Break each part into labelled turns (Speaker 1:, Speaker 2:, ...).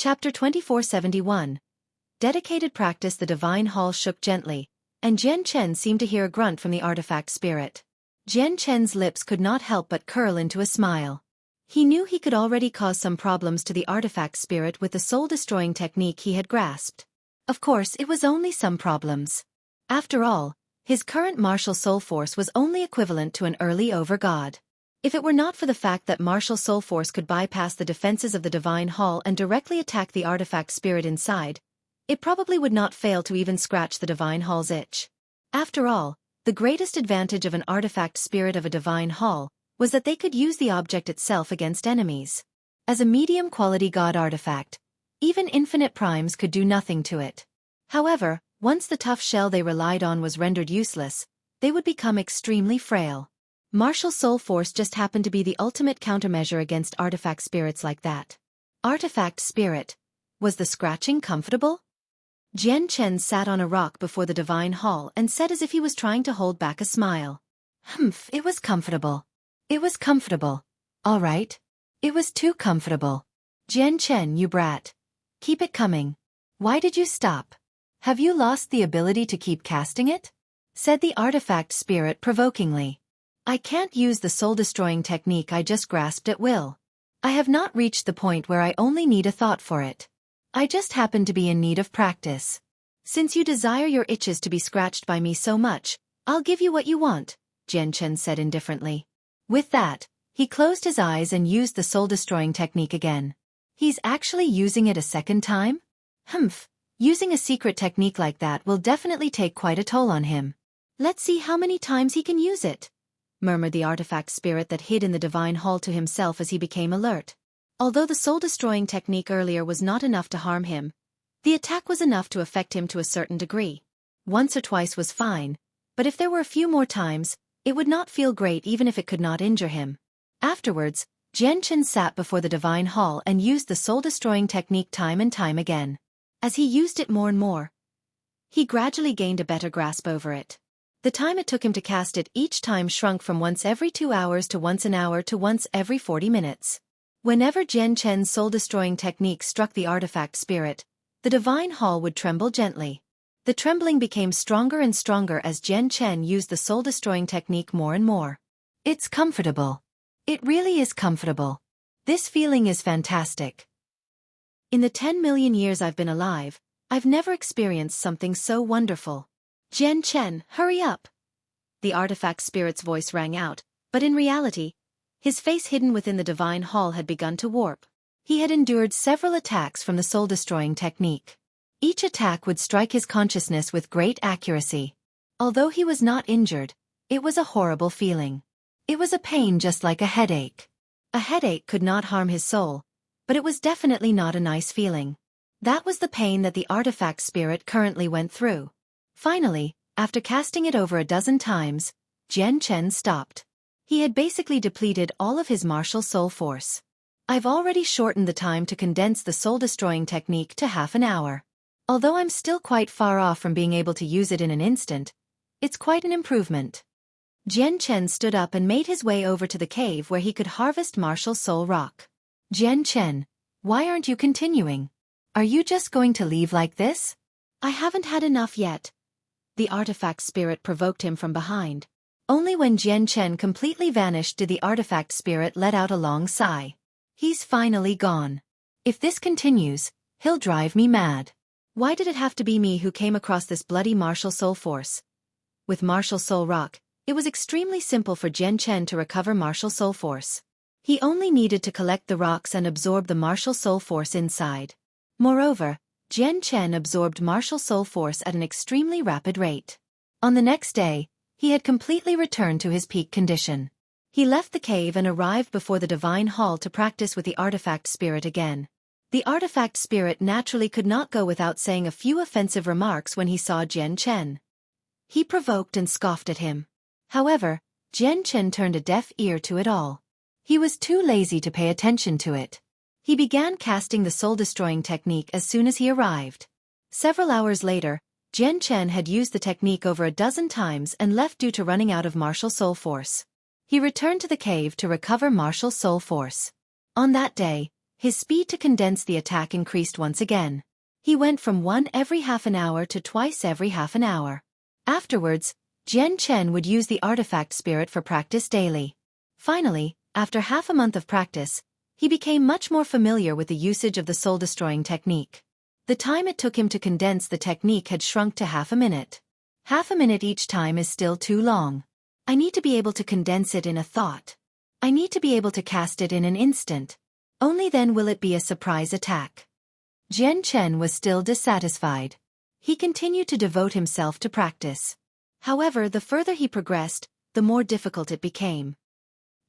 Speaker 1: Chapter 2471. Dedicated practice. The divine hall shook gently, and Jian Chen seemed to hear a grunt from the artifact spirit. Jian Chen's lips could not help but curl into a smile. He knew he could already cause some problems to the artifact spirit with the soul-destroying technique he had grasped. Of course, it was only some problems. After all, his current martial soul force was only equivalent to an early over-god. If it were not for the fact that martial soul force could bypass the defenses of the divine hall and directly attack the artifact spirit inside, it probably would not fail to even scratch the divine hall's itch. After all, the greatest advantage of an artifact spirit of a divine hall was that they could use the object itself against enemies. As a medium-quality god artifact, even infinite primes could do nothing to it. However, once the tough shell they relied on was rendered useless, they would become extremely frail. Martial soul force just happened to be the ultimate countermeasure against artifact spirits like that. Artifact spirit. Was the scratching comfortable? Jian Chen sat on a rock before the divine hall and said as if he was trying to hold back a smile. It was comfortable. It was comfortable. All right. It was too comfortable. Jian Chen, you brat. Keep it coming. Why did you stop? Have you lost the ability to keep casting it? Said the artifact spirit provokingly. I can't use the soul-destroying technique I just grasped at will. I have not reached the point where I only need a thought for it. I just happen to be in need of practice. Since you desire your itches to be scratched by me so much, I'll give you what you want, Jian Chen said indifferently. With that, he closed his eyes and used the soul-destroying technique again. He's actually using it a second time? Using a secret technique like that will definitely take quite a toll on him. Let's see how many times he can use it, murmured the artifact spirit that hid in the divine hall to himself as he became alert. Although the soul-destroying technique earlier was not enough to harm him, the attack was enough to affect him to a certain degree. Once or twice was fine, but if there were a few more times, it would not feel great even if it could not injure him. Afterwards, Jian Chen sat before the divine hall and used the soul-destroying technique time and time again. As he used it more and more, he gradually gained a better grasp over it. The time it took him to cast it each time shrunk from once every 2 hours to once an hour to once every 40 minutes. Whenever Jian Chen's soul-destroying technique struck the artifact spirit, the divine hall would tremble gently. The trembling became stronger and stronger as Jian Chen used the soul-destroying technique more and more. It's comfortable. It really is comfortable. This feeling is fantastic. In the 10 million years I've been alive, I've never experienced something so wonderful. Jian Chen, hurry up! The artifact spirit's voice rang out, but in reality, his face hidden within the divine hall had begun to warp. He had endured several attacks from the soul-destroying technique. Each attack would strike his consciousness with great accuracy. Although he was not injured, it was a horrible feeling. It was a pain just like a headache. A headache could not harm his soul, but it was definitely not a nice feeling. That was the pain that the artifact spirit currently went through. Finally, after casting it over a dozen times, Jian Chen stopped. He had basically depleted all of his martial soul force. I've already shortened the time to condense the soul-destroying technique to half an hour. Although I'm still quite far off from being able to use it in an instant, it's quite an improvement. Jian Chen stood up and made his way over to the cave where he could harvest martial soul rock. Jian Chen, why aren't you continuing? Are you just going to leave like this? I haven't had enough yet. The artifact spirit provoked him from behind. Only when Jian Chen completely vanished did the artifact spirit let out a long sigh. He's finally gone. If this continues, he'll drive me mad. Why did it have to be me who came across this bloody martial soul force? With martial soul rock, it was extremely simple for Jian Chen to recover martial soul force. He only needed to collect the rocks and absorb the martial soul force inside. Moreover, Jian Chen absorbed martial soul force at an extremely rapid rate. On the next day, he had completely returned to his peak condition. He left the cave and arrived before the divine hall to practice with the artifact spirit again. The artifact spirit naturally could not go without saying a few offensive remarks when he saw Jian Chen. He provoked and scoffed at him. However, Jian Chen turned a deaf ear to it all. He was too lazy to pay attention to it. He began casting the soul-destroying technique as soon as he arrived. Several hours later, Jian Chen had used the technique over a dozen times and left due to running out of martial soul force. He returned to the cave to recover martial soul force. On that day, His speed to condense the attack increased once again. He went from 1 every half an hour to twice every half an hour. Afterwards, Jian Chen would use the artifact spirit for practice daily. Finally, after half a month of practice, he became much more familiar with the usage of the soul-destroying technique. The time it took him to condense the technique had shrunk to half a minute. Half a minute each time is still too long. I need to be able to condense it in a thought. I need to be able to cast it in an instant. Only then will it be a surprise attack. Jian Chen was still dissatisfied. He continued to devote himself to practice. However, the further he progressed, the more difficult it became.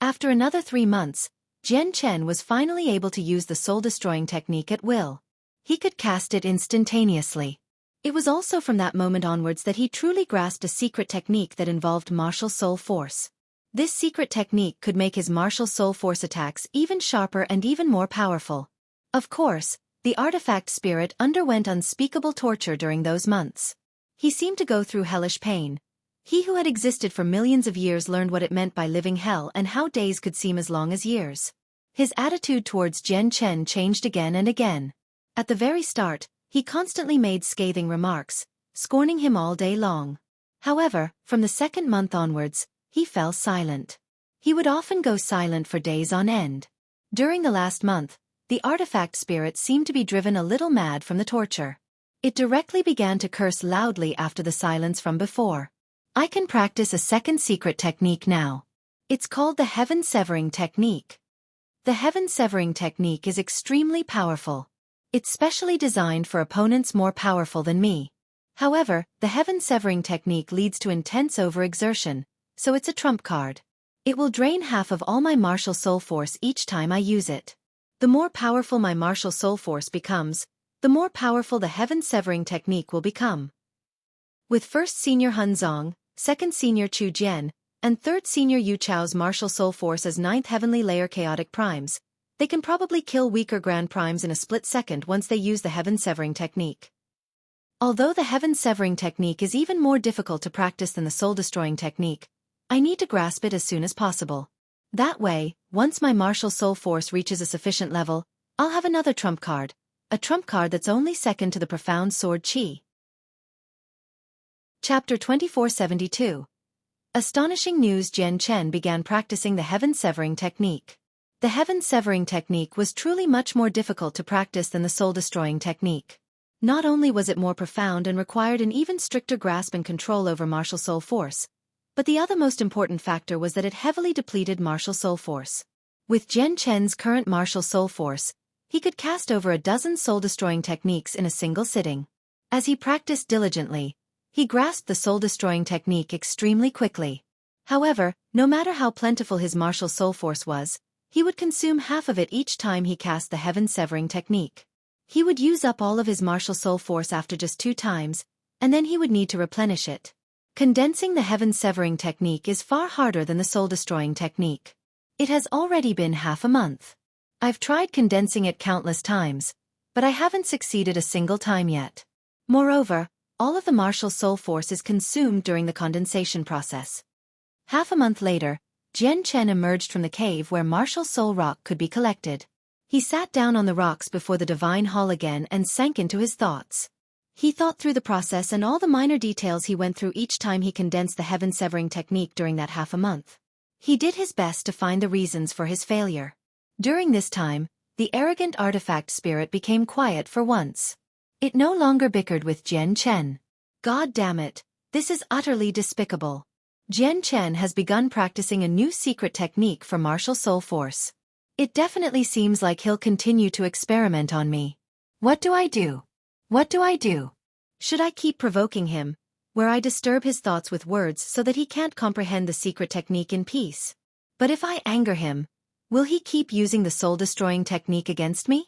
Speaker 1: After another 3 months, Jian Chen was finally able to use the soul-destroying technique at will. He could cast it instantaneously. It was also from that moment onwards that he truly grasped a secret technique that involved martial soul force. This secret technique could make his martial soul force attacks even sharper and even more powerful. Of course, the artifact spirit underwent unspeakable torture during those months. He seemed to go through hellish pain. He who had existed for millions of years learned what it meant by living hell and how days could seem as long as years. His attitude towards Jian Chen changed again and again. At the very start, he constantly made scathing remarks, scorning him all day long. However, from the second month onwards, he fell silent. He would often go silent for days on end. During the last month, the artifact spirit seemed to be driven a little mad from the torture. It directly began to curse loudly after the silence from before. I can practice a second secret technique now. It's called the heaven-severing technique. The heaven-severing technique is extremely powerful. It's specially designed for opponents more powerful than me. However, the heaven-severing technique leads to intense overexertion, so it's a trump card. It will drain half of all my martial soul force each time I use it. The more powerful my martial soul force becomes, the more powerful the heaven-severing technique will become. With first senior Hun Zong, second senior Chu Jian, and third senior Yu Chao's martial soul force as ninth heavenly layer chaotic primes, they can probably kill weaker grand primes in a split second once they use the heaven-severing technique. Although the heaven-severing technique is even more difficult to practice than the soul-destroying technique, I need to grasp it as soon as possible. That way, once my martial soul force reaches a sufficient level, I'll have another trump card, a trump card that's only second to the profound sword Qi. Chapter 2472. Astonishing news. Jian Chen began practicing the heaven-severing technique. The heaven-severing technique was truly much more difficult to practice than the soul-destroying technique. Not only was it more profound and required an even stricter grasp and control over martial soul force, but the other most important factor was that it heavily depleted martial soul force. With Jian Chen's current martial soul force, he could cast over a dozen soul-destroying techniques in a single sitting. As he practiced diligently, he grasped the soul-destroying technique extremely quickly. However, no matter how plentiful his martial soul force was, he would consume half of it each time he cast the heaven-severing technique. He would use up all of his martial soul force after just 2 times, and then he would need to replenish it. Condensing the heaven-severing technique is far harder than the soul-destroying technique. It has already been half a month. I've tried condensing it countless times, but I haven't succeeded a single time yet. Moreover, all of the martial soul force is consumed during the condensation process. Half a month later, Jian Chen emerged from the cave where martial soul rock could be collected. He sat down on the rocks before the divine hall again and sank into his thoughts. He thought through the process and all the minor details he went through each time he condensed the heaven-severing technique during that half a month. He did his best to find the reasons for his failure. During this time, the arrogant artifact spirit became quiet for once. It no longer bickered with Jian Chen. God damn it, this is utterly despicable. Jian Chen has begun practicing a new secret technique for martial soul force. It definitely seems like he'll continue to experiment on me. What do I do? What do I do? Should I keep provoking him, where I disturb his thoughts with words so that he can't comprehend the secret technique in peace? But if I anger him, will he keep using the soul-destroying technique against me?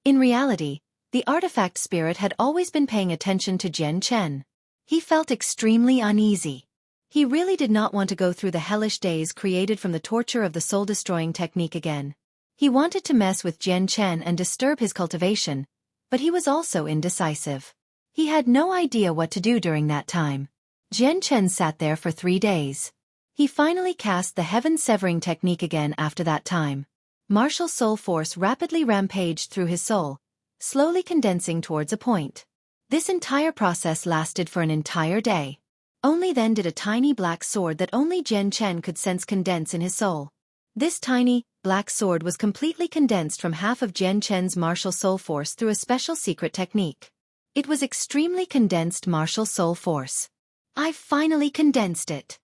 Speaker 1: In reality, the artifact spirit had always been paying attention to Jian Chen. He felt extremely uneasy. He really did not want to go through the hellish days created from the torture of the soul-destroying technique again. He wanted to mess with Jian Chen and disturb his cultivation, but he was also indecisive. He had no idea what to do during that time. Jian Chen sat there for 3 days. He finally cast the heaven-severing technique again after that time. martial soul force rapidly rampaged through his soul, slowly condensing towards a point. This entire process lasted for an entire day. Only then did a tiny black sword that only Jian Chen could sense condense in his soul. This tiny, black sword was completely condensed from half of Jian Chen's martial soul force through a special secret technique. It was extremely condensed martial soul force. "I've finally condensed it."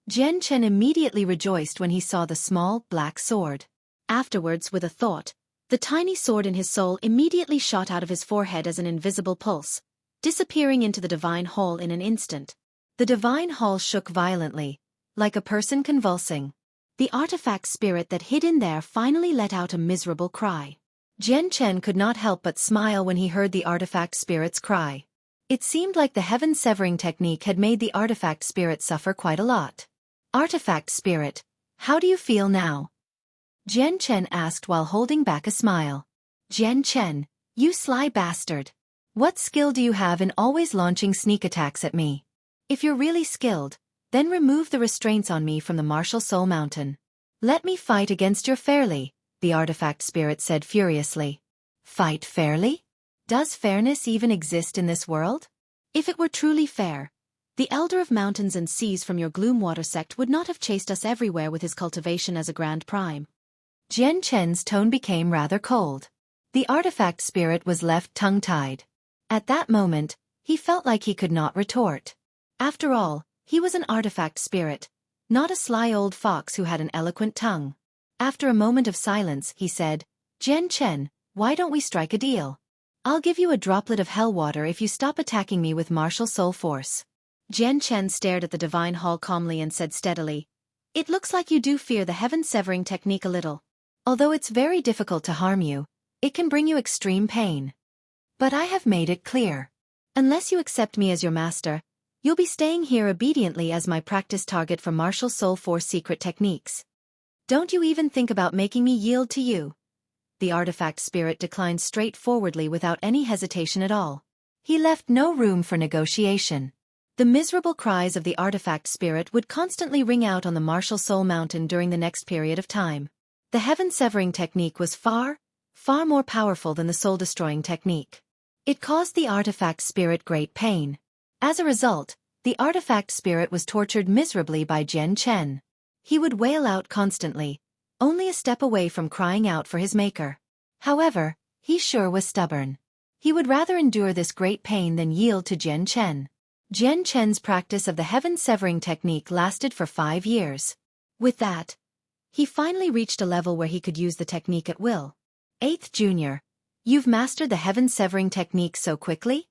Speaker 1: Jian Chen immediately rejoiced when he saw the small, black sword. Afterwards, with a thought, the tiny sword in his soul immediately shot out of his forehead as an invisible pulse, disappearing into the divine hall in an instant. The divine hall shook violently, like a person convulsing. The artifact spirit that hid in there finally let out a miserable cry. Jian Chen could not help but smile when he heard the artifact spirit's cry. It seemed like the heaven-severing technique had made the artifact spirit suffer quite a lot. "Artifact spirit, how do you feel now?" Jian Chen asked while holding back a smile. "Jian Chen, you sly bastard. What skill do you have in always launching sneak attacks at me? If you're really skilled, then remove the restraints on me from the martial soul mountain. Let me fight against you fairly," the artifact spirit said furiously. "Fight fairly? Does fairness even exist in this world? If it were truly fair, the Elder of Mountains and Seas from your Gloomwater sect would not have chased us everywhere with his cultivation as a grand prime." Jian Chen's tone became rather cold. The artifact spirit was left tongue-tied. At that moment, he felt like he could not retort. After all, he was an artifact spirit, not a sly old fox who had an eloquent tongue. After a moment of silence, he said, "Jian Chen, why don't we strike a deal? I'll give you a droplet of hell water if you stop attacking me with martial soul force." Jian Chen stared at the divine hall calmly and said steadily, "It looks like you do fear the heaven-severing technique a little. Although it's very difficult to harm you, it can bring you extreme pain. But I have made it clear. Unless you accept me as your master, you'll be staying here obediently as my practice target for martial soul force secret techniques. Don't you even think about making me yield to you." The artifact spirit declined straightforwardly without any hesitation at all. He left no room for negotiation. The miserable cries of the artifact spirit would constantly ring out on the martial soul mountain during the next period of time. The heaven-severing technique was far more powerful than the soul-destroying technique. It caused the artifact spirit great pain. As a result, the artifact spirit was tortured miserably by Jian Chen. He would wail out constantly, only a step away from crying out for his maker. However, he sure was stubborn. He would rather endure this great pain than yield to Jian Chen. Jian Chen's practice of the heaven-severing technique lasted for 5 years. With that, he finally reached a level where he could use the technique at will. "8th Junior, you've mastered the heaven-severing technique so quickly?"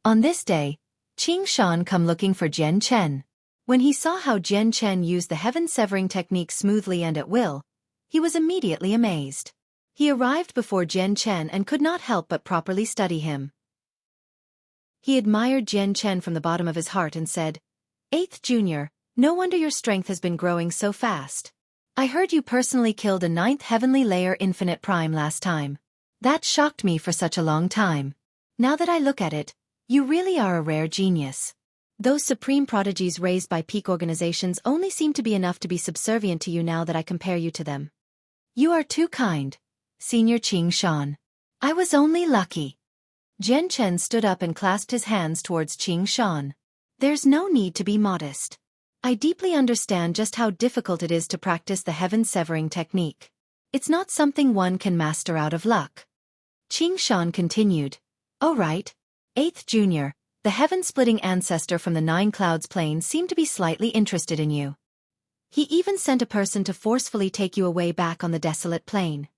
Speaker 1: On this day, Qing Shan come looking for Jian Chen. When he saw how Jian Chen used the heaven-severing technique smoothly and at will, he was immediately amazed. He arrived before Jian Chen and could not help but properly study him. He admired Jian Chen from the bottom of his heart and said, "8th Junior, no wonder your strength has been growing so fast. I heard you personally killed a 9th heavenly layer infinite prime last time. That shocked me for such a long time. Now that I look at it, you really are a rare genius. Those supreme prodigies raised by peak organizations only seem to be enough to be subservient to you now that I compare you to them. You are too kind, Senior Qing Shan. I was only lucky." Jian Chen stood up and clasped his hands towards Qing Shan. "There's no need to be modest. I deeply understand just how difficult it is to practice the heaven-severing technique. It's not something one can master out of luck." Qing Shan continued, "Oh right, 8th Junior, the heaven-splitting ancestor from the 9 Clouds Plain seemed to be slightly interested in you. He even sent a person to forcefully take you away back on the desolate plain."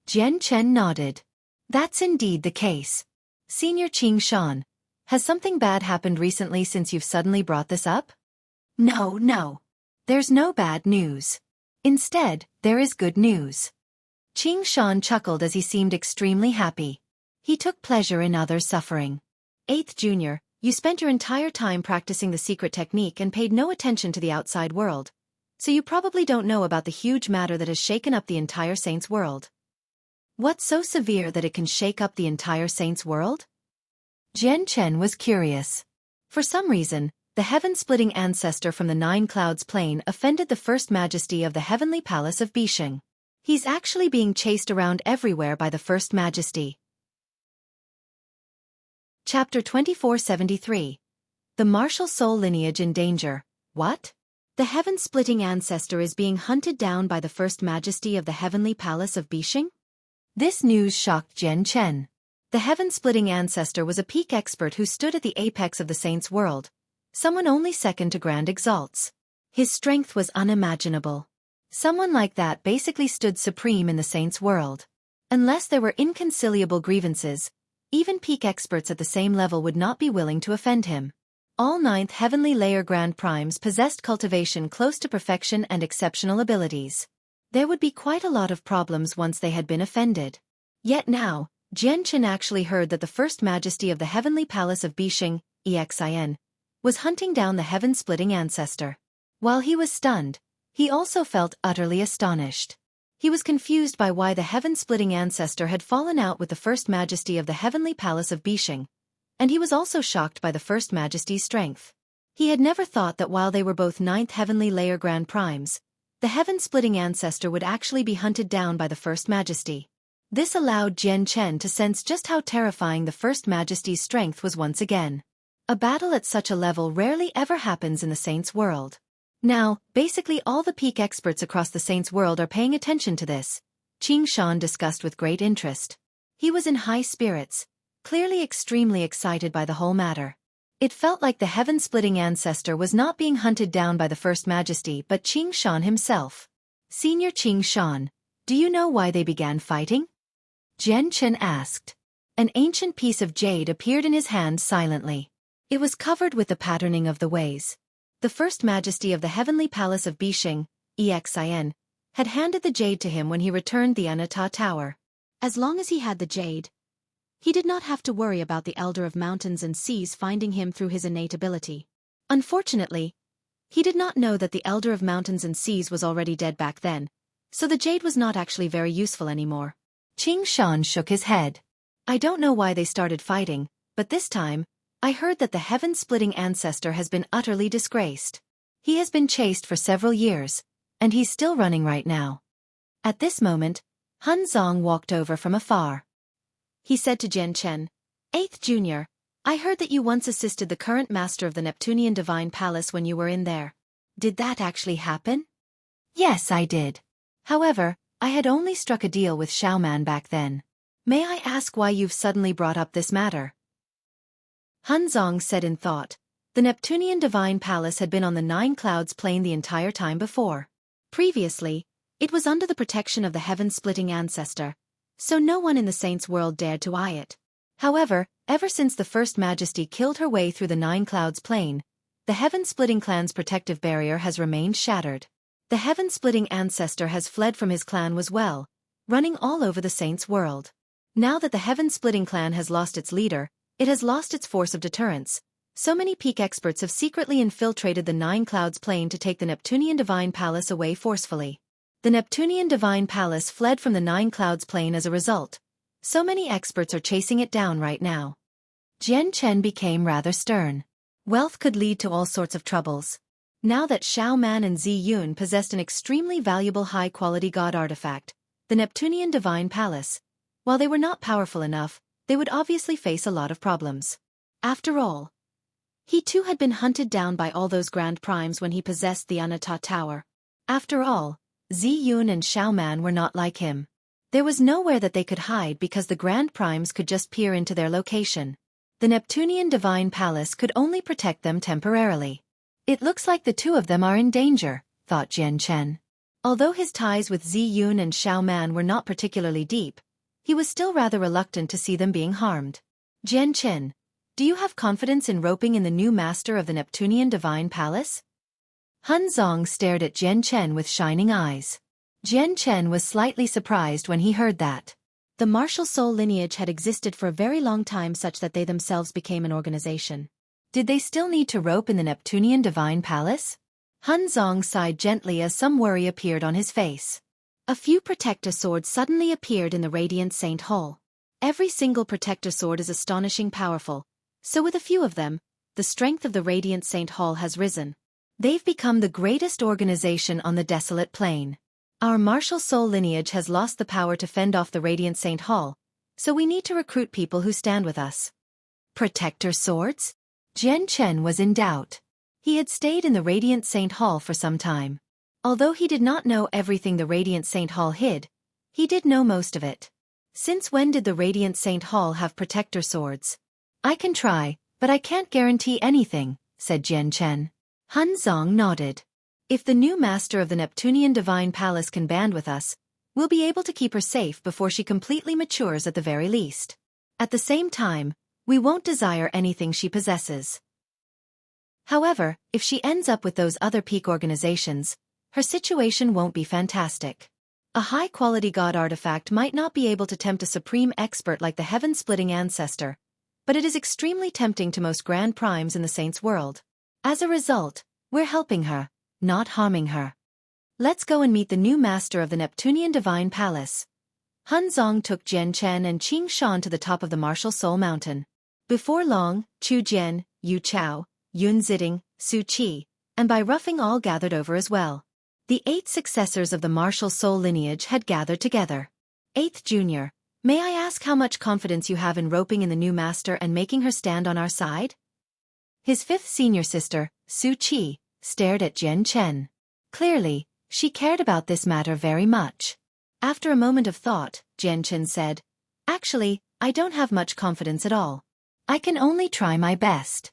Speaker 1: Jian Chen nodded. "That's indeed the case. Senior Qing Shan, has something bad happened recently since you've suddenly brought this up?" No. There's no bad news. Instead, there is good news." Qing Shan chuckled as he seemed extremely happy. He took pleasure in others' suffering. 8th Junior, you spent your entire time practicing the secret technique and paid no attention to the outside world, so you probably don't know about the huge matter that has shaken up the entire Saints world. What's so severe that it can shake up the entire Saints world? Jian Chen was curious. For some reason, the heaven-splitting ancestor from the 9 Clouds Plain offended the First Majesty of the Heavenly Palace of Bisheng. He's actually being chased around everywhere by the First Majesty. Chapter 2473. The Martial Soul Lineage in Danger. What? The heaven-splitting ancestor is being hunted down by the First Majesty of the Heavenly Palace of Bishing? This news shocked Jian Chen. The heaven-splitting ancestor was a peak expert who stood at the apex of the saints' world, someone only second to Grand Exalts. His strength was unimaginable. Someone like that basically stood supreme in the saints' world. Unless there were inconciliable grievances, even peak experts at the same level would not be willing to offend him. All ninth heavenly layer Grand Primes possessed cultivation close to perfection and exceptional abilities. There would be quite a lot of problems once they had been offended. Yet now, Jian Chen actually heard that the First Majesty of the Heavenly Palace of Bishing, EXIN, was hunting down the heaven-splitting ancestor. While he was stunned, he also felt utterly astonished. He was confused by why the heaven-splitting ancestor had fallen out with the First Majesty of the Heavenly Palace of Bishing, and he was also shocked by the First Majesty's strength. He had never thought that while they were both ninth heavenly layer Grand Primes, the heaven-splitting ancestor would actually be hunted down by the First Majesty. This allowed Jian Chen to sense just how terrifying the First Majesty's strength was once again. A battle at such a level rarely ever happens in the Saints' world. Now, basically all the peak experts across the Saints' world are paying attention to this, Qing Shan discussed with great interest. He was in high spirits, clearly extremely excited by the whole matter. It felt like the heaven-splitting ancestor was not being hunted down by the First Majesty but Qing Shan himself. Senior Qing Shan, do you know why they began fighting? Jian Chen asked. An ancient piece of jade appeared in his hand silently. It was covered with the patterning of the ways. The First Majesty of the Heavenly Palace of Bishing, EXIN, had handed the jade to him when he returned the Anata Tower. As long as he had the jade, he did not have to worry about the Elder of Mountains and Seas finding him through his innate ability. Unfortunately, he did not know that the Elder of Mountains and Seas was already dead back then, so the jade was not actually very useful anymore. Qing Shan shook his head. I don't know why they started fighting, but this time, I heard that the heaven-splitting ancestor has been utterly disgraced. He has been chased for several years, and he's still running right now. At this moment, Han Zong walked over from afar. He said to Jian Chen, 8th Junior, I heard that you once assisted the current master of the Neptunian Divine Palace when you were in there. Did that actually happen? Yes, I did. However, I had only struck a deal with Xiaoman back then. May I ask why you've suddenly brought up this matter? Han Zong said in thought. The Neptunian Divine Palace had been on the Nine Clouds Plain the entire time before. Previously, it was under the protection of the heaven-splitting ancestor, so no one in the Saints' world dared to eye it. However, ever since the First Majesty killed her way through the Nine Clouds Plain, the heaven-splitting clan's protective barrier has remained shattered. The heaven-splitting ancestor has fled from his clan as well, running all over the Saints' world. Now that the heaven-splitting clan has lost its leader, it has lost its force of deterrence. So many peak experts have secretly infiltrated the Nine Clouds Plain to take the Neptunian Divine Palace away forcefully. The Neptunian Divine Palace fled from the Nine Clouds Plain as a result. So many experts are chasing it down right now. Jian Chen became rather stern. Wealth could lead to all sorts of troubles. Now that Xiaoman and Zi Yun possessed an extremely valuable high-quality god artifact, the Neptunian Divine Palace, while they were not powerful enough, they would obviously face a lot of problems. After all, he too had been hunted down by all those Grand Primes when he possessed the Anata Tower. After all, Zi Yun and Xiaoman were not like him. There was nowhere that they could hide because the Grand Primes could just peer into their location. The Neptunian Divine Palace could only protect them temporarily. It looks like the two of them are in danger, thought Jian Chen. Although his ties with Zi Yun and Xiaoman were not particularly deep, he was still rather reluctant to see them being harmed. Jian Chen, do you have confidence in roping in the new master of the Neptunian Divine Palace? Han Zong stared at Jian Chen with shining eyes. Jian Chen was slightly surprised when he heard that. The martial soul lineage had existed for a very long time such that they themselves became an organization. Did they still need to rope in the Neptunian Divine Palace? Han Zong sighed gently as some worry appeared on his face. A few protector swords suddenly appeared in the Radiant Saint Hall. Every single protector sword is astonishing powerful, so with a few of them, the strength of the Radiant Saint Hall has risen. They've become the greatest organization on the desolate plain. Our martial soul lineage has lost the power to fend off the Radiant Saint Hall, so we need to recruit people who stand with us. Protector swords? Jian Chen was in doubt. He had stayed in the Radiant Saint Hall for some time. Although he did not know everything the Radiant Saint Hall hid, he did know most of it. Since when did the Radiant Saint Hall have protector swords? I can try, but I can't guarantee anything, said Jian Chen. Han Zong nodded. If the new master of the Neptunian Divine Palace can band with us, we'll be able to keep her safe before she completely matures at the very least. At the same time, we won't desire anything she possesses. However, if she ends up with those other peak organizations, her situation won't be fantastic. A high-quality god artifact might not be able to tempt a supreme expert like the heaven-splitting ancestor, but it is extremely tempting to most grand primes in the saints' world. As a result, we're helping her, not harming her. Let's go and meet the new master of the Neptunian Divine Palace. Han Zong took Jian Chen and Qing Shan to the top of the Martial Soul Mountain. Before long, Chu Jian, Yu Chao, Yun Ziding, Xueqi, and Bai Ruffing all gathered over as well. The 8 successors of the martial soul lineage had gathered together. 8th Junior, may I ask how much confidence you have in roping in the new master and making her stand on our side? His 5th senior sister, Xueqi, stared at Jian Chen. Clearly, she cared about this matter very much. After a moment of thought, Jian Chen said, "Actually, I don't have much confidence at all. I can only try my best."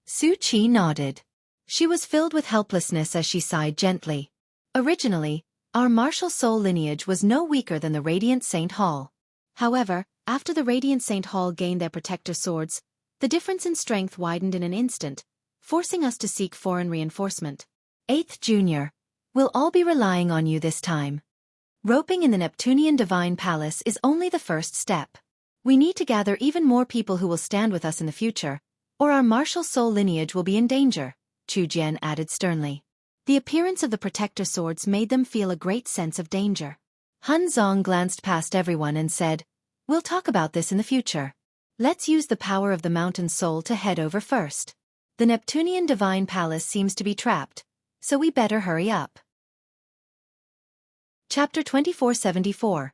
Speaker 1: Xueqi nodded. She was filled with helplessness as she sighed gently. Originally, our martial soul lineage was no weaker than the Radiant Saint Hall. However, after the Radiant Saint Hall gained their protector swords, the difference in strength widened in an instant, forcing us to seek foreign reinforcement. 8th Junior, we'll all be relying on you this time. Roping in the Neptunian Divine Palace is only the first step. We need to gather even more people who will stand with us in the future, or our martial soul lineage will be in danger, Chu Jian added sternly. The appearance of the protector swords made them feel a great sense of danger. Han Zong glanced past everyone and said, "We'll talk about this in the future. Let's use the power of the mountain soul to head over first. The Neptunian Divine Palace seems to be trapped, so we better hurry up." Chapter 2474.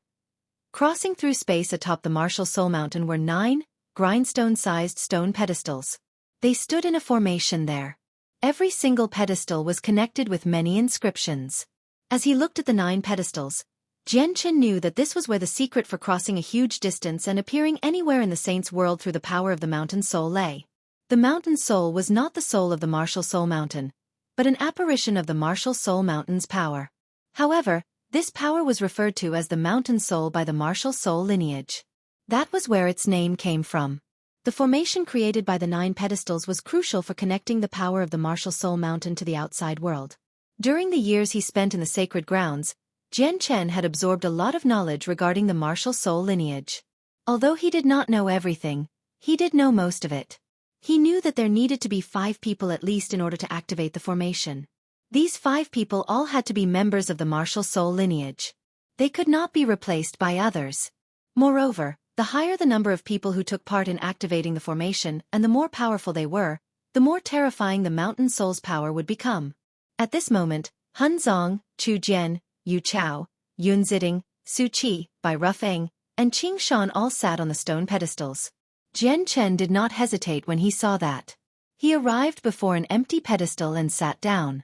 Speaker 1: Crossing through space atop the Martial Soul Mountain were 9 grindstone-sized stone pedestals. They stood in a formation there. Every single pedestal was connected with many inscriptions. As he looked at the 9 pedestals, Jian Chen knew that this was where the secret for crossing a huge distance and appearing anywhere in the saints' world through the power of the mountain soul lay. The mountain soul was not the soul of the Martial Soul Mountain, but an apparition of the Martial Soul Mountain's power. However, this power was referred to as the mountain soul by the Martial Soul lineage. That was where its name came from. The formation created by the 9 pedestals was crucial for connecting the power of the Martial Soul Mountain to the outside world. During the years he spent in the sacred grounds, Jian Chen had absorbed a lot of knowledge regarding the Martial Soul lineage. Although he did not know everything, he did know most of it. He knew that there needed to be 5 people at least in order to activate the formation. These 5 people all had to be members of the Martial Soul lineage. They could not be replaced by others. Moreover, the higher the number of people who took part in activating the formation and the more powerful they were, the more terrifying the mountain soul's power would become. At this moment, Han Zong, Chu Jian, Yu Chao, Yun Ziding, Xueqi, Bai Ruffing, and Qing Shan all sat on the stone pedestals. Jian Chen did not hesitate when he saw that. He arrived before an empty pedestal and sat down.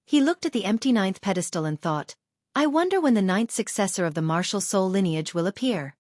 Speaker 1: He looked at the empty 9th pedestal and thought, "I wonder when the 9th successor of the Martial Soul lineage will appear."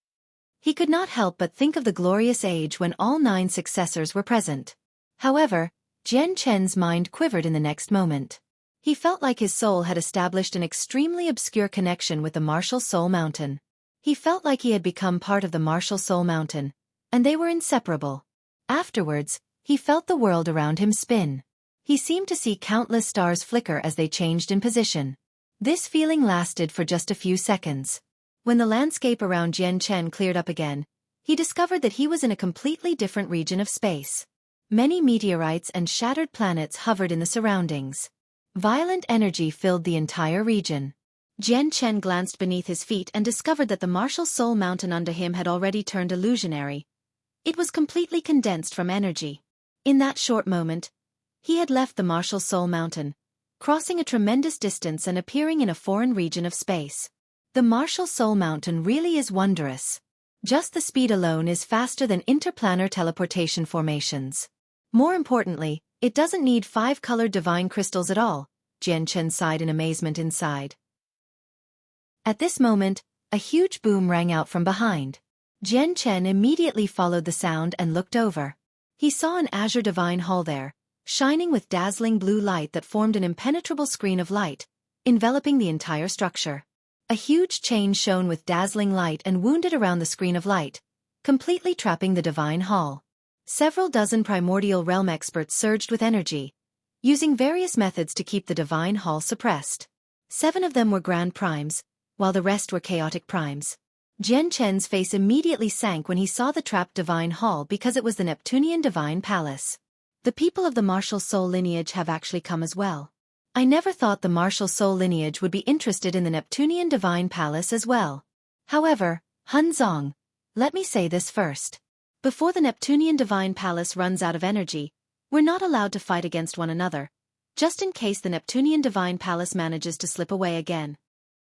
Speaker 1: He could not help but think of the glorious age when all 9 successors were present. However, Jian Chen's mind quivered in the next moment. He felt like his soul had established an extremely obscure connection with the Martial Soul Mountain. He felt like he had become part of the Martial Soul Mountain, and they were inseparable. Afterwards, he felt the world around him spin. He seemed to see countless stars flicker as they changed in position. This feeling lasted for just a few seconds. When the landscape around Jian Chen cleared up again, he discovered that he was in a completely different region of space. Many meteorites and shattered planets hovered in the surroundings. Violent energy filled the entire region. Jian Chen glanced beneath his feet and discovered that the Martial Soul Mountain under him had already turned illusionary. It was completely condensed from energy. In that short moment, he had left the Martial Soul Mountain, crossing a tremendous distance and appearing in a foreign region of space. The Martial Soul Mountain really is wondrous. Just the speed alone is faster than interplanar teleportation formations. More importantly, it doesn't need 5 colored divine crystals at all, Jian Chen sighed in amazement inside. At this moment, a huge boom rang out from behind. Jian Chen immediately followed the sound and looked over. He saw an azure divine hall there, shining with dazzling blue light that formed an impenetrable screen of light, enveloping the entire structure. A huge chain shone with dazzling light and wounded around the screen of light, completely trapping the divine hall. Several dozen primordial realm experts surged with energy, using various methods to keep the divine hall suppressed. 7 of them were grand primes, while the rest were chaotic primes. Jian Chen's face immediately sank when he saw the trapped divine hall because it was the Neptunian divine palace. The people of the Martial Soul lineage have actually come as well. I never thought the Martial Soul lineage would be interested in the Neptunian divine palace as well. However, Han Zong, let me say this first. Before the Neptunian divine palace runs out of energy, we're not allowed to fight against one another, just in case the Neptunian divine palace manages to slip away again.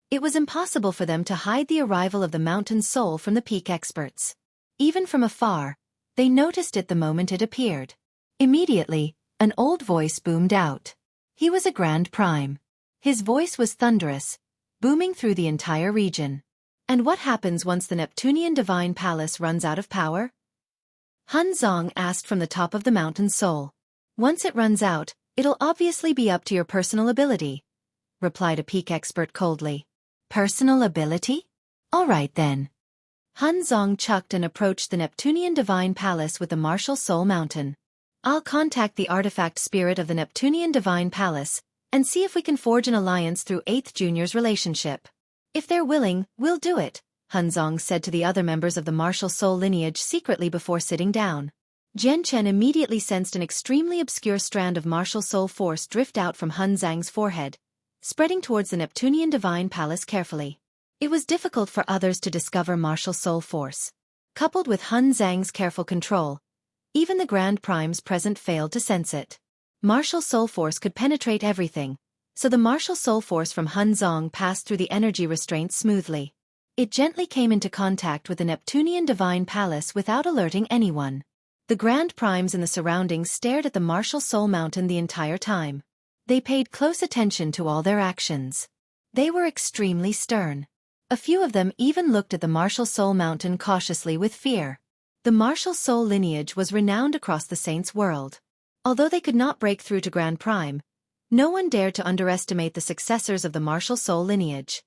Speaker 1: It was impossible for them to hide the arrival of the mountain soul from the peak experts. Even from afar, they noticed it the moment it appeared. Immediately, an old voice boomed out. He was a Grand Prime. His voice was thunderous, booming through the entire region. And what happens once the Neptunian divine palace runs out of power? Han Zong asked from the top of the mountain soul. Once it runs out, it'll obviously be up to your personal ability, replied a peak expert coldly. Personal ability? All right then. Han Zong chucked and approached the Neptunian divine palace with the Martial Soul Mountain. I'll contact the artifact spirit of the Neptunian divine palace and see if we can forge an alliance through 8th Junior's relationship. If they're willing, we'll do it, Han Zong said to the other members of the Martial Soul lineage secretly before sitting down. Jian Chen immediately sensed an extremely obscure strand of Martial Soul force drift out from Han Zhang's forehead, spreading towards the Neptunian divine palace carefully. It was difficult for others to discover Martial Soul force. Coupled with Han Zhang's careful control, even the Grand Primes present failed to sense it. Martial Soul force could penetrate everything, so the Martial Soul force from Han Zong passed through the energy restraints smoothly. It gently came into contact with the Neptunian divine palace without alerting anyone. The Grand Primes in the surroundings stared at the Martial Soul Mountain the entire time. They paid close attention to all their actions. They were extremely stern. A few of them even looked at the Martial Soul Mountain cautiously with fear. The Martial Soul lineage was renowned across the Saints' world. Although they could not break through to Grand Prime, no one dared to underestimate the successors of the Martial Soul lineage.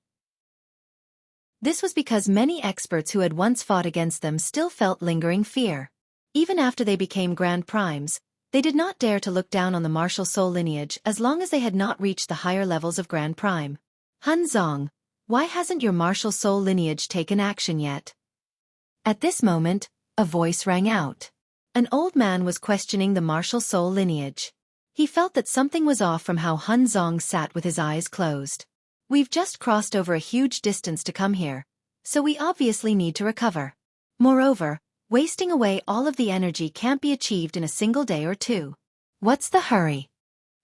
Speaker 1: This was because many experts who had once fought against them still felt lingering fear. Even after they became Grand Primes, they did not dare to look down on the Martial Soul lineage as long as they had not reached the higher levels of Grand Prime. Han Zong, why hasn't your Martial Soul lineage taken action yet? At this moment, a voice rang out. An old man was questioning the Martial Soul lineage. He felt that something was off from how Han Zong sat with his eyes closed. We've just crossed over a huge distance to come here, so we obviously need to recover. Moreover, wasting away all of the energy can't be achieved in a single day or two. What's the hurry?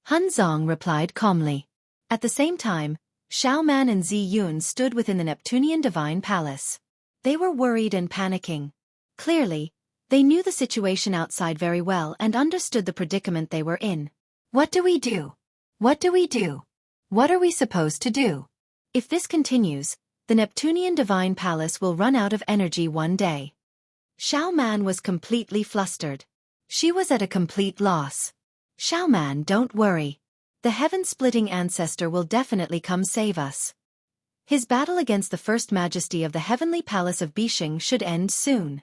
Speaker 1: Han Zong replied calmly. At the same time, Xiao Man and Zi Yun stood within the Neptunian divine palace. They were worried and panicking. Clearly, they knew the situation outside very well and understood the predicament they were in. What do we do? What do we do? What are we supposed to do? If this continues, the Neptunian divine palace will run out of energy one day. Xiao Man was completely flustered. She was at a complete loss. Xiao Man, don't worry. The heaven-splitting ancestor will definitely come save us. His battle against the First Majesty of the Heavenly Palace of Bisheng should end soon.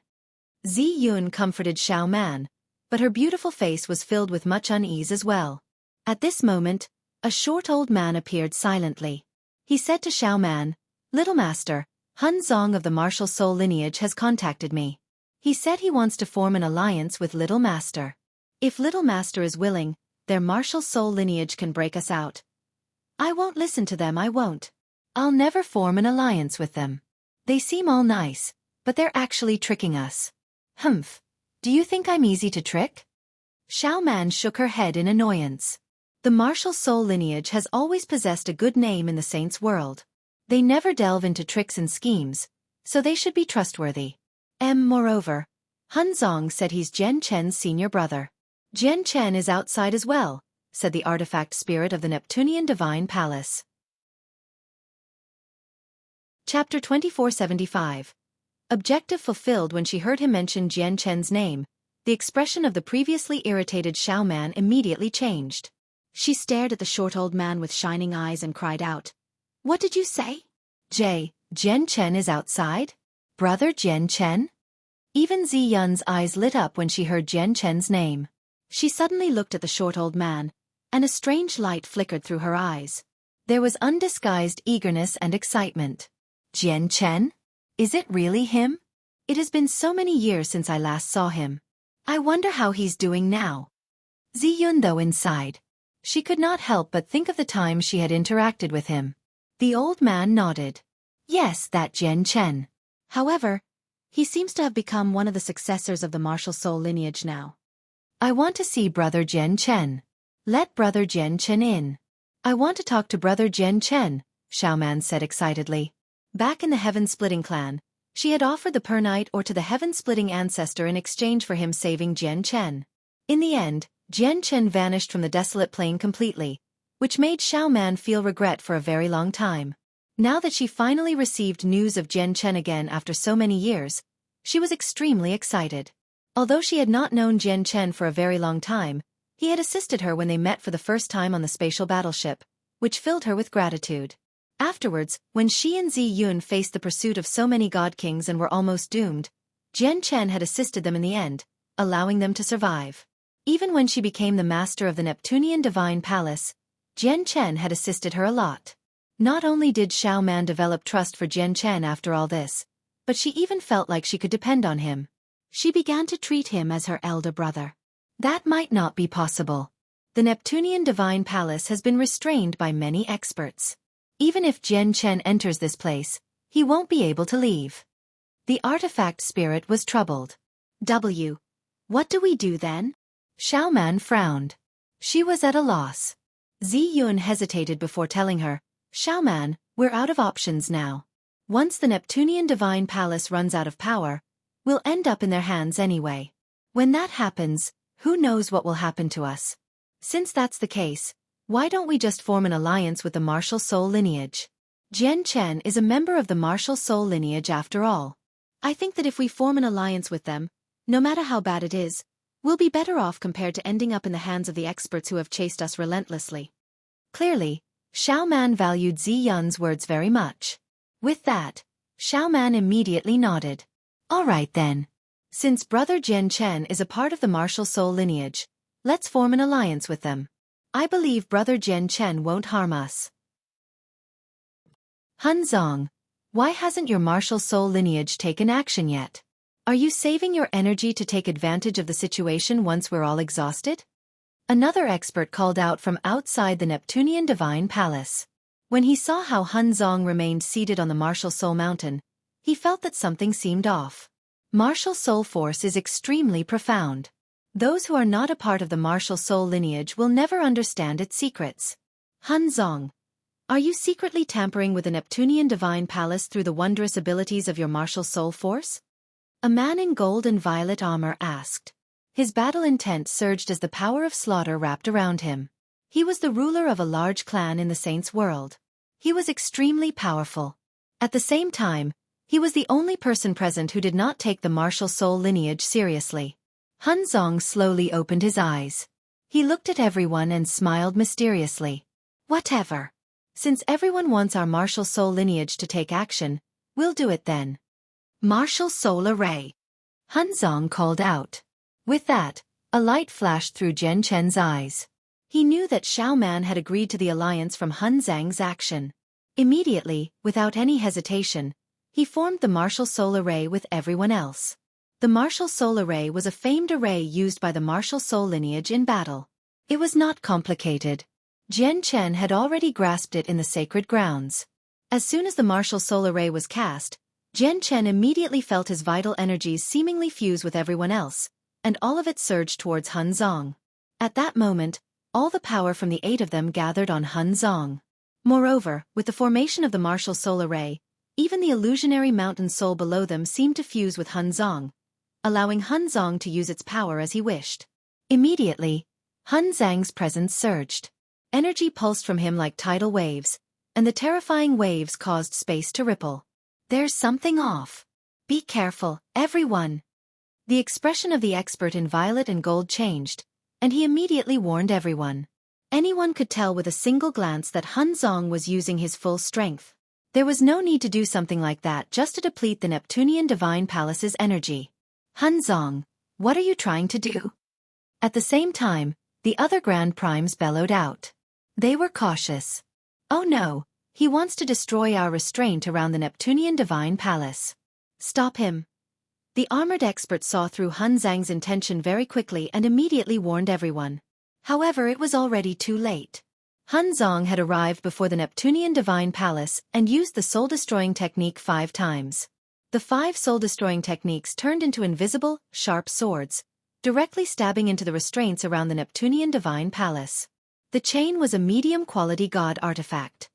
Speaker 1: Zi Yun comforted Xiao Man, but her beautiful face was filled with much unease as well. At this moment, a short old man appeared silently. He said to Xiao Man, "Little Master, Han Zong of the Martial Soul lineage has contacted me. He said he wants to form an alliance with Little Master. If Little Master is willing, their Martial Soul lineage can break us out. I won't listen to them, I won't. I'll never form an alliance with them. They seem all nice, but they're actually tricking us." Humph. Do you think I'm easy to trick? Xiao Man shook her head in annoyance. The martial soul lineage has always possessed a good name in the saints' world. They never delve into tricks and schemes, so they should be trustworthy. Moreover, Hunzong said he's Jian Chen's senior brother. Jian Chen is outside as well, said the artifact spirit of the Neptunian Divine Palace. Chapter 2475. Objective fulfilled. When she heard him mention Jian Chen's name, the expression of the previously irritated Xiao Man immediately changed. She stared at the short old man with shining eyes and cried out, "What did you say?" Jian Chen is outside? Brother Jian Chen? Even Zi Yun's eyes lit up when she heard Jian Chen's name. She suddenly looked at the short old man, and a strange light flickered through her eyes. There was undisguised eagerness and excitement. Jian Chen? Is it really him? It has been so many years since I last saw him. I wonder how he's doing now. Zi Yun though inside. She could not help but think of the time she had interacted with him. The old man nodded. Yes, that Jian Chen. However, he seems to have become one of the successors of the martial soul lineage now. I want to see Brother Jian Chen. Let Brother Jian Chen in. I want to talk to Brother Jian Chen, Xiao Man said excitedly. Back in the Heaven-Splitting clan, she had offered the Pernite ore to the Heaven-Splitting ancestor in exchange for him saving Jian Chen. In the end, Jian Chen vanished from the desolate plain completely, which made Xiao Man feel regret for a very long time. Now that she finally received news of Jian Chen again after so many years, she was extremely excited. Although she had not known Jian Chen for a very long time, he had assisted her when they met for the first time on the spatial battleship, which filled her with gratitude. Afterwards, when she and Zi Yun faced the pursuit of so many god kings and were almost doomed, Jian Chen had assisted them in the end, allowing them to survive. Even when she became the master of the Neptunian Divine Palace, Jian Chen had assisted her a lot. Not only did Xiao Man develop trust for Jian Chen after all this, but she even felt like she could depend on him. She began to treat him as her elder brother. That might not be possible. The Neptunian Divine Palace has been restrained by many experts. Even if Jian Chen enters this place, he won't be able to leave. The artifact spirit was troubled. What do we do then? Xiao Man frowned. She was at a loss. Zi Yun hesitated before telling her, Xiao Man, we're out of options now. Once the Neptunian Divine Palace runs out of power, we'll end up in their hands anyway. When that happens, who knows what will happen to us? Since that's the case, why don't we just form an alliance with the martial soul lineage? Jian Chen is a member of the martial soul lineage after all. I think that if we form an alliance with them, no matter how bad it is, we'll be better off compared to ending up in the hands of the experts who have chased us relentlessly. Clearly, Xiao Man valued Zi Yun's words very much. With that, Xiao Man immediately nodded. All right then. Since Brother Jian Chen is a part of the martial soul lineage, let's form an alliance with them. I believe Brother Jian Chen won't harm us. Hunzong, why hasn't your martial soul lineage taken action yet? Are you saving your energy to take advantage of the situation once we're all exhausted? Another expert called out from outside the Neptunian Divine Palace. When he saw how Hunzong remained seated on the martial soul mountain, he felt that something seemed off. Martial soul force is extremely profound. Those who are not a part of the martial soul lineage will never understand its secrets. Hunzong, are you secretly tampering with the Neptunian Divine Palace through the wondrous abilities of your martial soul force? A man in gold and violet armor asked. His battle intent surged as the power of slaughter wrapped around him. He was the ruler of a large clan in the Saints' world. He was extremely powerful. At the same time, he was the only person present who did not take the martial soul lineage seriously. Hunzong slowly opened his eyes. He looked at everyone and smiled mysteriously. Whatever. Since everyone wants our martial soul lineage to take action, we'll do it then. Martial soul array. Hunzong called out. With that, a light flashed through Jian Chen's eyes. He knew that Xiao Man had agreed to the alliance from Hunzang's action. Immediately, without any hesitation, he formed the martial soul array with everyone else. The martial soul array was a famed array used by the martial soul lineage in battle. It was not complicated. Jian Chen had already grasped it in the sacred grounds. As soon as the martial soul array was cast, Jian Chen immediately felt his vital energies seemingly fuse with everyone else, and all of it surged towards Hunzong. At that moment, all the power from the 8 of them gathered on Hun Zong. Moreover, with the formation of the martial soul array, even the illusionary mountain soul below them seemed to fuse with Hun Zong, allowing Hun Zong to use its power as he wished. Immediately, Hun Zhang's presence surged. Energy pulsed from him like tidal waves, and the terrifying waves caused space to ripple. There's something off. Be careful, everyone. The expression of the expert in violet and gold changed, and he immediately warned everyone. Anyone could tell with a single glance that Hun Zong was using his full strength. There was no need to do something like that just to deplete the Neptunian Divine Palace's energy. Hun Zong, what are you trying to do? At the same time, the other Grand Primes bellowed out. They were cautious. Oh no, he wants to destroy our restraint around the Neptunian Divine Palace. Stop him. The armored expert saw through Hun Zhang's intention very quickly and immediately warned everyone. However, it was already too late. Hun Zong had arrived before the Neptunian Divine Palace and used the soul-destroying technique 5 times. The 5 soul-destroying techniques turned into invisible, sharp swords, directly stabbing into the restraints around the Neptunian Divine Palace. The chain was a medium-quality god artifact.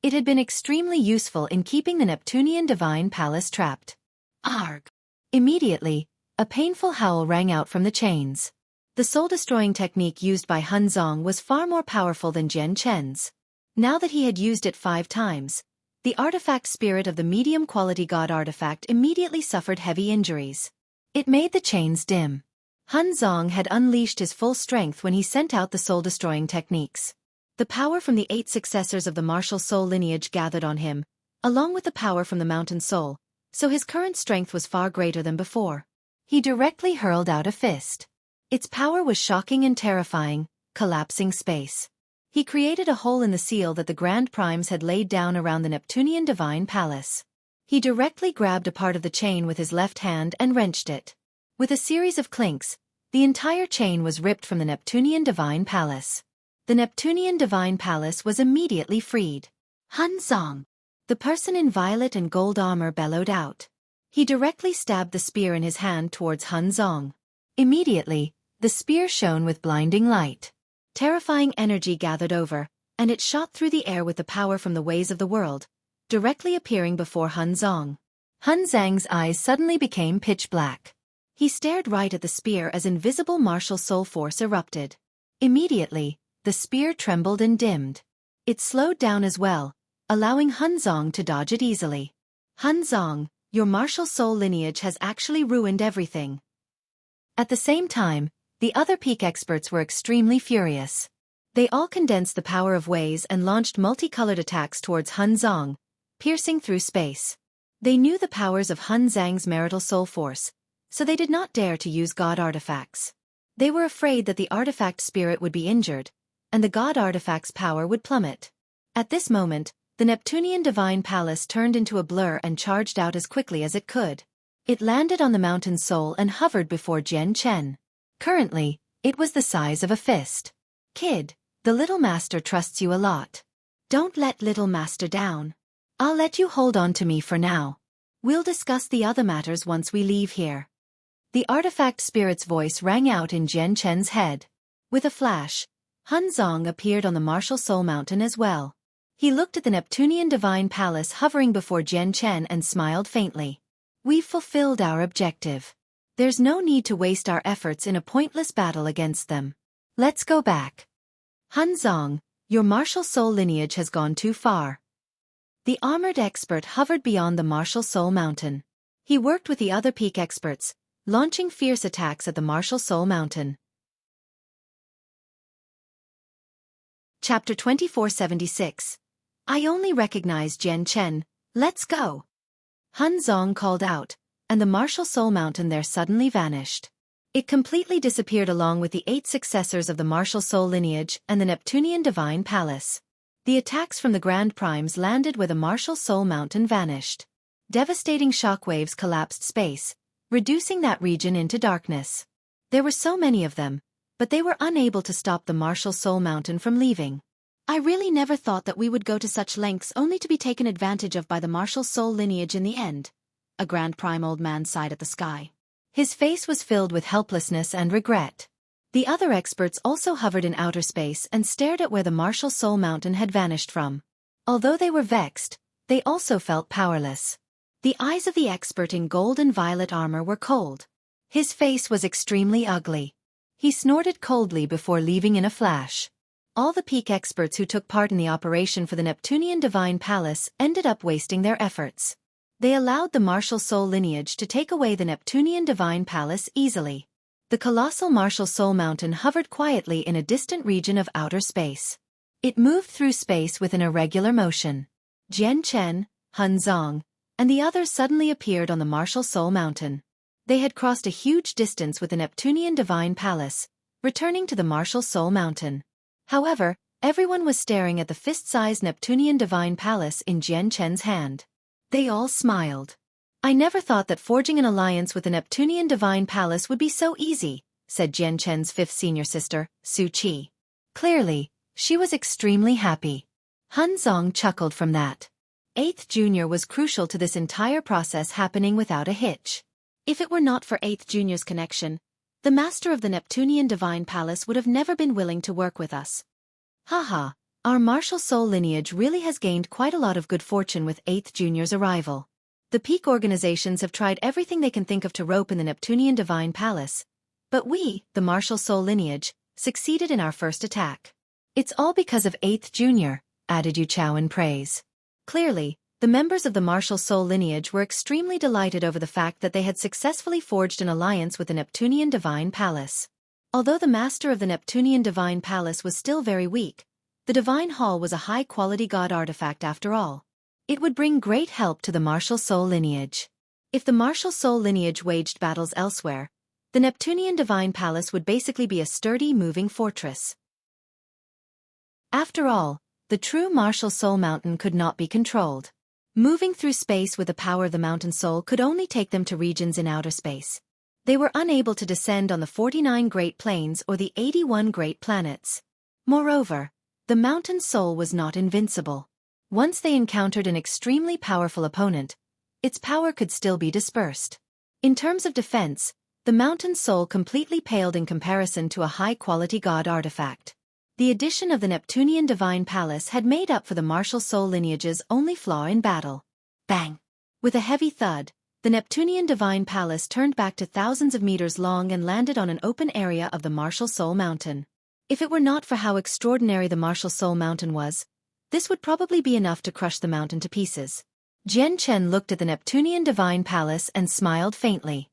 Speaker 1: It had been extremely useful in keeping the Neptunian Divine Palace trapped. Arg! Immediately, a painful howl rang out from the chains. The soul-destroying technique used by Hun Zong was far more powerful than Jian Chen's. Now that he had used it 5 times, the artifact spirit of the medium-quality god artifact immediately suffered heavy injuries. It made the chains dim. Hun Zong had unleashed his full strength when he sent out the soul-destroying techniques. The power from the 8 successors of the martial soul lineage gathered on him, along with the power from the mountain soul, so his current strength was far greater than before. He directly hurled out a fist. Its power was shocking and terrifying, collapsing space. He created a hole in the seal that the Grand Primes had laid down around the Neptunian Divine Palace. He directly grabbed a part of the chain with his left hand and wrenched it. With a series of clinks, the entire chain was ripped from the Neptunian Divine Palace. The Neptunian Divine Palace was immediately freed. Hun Zong! The person in violet and gold armor bellowed out. He directly stabbed the spear in his hand towards Hun Zong. Immediately, the spear shone with blinding light. Terrifying energy gathered over, and it shot through the air with the power from the ways of the world, directly appearing before Hun Zong. Hun Zhang's eyes suddenly became pitch black. He stared right at the spear as invisible martial soul force erupted. Immediately, the spear trembled and dimmed. It slowed down as well, allowing Hun Zong to dodge it easily. Hun Zong, your martial soul lineage has actually ruined everything. At the same time, the other peak experts were extremely furious. They all condensed the power of ways and launched multicolored attacks towards Hun Zong, piercing through space. They knew the powers of Hun Zhang's marital soul force, so they did not dare to use god artifacts. They were afraid that the artifact spirit would be injured, and the god artifact's power would plummet. At this moment, the Neptunian Divine Palace turned into a blur and charged out as quickly as it could. It landed on the mountain soul and hovered before Jian Chen. Currently, it was the size of a fist. Kid, the little master trusts you a lot. Don't let little master down. I'll let you hold on to me for now. We'll discuss the other matters once we leave here. The artifact spirit's voice rang out in Jian Chen's head. With a flash, Hun Zong appeared on the martial soul mountain as well. He looked at the Neptunian Divine Palace hovering before Jian Chen and smiled faintly. We've fulfilled our objective. There's no need to waste our efforts in a pointless battle against them. Let's go back. Hun Zong, your martial soul lineage has gone too far. The armored expert hovered beyond the martial soul mountain. He worked with the other peak experts, launching fierce attacks at the martial soul mountain. Chapter 2476. I only recognize Jian Chen, let's go. Hun Zong called out, and the martial soul mountain there suddenly vanished. It completely disappeared along with the 8 successors of the martial soul lineage and the Neptunian Divine Palace. The attacks from the Grand Primes landed where the martial soul mountain vanished. Devastating shockwaves collapsed space, reducing that region into darkness. There were so many of them, but they were unable to stop the martial soul mountain from leaving. I really never thought that we would go to such lengths only to be taken advantage of by the martial soul lineage in the end. A Grand Prime old man sighed at the sky. His face was filled with helplessness and regret. The other experts also hovered in outer space and stared at where the martial soul mountain had vanished from. Although they were vexed, they also felt powerless. The eyes of the expert in gold and violet armor were cold. His face was extremely ugly. He snorted coldly before leaving in a flash. All the peak experts who took part in the operation for the Neptunian Divine Palace ended up wasting their efforts. They allowed the martial soul lineage to take away the Neptunian Divine Palace easily. The colossal martial soul mountain hovered quietly in a distant region of outer space. It moved through space with an irregular motion. Jian Chen, Han Zong, and the others suddenly appeared on the martial soul mountain. They had crossed a huge distance with the Neptunian Divine Palace, returning to the martial soul mountain. However, everyone was staring at the fist-sized Neptunian Divine Palace in Jian Chen's hand. They all smiled. "I never thought that forging an alliance with the Neptunian Divine Palace would be so easy," said Jian Chen's fifth senior sister, Xueqi. Clearly, she was extremely happy. Han Zong chuckled from that. Eighth Junior was crucial to this entire process happening without a hitch. If it were not for Eighth Junior's connection, the master of the Neptunian Divine Palace would have never been willing to work with us. Haha, our martial soul lineage really has gained quite a lot of good fortune with Eighth Junior's arrival. The peak organizations have tried everything they can think of to rope in the Neptunian Divine Palace, but we, the martial soul lineage, succeeded in our first attack. It's all because of Eighth Junior, added Yu Chao in praise. Clearly, the members of the martial soul lineage were extremely delighted over the fact that they had successfully forged an alliance with the Neptunian Divine Palace. Although the master of the Neptunian Divine Palace was still very weak, the Divine Hall was a high-quality god artifact after all. It would bring great help to the martial soul lineage. If the martial soul lineage waged battles elsewhere, the Neptunian Divine Palace would basically be a sturdy, moving fortress. After all, the true martial soul mountain could not be controlled. Moving through space with the power of the mountain soul could only take them to regions in outer space. They were unable to descend on the 49 Great Plains or the 81 Great Planets. Moreover, the mountain soul was not invincible. Once they encountered an extremely powerful opponent, its power could still be dispersed. In terms of defense, the mountain soul completely paled in comparison to a high-quality god artifact. The addition of the Neptunian Divine Palace had made up for the martial soul lineage's only flaw in battle. Bang! With a heavy thud, the Neptunian Divine Palace turned back to thousands of meters long and landed on an open area of the martial soul mountain. If it were not for how extraordinary the martial soul mountain was, this would probably be enough to crush the mountain to pieces. Jian Chen looked at the Neptunian Divine Palace and smiled faintly.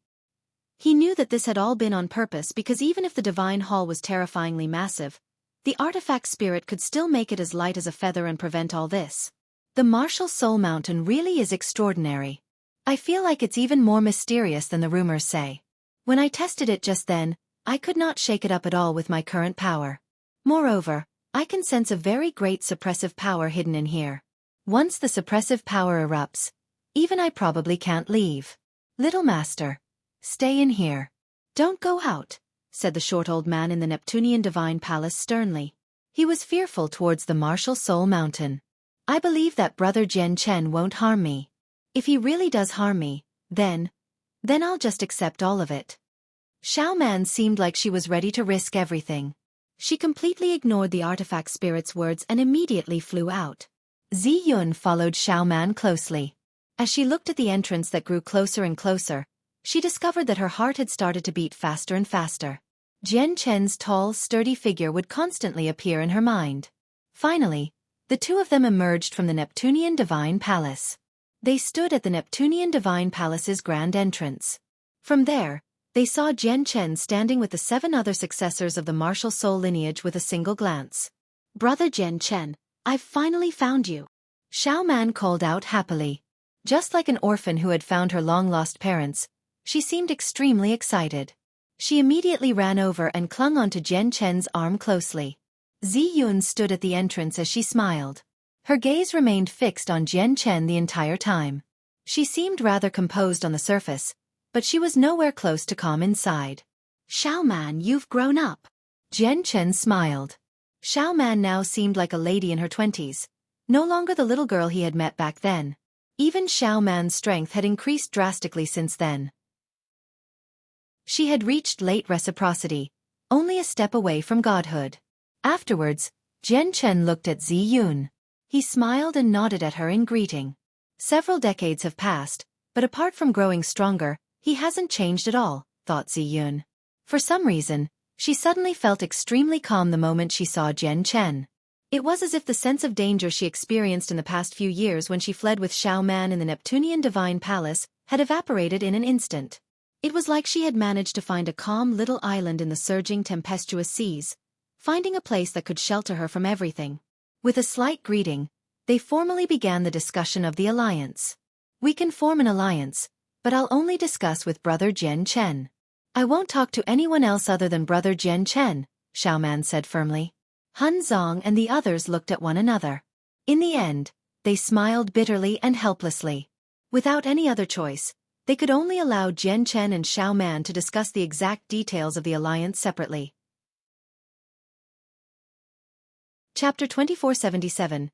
Speaker 1: He knew that this had all been on purpose because even if the Divine Hall was terrifyingly massive, the artifact spirit could still make it as light as a feather and prevent all this. The martial soul mountain really is extraordinary. I feel like it's even more mysterious than the rumors say. When I tested it just then, I could not shake it up at all with my current power. Moreover, I can sense a very great suppressive power hidden in here. Once the suppressive power erupts, even I probably can't leave. Little master, stay in here. Don't go out, said the short old man in the Neptunian Divine Palace sternly. He was fearful towards the martial soul mountain. I believe that brother Jian Chen won't harm me. If he really does harm me, then I'll just accept all of it. Xiao Man seemed like she was ready to risk everything. She completely ignored the artifact spirit's words and immediately flew out. Zi Yun followed Xiao Man closely. As she looked at the entrance that grew closer and closer, she discovered that her heart had started to beat faster and faster. Jian Chen's tall, sturdy figure would constantly appear in her mind. Finally, the two of them emerged from the Neptunian Divine Palace. They stood at the Neptunian Divine Palace's grand entrance. From there, they saw Jian Chen standing with the 7 other successors of the martial soul lineage with a single glance. Brother Jian Chen, I've finally found you. Xiao Man called out happily. Just like an orphan who had found her long-lost parents, she seemed extremely excited. She immediately ran over and clung onto Jian Chen's arm closely. Zi Yun stood at the entrance as she smiled. Her gaze remained fixed on Jian Chen the entire time. She seemed rather composed on the surface, but she was nowhere close to calm inside. Xiao Man, you've grown up. Jian Chen smiled. Xiao Man now seemed like a lady in her 20s, no longer the little girl he had met back then. Even Xiao Man's strength had increased drastically since then. She had reached late reciprocity, only a step away from godhood. Afterwards, Jian Chen looked at Zi Yun. He smiled and nodded at her in greeting. Several decades have passed, but apart from growing stronger, he hasn't changed at all, thought Zi Yun. For some reason, she suddenly felt extremely calm the moment she saw Jian Chen. It was as if the sense of danger she experienced in the past few years when she fled with Xiao Man in the Neptunian Divine Palace had evaporated in an instant. It was like she had managed to find a calm little island in the surging tempestuous seas, finding a place that could shelter her from everything. With a slight greeting, they formally began the discussion of the alliance. We can form an alliance, but I'll only discuss with Brother Jian Chen. I won't talk to anyone else other than Brother Jian Chen, Xiao Man said firmly. Han Zong and the others looked at one another. In the end, they smiled bitterly and helplessly. Without any other choice, they could only allow Jian Chen and Xiao Man to discuss the exact details of the alliance separately. Chapter 2477.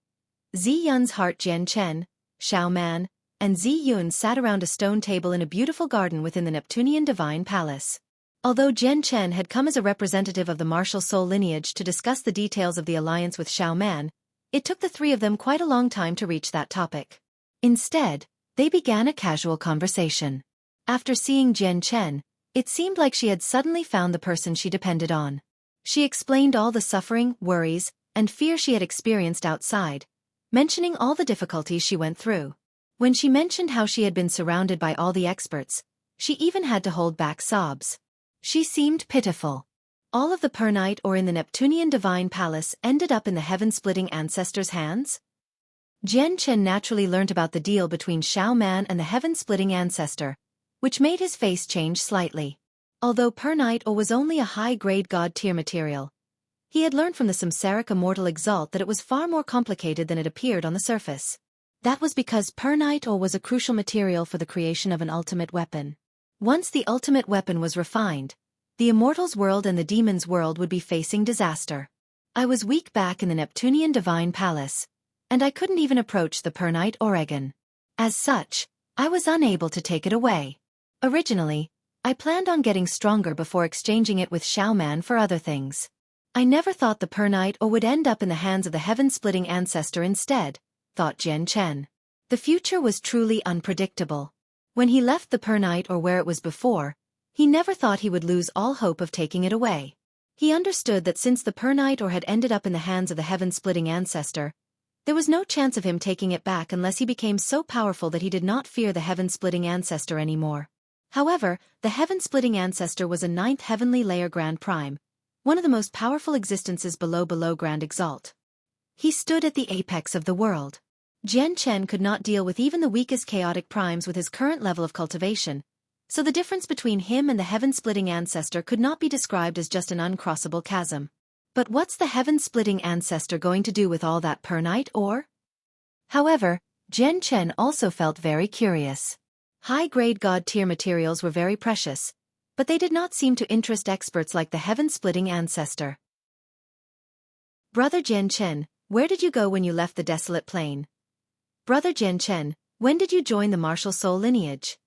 Speaker 1: Zi Yun's heart. Jian Chen, Xiao Man, and Zi Yun sat around a stone table in a beautiful garden within the Neptunian Divine Palace. Although Jian Chen had come as a representative of the martial soul lineage to discuss the details of the alliance with Xiao Man, it took the three of them quite a long time to reach that topic. Instead, they began a casual conversation. After seeing Jian Chen, it seemed like she had suddenly found the person she depended on. She explained all the suffering, worries, and fear she had experienced outside, mentioning all the difficulties she went through. When she mentioned how she had been surrounded by all the experts, she even had to hold back sobs. She seemed pitiful. All of the Pernight or in the Neptunian Divine Palace ended up in the heaven-splitting ancestors' hands? Jian Chen naturally learnt about the deal between Xiao Man and the heaven-splitting ancestor, which made his face change slightly. Although Pernight or was only a high-grade god-tier material, he had learned from the samsaric immortal Exalt that it was far more complicated than it appeared on the surface. That was because Pernight or was a crucial material for the creation of an ultimate weapon. Once the ultimate weapon was refined, the Immortals' world and the Demons' world would be facing disaster. I was weak back in the Neptunian Divine Palace, and I couldn't even approach the Pernight Oregon. As such, I was unable to take it away. Originally, I planned on getting stronger before exchanging it with Xiao Man for other things. I never thought the Pernight or would end up in the hands of the heaven-splitting ancestor instead, thought Jian Chen. The future was truly unpredictable. When he left the Pernight or where it was before, he never thought he would lose all hope of taking it away. He understood that since the Pernight or had ended up in the hands of the heaven-splitting ancestor, there was no chance of him taking it back unless he became so powerful that he did not fear the heaven-splitting ancestor anymore. However, the heaven-splitting ancestor was a 9th heavenly layer Grand Prime, one of the most powerful existences below Grand Exalt. He stood at the apex of the world. Jian Chen could not deal with even the weakest chaotic primes with his current level of cultivation, so the difference between him and the heaven-splitting ancestor could not be described as just an uncrossable chasm. But what's the heaven-splitting ancestor going to do with all that Pernight ore? However, Jian Chen also felt very curious. High-grade god-tier materials were very precious, but they did not seem to interest experts like the heaven-splitting ancestor. Brother Jian Chen, where did you go when you left the desolate plain? Brother Jian Chen, when did you join the martial soul lineage?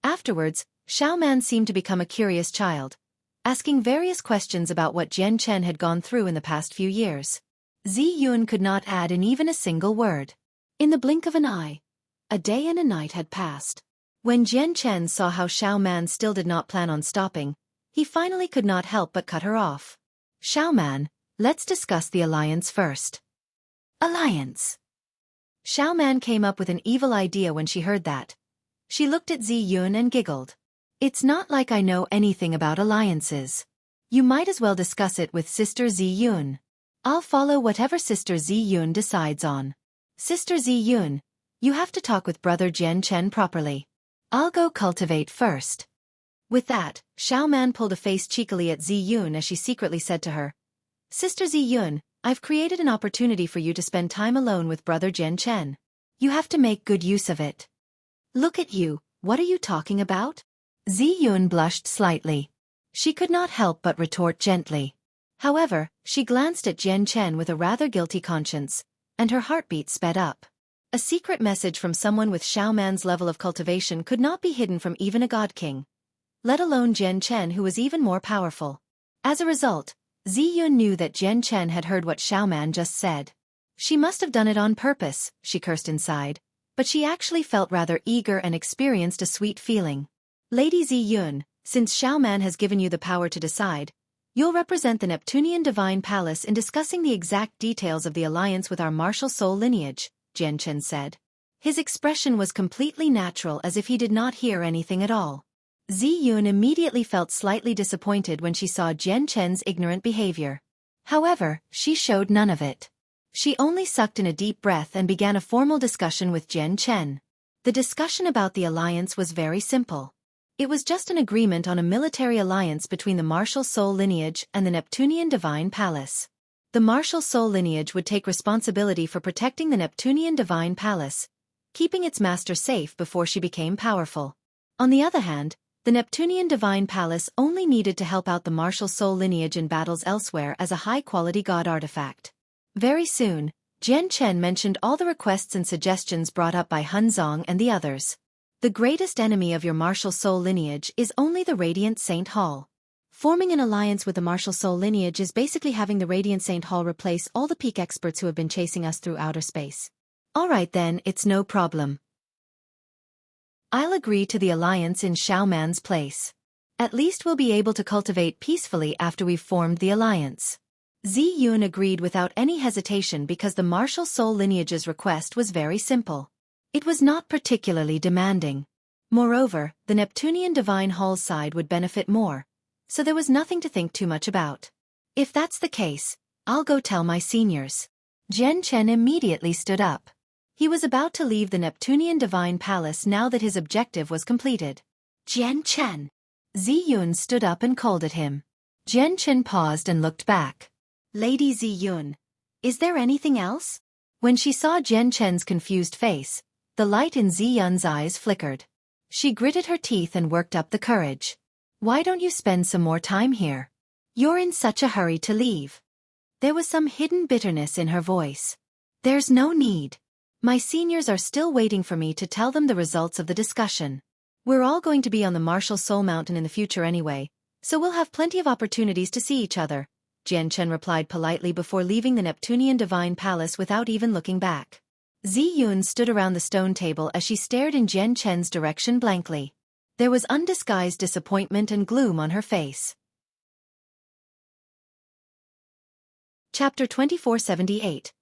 Speaker 1: Afterwards, Xiao Man seemed to become a curious child, asking various questions about what Jian Chen had gone through in the past few years. Zi Yun could not add in even a single word. In the blink of an eye, a day and a night had passed. When Jian Chen saw how Xiao Man still did not plan on stopping, he finally could not help but cut her off. Xiao Man, let's discuss the alliance first. Alliance. Xiao Man came up with an evil idea when she heard that. She looked at Zi Yun and giggled. It's not like I know anything about alliances. You might as well discuss it with Sister Zi Yun. I'll follow whatever Sister Zi Yun decides on. Sister Zi Yun, you have to talk with Brother Jian Chen properly. I'll go cultivate first. With that, Xiao Man pulled a face cheekily at Zi Yun as she secretly said to her, Sister Zi Yun, I've created an opportunity for you to spend time alone with Brother Jian Chen. You have to make good use of it. Look at you, what are you talking about? Zi Yun blushed slightly. She could not help but retort gently. However, she glanced at Jian Chen with a rather guilty conscience, and her heartbeat sped up. A secret message from someone with Xiao Man's level of cultivation could not be hidden from even a god king, let alone Jian Chen who was even more powerful. As a result, Ziyun knew that Jian Chen had heard what Xiaoman just said. She must have done it on purpose, she cursed inside, but she actually felt rather eager and experienced a sweet feeling. Lady Ziyun, since Xiaoman has given you the power to decide, you'll represent the Neptunian Divine Palace in discussing the exact details of the alliance with our martial soul lineage, Jian Chen said. His expression was completely natural, as if he did not hear anything at all. Ziyun immediately felt slightly disappointed when she saw Jian Chen's ignorant behavior. However, she showed none of it. She only sucked in a deep breath and began a formal discussion with Jian Chen. The discussion about the alliance was very simple. It was just an agreement on a military alliance between the martial soul lineage and the Neptunian Divine Palace. The martial soul lineage would take responsibility for protecting the Neptunian Divine Palace, keeping its master safe before she became powerful. On the other hand, the Neptunian Divine Palace only needed to help out the martial soul lineage in battles elsewhere as a high-quality god artifact. Very soon, Jian Chen mentioned all the requests and suggestions brought up by Hunzong and the others. The greatest enemy of your martial soul lineage is only the Radiant Saint Hall. Forming an alliance with the martial soul lineage is basically having the Radiant Saint Hall replace all the peak experts who have been chasing us through outer space. Alright then, it's no problem. I'll agree to the alliance in Xiaoman's place. At least we'll be able to cultivate peacefully after we've formed the alliance. Ziyun agreed without any hesitation because the martial soul lineage's request was very simple. It was not particularly demanding. Moreover, the Neptunian Divine Hall's side would benefit more, so there was nothing to think too much about. If that's the case, I'll go tell my seniors. Jian Chen immediately stood up. He was about to leave the Neptunian Divine Palace now that his objective was completed. Jian Chen! Ziyun stood up and called at him. Jian Chen paused and looked back. Lady Ziyun, is there anything else? When she saw Jian Chen's confused face, the light in Ziyun's eyes flickered. She gritted her teeth and worked up the courage. Why don't you spend some more time here? You're in such a hurry to leave. There was some hidden bitterness in her voice. There's no need. My seniors are still waiting for me to tell them the results of the discussion. We're all going to be on the Martial Soul Mountain in the future anyway, so we'll have plenty of opportunities to see each other, Jian Chen replied politely before leaving the Neptunian Divine Palace without even looking back. Ziyun stood around the stone table as she stared in Jian Chen's direction blankly. There was undisguised disappointment and gloom on her face. Chapter 2478.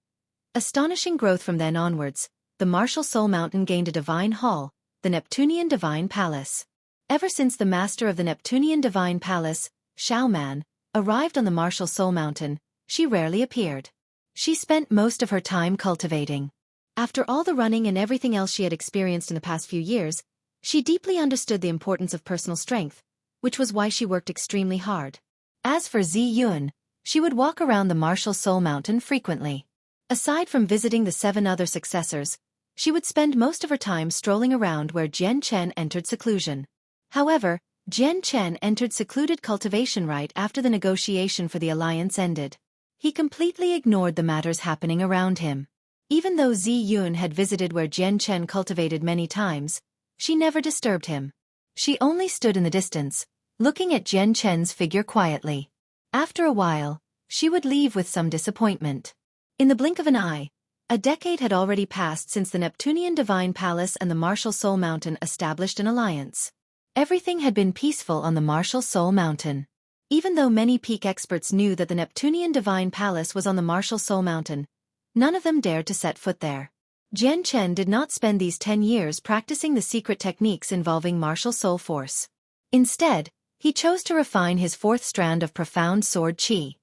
Speaker 1: Astonishing growth. From then onwards, the Martial Soul Mountain gained a divine hall, the Neptunian Divine Palace. Ever since the master of the Neptunian Divine Palace, Xiaoman, arrived on the Martial Soul Mountain, she rarely appeared. She spent most of her time cultivating. After all the running and everything else she had experienced in the past few years, she deeply understood the importance of personal strength, which was why she worked extremely hard. As for Ziyun, she would walk around the Martial Soul Mountain frequently. Aside from visiting the 7 other successors, she would spend most of her time strolling around where Jian Chen entered seclusion. However, Jian Chen entered secluded cultivation right after the negotiation for the alliance ended. He completely ignored the matters happening around him. Even though Ziyun had visited where Jian Chen cultivated many times, she never disturbed him. She only stood in the distance, looking at Jian Chen's figure quietly. After a while, she would leave with some disappointment. In the blink of an eye, a decade had already passed since the Neptunian Divine Palace and the Martial Soul Mountain established an alliance. Everything had been peaceful on the Martial Soul Mountain. Even though many peak experts knew that the Neptunian Divine Palace was on the Martial Soul Mountain, none of them dared to set foot there. Jian Chen did not spend these 10 years practicing the secret techniques involving martial soul force. Instead, he chose to refine his 4th strand of profound sword qi.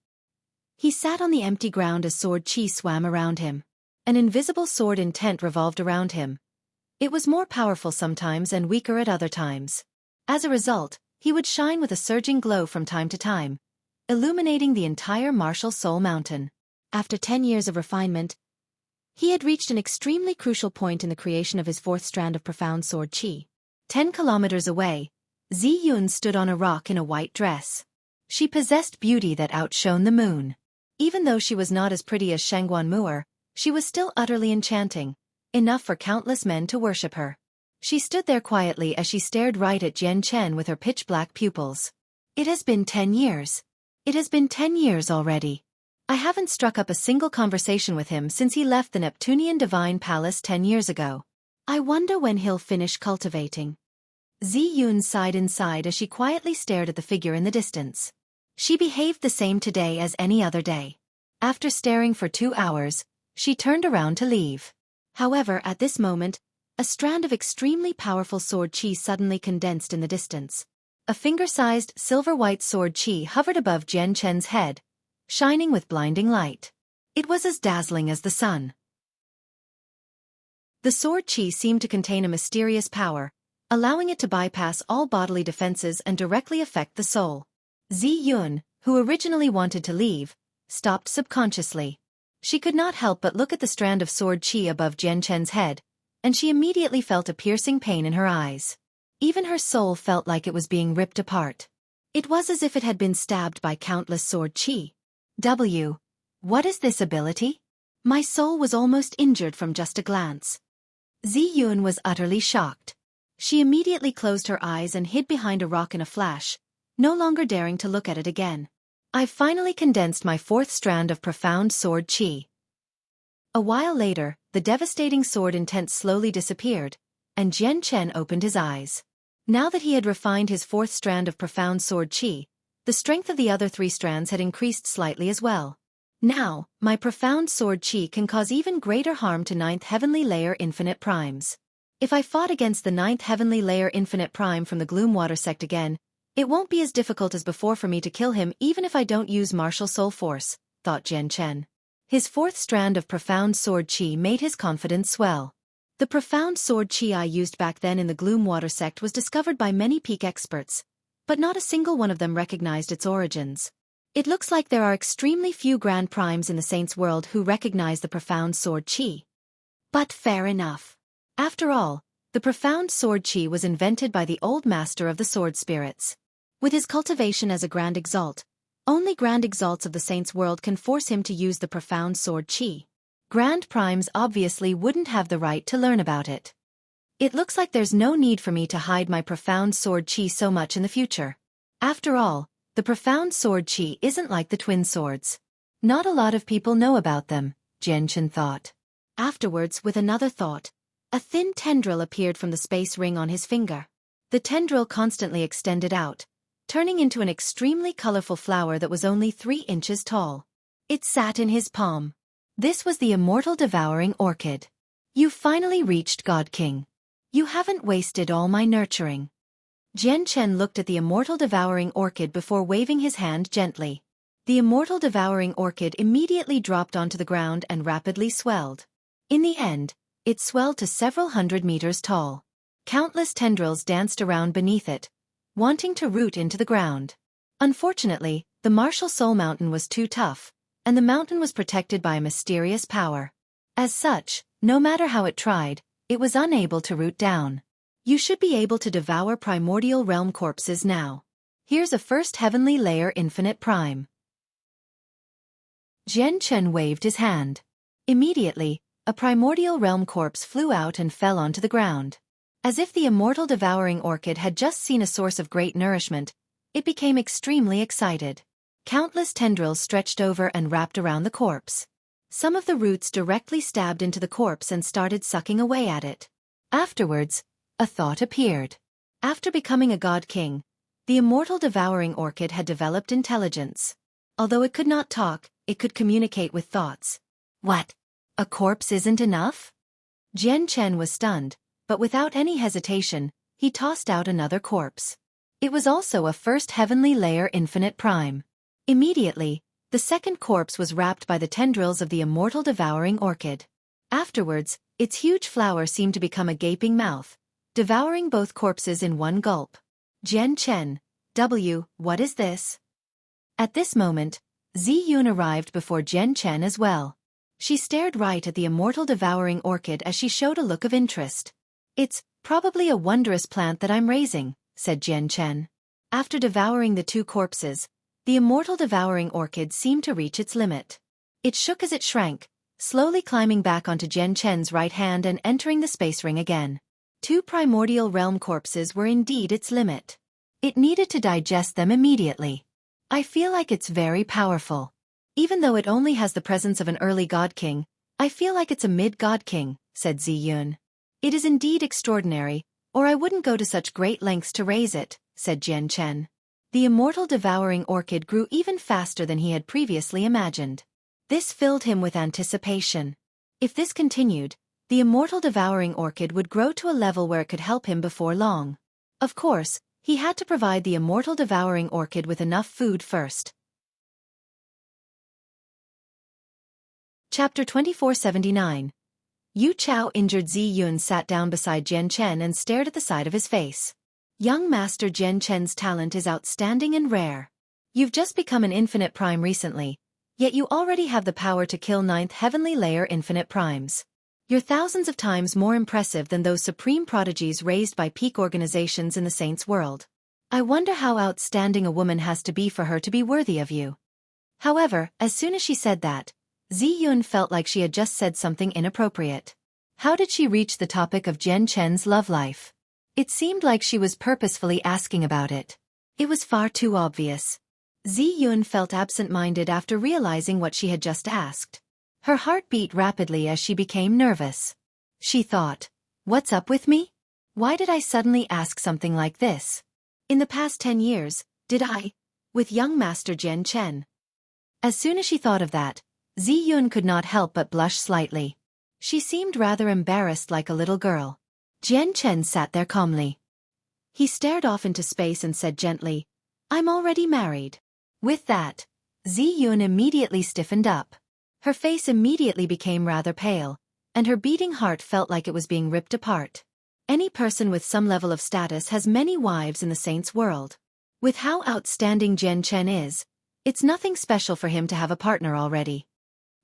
Speaker 1: He sat on the empty ground as sword qi swam around him. An invisible sword intent revolved around him. It was more powerful sometimes and weaker at other times. As a result, he would shine with a surging glow from time to time, illuminating the entire Martial Soul Mountain. After 10 years of refinement, he had reached an extremely crucial point in the creation of his 4th strand of profound sword qi. 10 kilometers away, Ziyun stood on a rock in a white dress. She possessed beauty that outshone the moon. Even though she was not as pretty as Shangguan Mu'er, she was still utterly enchanting, enough for countless men to worship her. She stood there quietly as she stared right at Jian Chen with her pitch-black pupils. It has been 10 years. It has been 10 years already. I haven't struck up a single conversation with him since he left the Neptunian Divine Palace 10 years ago. I wonder when he'll finish cultivating. Ziyun sighed inside as she quietly stared at the figure in the distance. She behaved the same today as any other day. After staring for 2 hours, she turned around to leave. However, at this moment, a strand of extremely powerful sword chi suddenly condensed in the distance. A finger-sized, silver-white sword chi hovered above Jian Chen's head, shining with blinding light. It was as dazzling as the sun. The sword chi seemed to contain a mysterious power, allowing it to bypass all bodily defenses and directly affect the soul. Ziyun, who originally wanted to leave, stopped subconsciously. She could not help but look at the strand of sword chi above Jian Chen's head, and she immediately felt a piercing pain in her eyes. Even her soul felt like it was being ripped apart. It was as if it had been stabbed by countless sword chi. What is this ability? My soul was almost injured from just a glance. Ziyun was utterly shocked. She immediately closed her eyes and hid behind a rock in a flash, no longer daring to look at it again. I've finally condensed my 4th strand of profound sword chi. A while later, the devastating sword intent slowly disappeared, and Jian Chen opened his eyes. Now that he had refined his 4th strand of profound sword chi, the strength of the other 3 strands had increased slightly as well. Now, my profound sword chi can cause even greater harm to 9th heavenly layer infinite primes. If I fought against the 9th heavenly layer infinite prime from the Gloomwater sect again, it won't be as difficult as before for me to kill him even if I don't use martial soul force, thought Jian Chen. His 4th strand of profound sword chi made his confidence swell. The profound sword chi I used back then in the Gloomwater sect was discovered by many peak experts, but not a single one of them recognized its origins. It looks like there are extremely few Grand Primes in the Saints' world who recognize the profound sword chi. But fair enough. After all, the profound sword chi was invented by the old master of the sword spirits. With his cultivation as a Grand Exalt, only Grand Exalts of the Saints' world can force him to use the profound sword chi. Grand Primes obviously wouldn't have the right to learn about it. It looks like there's no need for me to hide my profound sword chi so much in the future. After all, the profound sword chi isn't like the twin swords. Not a lot of people know about them, Jian Chen thought. Afterwards, with another thought, a thin tendril appeared from the space ring on his finger. The tendril constantly extended out, turning into an extremely colorful flower that was only 3 inches tall. It sat in his palm. This was the immortal devouring orchid. You've finally reached God King. You haven't wasted all my nurturing. Jian Chen looked at the immortal devouring orchid before waving his hand gently. The immortal devouring orchid immediately dropped onto the ground and rapidly swelled. In the end, it swelled to several hundred meters tall. Countless tendrils danced around beneath it, wanting to root into the ground. Unfortunately, the Martial Soul Mountain was too tough, and the mountain was protected by a mysterious power. As such, no matter how it tried, it was unable to root down. You should be able to devour primordial realm corpses now. Here's a 1st heavenly layer infinite prime. Jian Chen waved his hand. Immediately, a primordial realm corpse flew out and fell onto the ground. As if the immortal devouring orchid had just seen a source of great nourishment, it became extremely excited. Countless tendrils stretched over and wrapped around the corpse. Some of the roots directly stabbed into the corpse and started sucking away at it. Afterwards, a thought appeared. After becoming a god king, the immortal devouring orchid had developed intelligence. Although it could not talk, it could communicate with thoughts. What? A corpse isn't enough? Jian Chen was stunned, but without any hesitation, he tossed out another corpse. It was also a 1st heavenly layer infinite prime. Immediately, the second corpse was wrapped by the tendrils of the immortal devouring orchid. Afterwards, its huge flower seemed to become a gaping mouth, devouring both corpses in one gulp. Jian Chen, what is this? At this moment, Ziyun arrived before Jian Chen as well. She stared right at the immortal devouring orchid as she showed a look of interest. It's probably a wondrous plant that I'm raising, said Jian Chen. After devouring the 2 corpses, the immortal devouring orchid seemed to reach its limit. It shook as it shrank, slowly climbing back onto Jian Chen's right hand and entering the space ring again. 2 primordial realm corpses were indeed its limit. It needed to digest them immediately. I feel like it's very powerful. Even though it only has the presence of an early god king, I feel like it's a mid-god king, said Ziyun. It is indeed extraordinary, or I wouldn't go to such great lengths to raise it, said Jian Chen. The immortal devouring orchid grew even faster than he had previously imagined. This filled him with anticipation. If this continued, the immortal devouring orchid would grow to a level where it could help him before long. Of course, he had to provide the immortal devouring orchid with enough food first. Chapter 2479. Yu Chao. Injured Ziyun sat down beside Jian Chen and stared at the side of his face. Young Master Jian Chen's talent is outstanding and rare. You've just become an infinite prime recently, yet you already have the power to kill 9th heavenly layer infinite primes. You're thousands of times more impressive than those supreme prodigies raised by peak organizations in the saints' world. I wonder how outstanding a woman has to be for her to be worthy of you. However, as soon as she said that, Ziyun felt like she had just said something inappropriate. How did she reach the topic of Jian Chen's love life? It seemed like she was purposefully asking about it. It was far too obvious. Ziyun felt absent-minded after realizing what she had just asked. Her heart beat rapidly as she became nervous. She thought, what's up with me? Why did I suddenly ask something like this? In the past 10 years, did I? With young Master Jian Chen. As soon as she thought of that, Ziyun could not help but blush slightly. She seemed rather embarrassed, like a little girl. Jian Chen sat there calmly. He stared off into space and said gently, I'm already married. With that, Ziyun immediately stiffened up. Her face immediately became rather pale, and her beating heart felt like it was being ripped apart. Any person with some level of status has many wives in the saints' world. With how outstanding Jian Chen is, it's nothing special for him to have a partner already.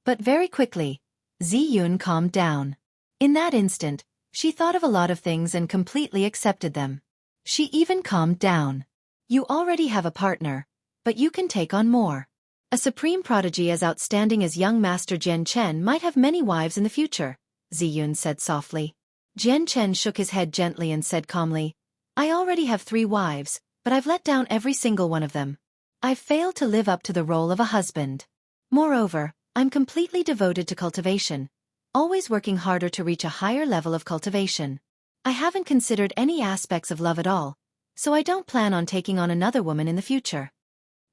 Speaker 1: But very quickly, Ziyun calmed down. In that instant, she thought of a lot of things and completely accepted them. She even calmed down. You already have a partner, but you can take on more. A supreme prodigy as outstanding as young Master Jian Chen might have many wives in the future, Ziyun said softly. Jian Chen shook his head gently and said calmly, I already have 3 wives, but I've let down every single one of them. I've failed to live up to the role of a husband. Moreover, I'm completely devoted to cultivation, always working harder to reach a higher level of cultivation. I haven't considered any aspects of love at all, so I don't plan on taking on another woman in the future.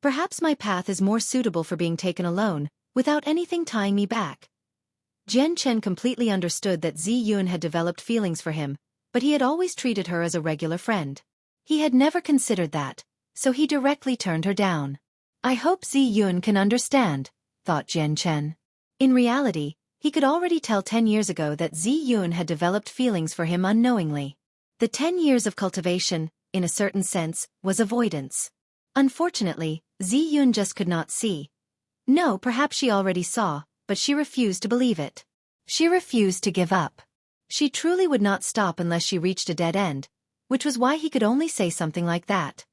Speaker 1: Perhaps my path is more suitable for being taken alone, without anything tying me back. Jian Chen completely understood that Ziyun had developed feelings for him, but he had always treated her as a regular friend. He had never considered that, so he directly turned her down. I hope Ziyun can understand, thought Jian Chen. In reality, he could already tell 10 years ago that Ziyun had developed feelings for him unknowingly. The 10 years of cultivation, in a certain sense, was avoidance. Unfortunately, Ziyun just could not see. No, perhaps she already saw, but she refused to believe it. She refused to give up. She truly would not stop unless she reached a dead end, which was why he could only say something like that.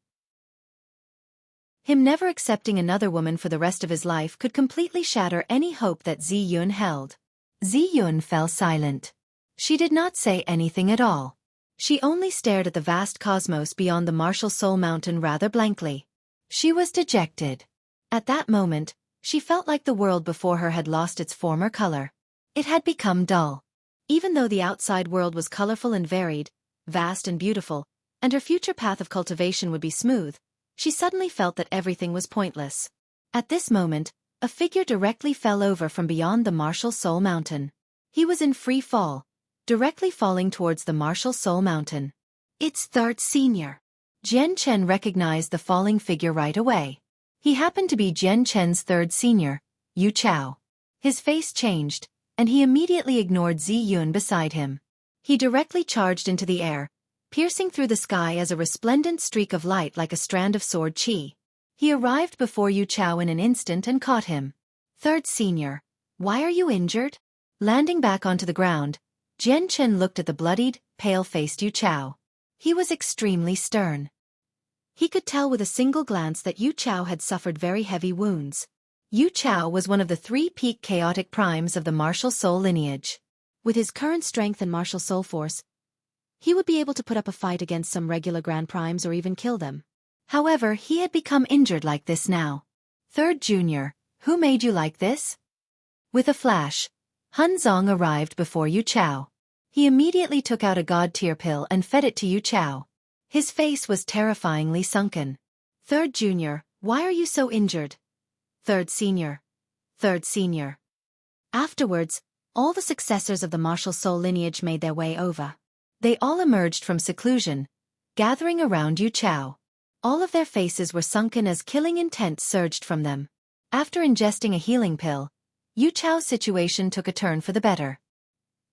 Speaker 1: Him never accepting another woman for the rest of his life could completely shatter any hope that Ziyun held. Ziyun fell silent. She did not say anything at all. She only stared at the vast cosmos beyond the martial soul mountain rather blankly. She was dejected. At that moment, she felt like the world before her had lost its former color. It had become dull. Even though the outside world was colorful and varied, vast and beautiful, and her future path of cultivation would be smooth, she suddenly felt that everything was pointless. At this moment, a figure directly fell over from beyond the martial soul mountain. He was in free fall, directly falling towards the martial soul mountain. It's 3rd Senior. Jian Chen recognized the falling figure right away. He happened to be Jian Chen's 3rd Senior, Yu Chao. His face changed, and he immediately ignored Ziyun beside him. He directly charged into the air, piercing through the sky as a resplendent streak of light like a strand of sword qi. He arrived before Yu Chao in an instant and caught him. 3rd Senior, why are you injured? Landing back onto the ground, Jian Chen looked at the bloodied, pale-faced Yu Chao. He was extremely stern. He could tell with a single glance that Yu Chao had suffered very heavy wounds. Yu Chao was one of the 3 peak chaotic primes of the martial soul lineage. With his current strength and martial soul force, he would be able to put up a fight against some regular grand primes or even kill them. However, he had become injured like this now. Third Junior, who made you like this? With a flash, Han Zong arrived before Yu Chao. He immediately took out a god-tier pill and fed it to Yu Chao. His face was terrifyingly sunken. Third Junior, why are you so injured? Third Senior. Third Senior. Afterwards, all the successors of the martial soul lineage made their way over. They all emerged from seclusion, gathering around Yu Chao. All of their faces were sunken as killing intent surged from them. After ingesting a healing pill, Yu Chao's situation took a turn for the better.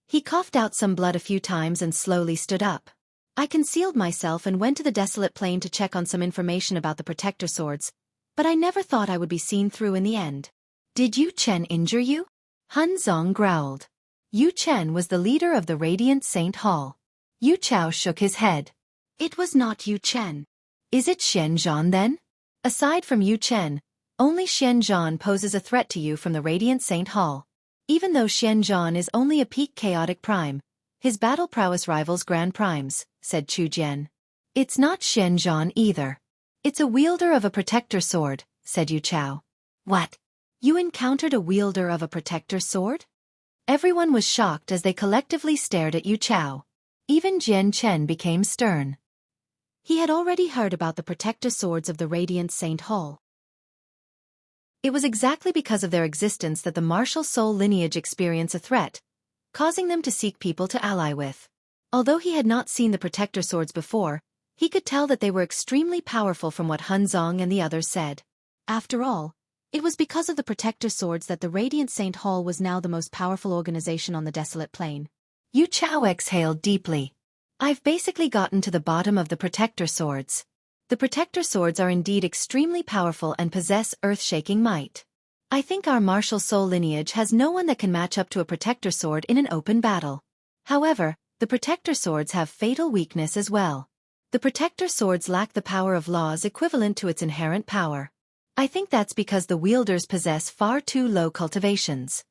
Speaker 1: He coughed out some blood a few times and slowly stood up. I concealed myself and went to the desolate plain to check on some information about the protector swords, but I never thought I would be seen through in the end. Did Yu Chen injure you? Han Zong growled. Yu Chen was the leader of the Radiant Saint Hall. Yu Chao shook his head. It was not Yu Chen. Is it Xian Zhan then? Aside from Yu Chen, only Xian Zhan poses a threat to you from the Radiant Saint Hall. Even though Xian Zhan is only a peak chaotic prime, his battle prowess rivals grand primes, said Chu Jian. It's not Xian Zhan either. It's a wielder of a protector sword, said Yu Chao. What? You encountered a wielder of a protector sword? Everyone was shocked as they collectively stared at Yu Chao. Even Jian Chen became stern. He had already heard about the protector swords of the Radiant Saint Hall. It was exactly because of their existence that the martial soul lineage experienced a threat, causing them to seek people to ally with. Although he had not seen the protector swords before, he could tell that they were extremely powerful from what Han Zong and the others said. After all, it was because of the protector swords that the Radiant Saint Hall was now the most powerful organization on the desolate plain. Yu Chao exhaled deeply. I've basically gotten to the bottom of the protector swords. The protector swords are indeed extremely powerful and possess earth-shaking might. I think our martial soul lineage has no one that can match up to a protector sword in an open battle. However, the protector swords have fatal weakness as well. The protector swords lack the power of laws equivalent to its inherent power. I think that's because the wielders possess far too low cultivations.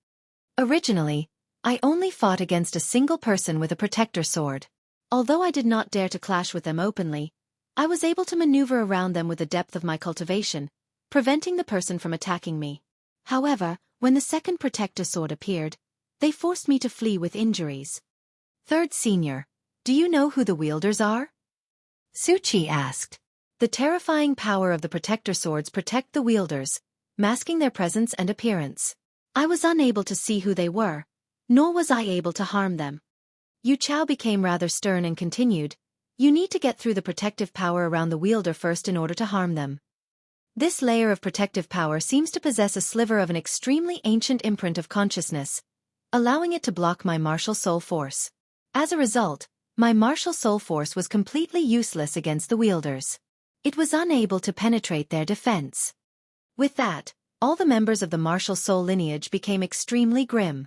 Speaker 1: Originally, I only fought against a single person with a protector sword. Although I did not dare to clash with them openly, I was able to maneuver around them with the depth of my cultivation, preventing the person from attacking me. However, when the second protector sword appeared, they forced me to flee with injuries. Third Senior, do you know who the wielders are? Xueqi asked. The terrifying power of the protector swords protect the wielders, masking their presence and appearance. I was unable to see who they were, nor was I able to harm them. Yu Chao became rather stern and continued, you need to get through the protective power around the wielder first in order to harm them. This layer of protective power seems to possess a sliver of an extremely ancient imprint of consciousness, allowing it to block my martial soul force. As a result, my martial soul force was completely useless against the wielders. It was unable to penetrate their defense. With that, all the members of the martial soul lineage became extremely grim.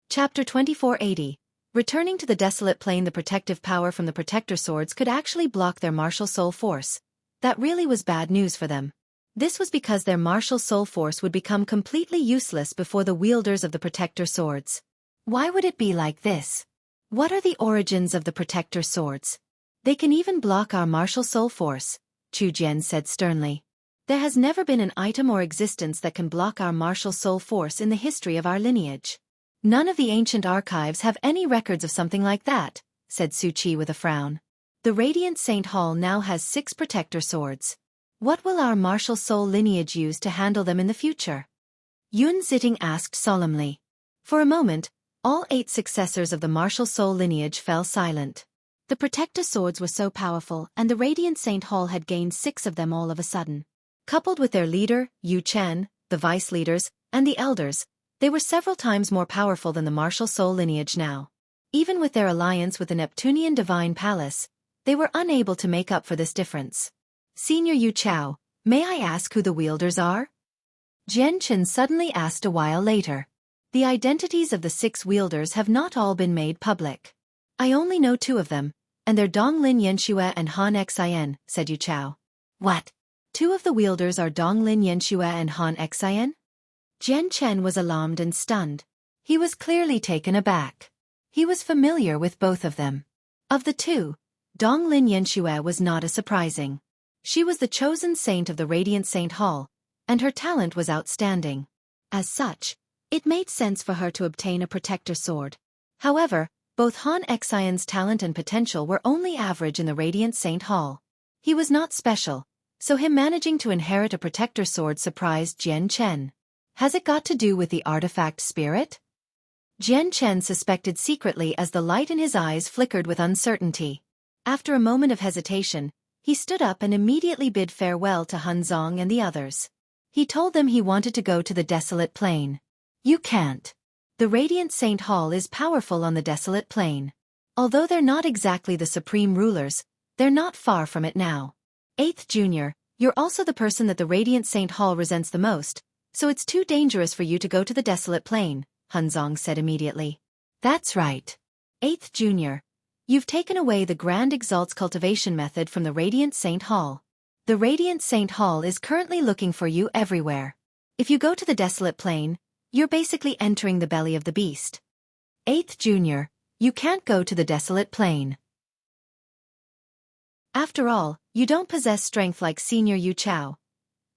Speaker 1: Chapter 2480. Returning to the desolate plain, the protective power from the protector swords could actually block their martial soul force. That really was bad news for them. This was because their martial soul force would become completely useless before the wielders of the protector swords. Why would it be like this? What are the origins of the protector swords? They can even block our martial soul force, Chu Jian said sternly. There has never been an item or existence that can block our martial soul force in the history of our lineage. None of the ancient archives have any records of something like that, said Xueqi with a frown. The Radiant Saint Hall now has 6 protector swords. What will our martial soul lineage use to handle them in the future? Yun Ziting asked solemnly. For a moment, all 8 successors of the martial soul lineage fell silent. The protector swords were so powerful, and the Radiant Saint Hall had gained 6 of them all of a sudden. Coupled with their leader, Yu Chen, the vice leaders, and the elders, they were several times more powerful than the martial soul lineage now. Even with their alliance with the Neptunian Divine Palace, they were unable to make up for this difference. Senior Yu Chao, may I ask who the wielders are? Jian Chen suddenly asked a while later. The identities of the 6 wielders have not all been made public. I only know 2 of them, and they're Donglin Yanxue and Han Xin, said Yu Chao. What? 2 of the wielders are Donglin Yanxue and Han Xin? Jian Chen was alarmed and stunned. He was clearly taken aback. He was familiar with both of them. Of the 2, Donglin Yanxue was not as surprising. She was the chosen saint of the Radiant Saint Hall, and her talent was outstanding. As such, it made sense for her to obtain a protector sword. However, both Han Xian's talent and potential were only average in the Radiant Saint Hall. He was not special, so him managing to inherit a protector sword surprised Jian Chen. Has it got to do with the artifact spirit? Jian Chen suspected secretly as the light in his eyes flickered with uncertainty. After a moment of hesitation, he stood up and immediately bid farewell to Han Zong and the others. He told them he wanted to go to the desolate plain. You can't. The Radiant Saint Hall is powerful on the desolate plain. Although they're not exactly the supreme rulers, they're not far from it now. 8th Junior, you're also the person that the Radiant Saint Hall resents the most, so it's too dangerous for you to go to the desolate plain, Han Zong said immediately. That's right. 8th Junior, you've taken away the Grand Exalt's cultivation method from the Radiant Saint Hall. The Radiant Saint Hall is currently looking for you everywhere. If you go to the desolate plain, you're basically entering the belly of the beast. 8th Junior, you can't go to the desolate plain. After all, you don't possess strength like Senior Yu Chao.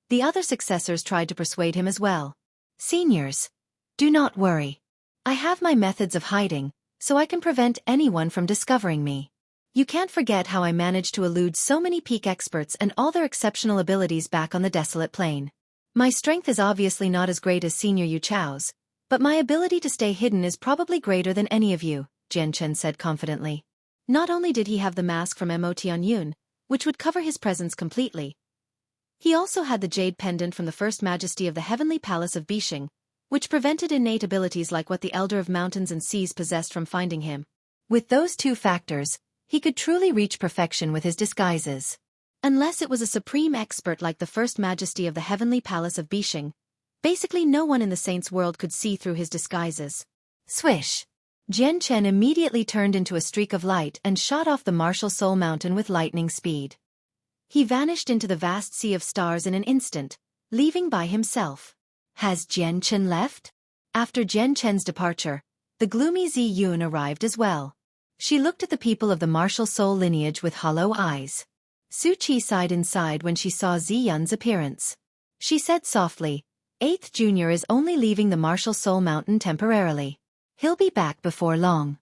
Speaker 1: The other successors tried to persuade him as well. Seniors, do not worry. I have my methods of hiding, so I can prevent anyone from discovering me. You can't forget how I managed to elude so many peak experts and all their exceptional abilities back on the desolate plain. My strength is obviously not as great as Senior Yu Chao's, but my ability to stay hidden is probably greater than any of you, Jian Chen said confidently. Not only did he have the mask from Mo Tianyun, which would cover his presence completely, he also had the jade pendant from the First Majesty of the Heavenly Palace of Bishing, which prevented innate abilities like what the Elder of Mountains and Seas possessed from finding him. With those two factors, he could truly reach perfection with his disguises. Unless it was a supreme expert like the First Majesty of the Heavenly Palace of Bishing, basically no one in the Saints' world could see through his disguises. Swish! Jian Chen immediately turned into a streak of light and shot off the Martial Soul Mountain with lightning speed. He vanished into the vast sea of stars in an instant, leaving by himself. Has Jian Chen left? After Jian Chen's departure, the gloomy Zi Yun arrived as well. She looked at the people of the Martial Soul lineage with hollow eyes. Xueqi sighed inside when she saw Zi Yun's appearance. She said softly, 8th Junior is only leaving the Martial Soul Mountain temporarily. He'll be back before long.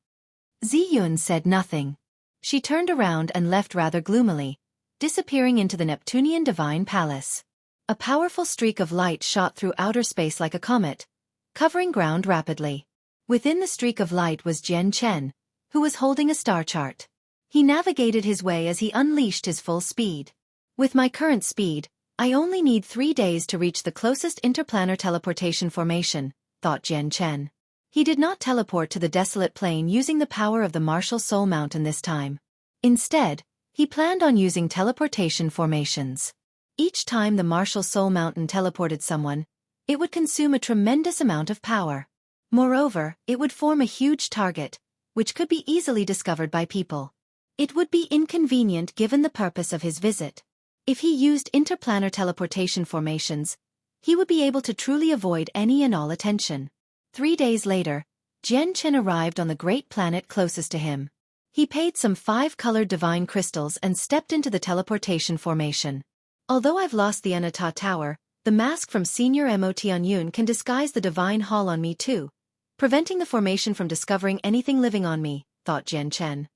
Speaker 1: Zi Yun said nothing. She turned around and left rather gloomily, disappearing into the Neptunian Divine Palace. A powerful streak of light shot through outer space like a comet, covering ground rapidly. Within the streak of light was Jian Chen, who was holding a star chart. He navigated his way as he unleashed his full speed. With my current speed, I only need 3 days to reach the closest interplanar teleportation formation, thought Jian Chen. He did not teleport to the desolate plain using the power of the Martial Soul Mountain this time. Instead, he planned on using teleportation formations. Each time the Martial Soul Mountain teleported someone, it would consume a tremendous amount of power. Moreover, it would form a huge target, which could be easily discovered by people. It would be inconvenient given the purpose of his visit. If he used interplanar teleportation formations, he would be able to truly avoid any and all attention. 3 days later, Jian Chen arrived on the great planet closest to him. He paid some 5-colored divine crystals and stepped into the teleportation formation. Although I've lost the Anata Tower, the mask from Senior Mo Tianyun can disguise the divine hall on me too, preventing the formation from discovering anything living on me, thought Jian Chen.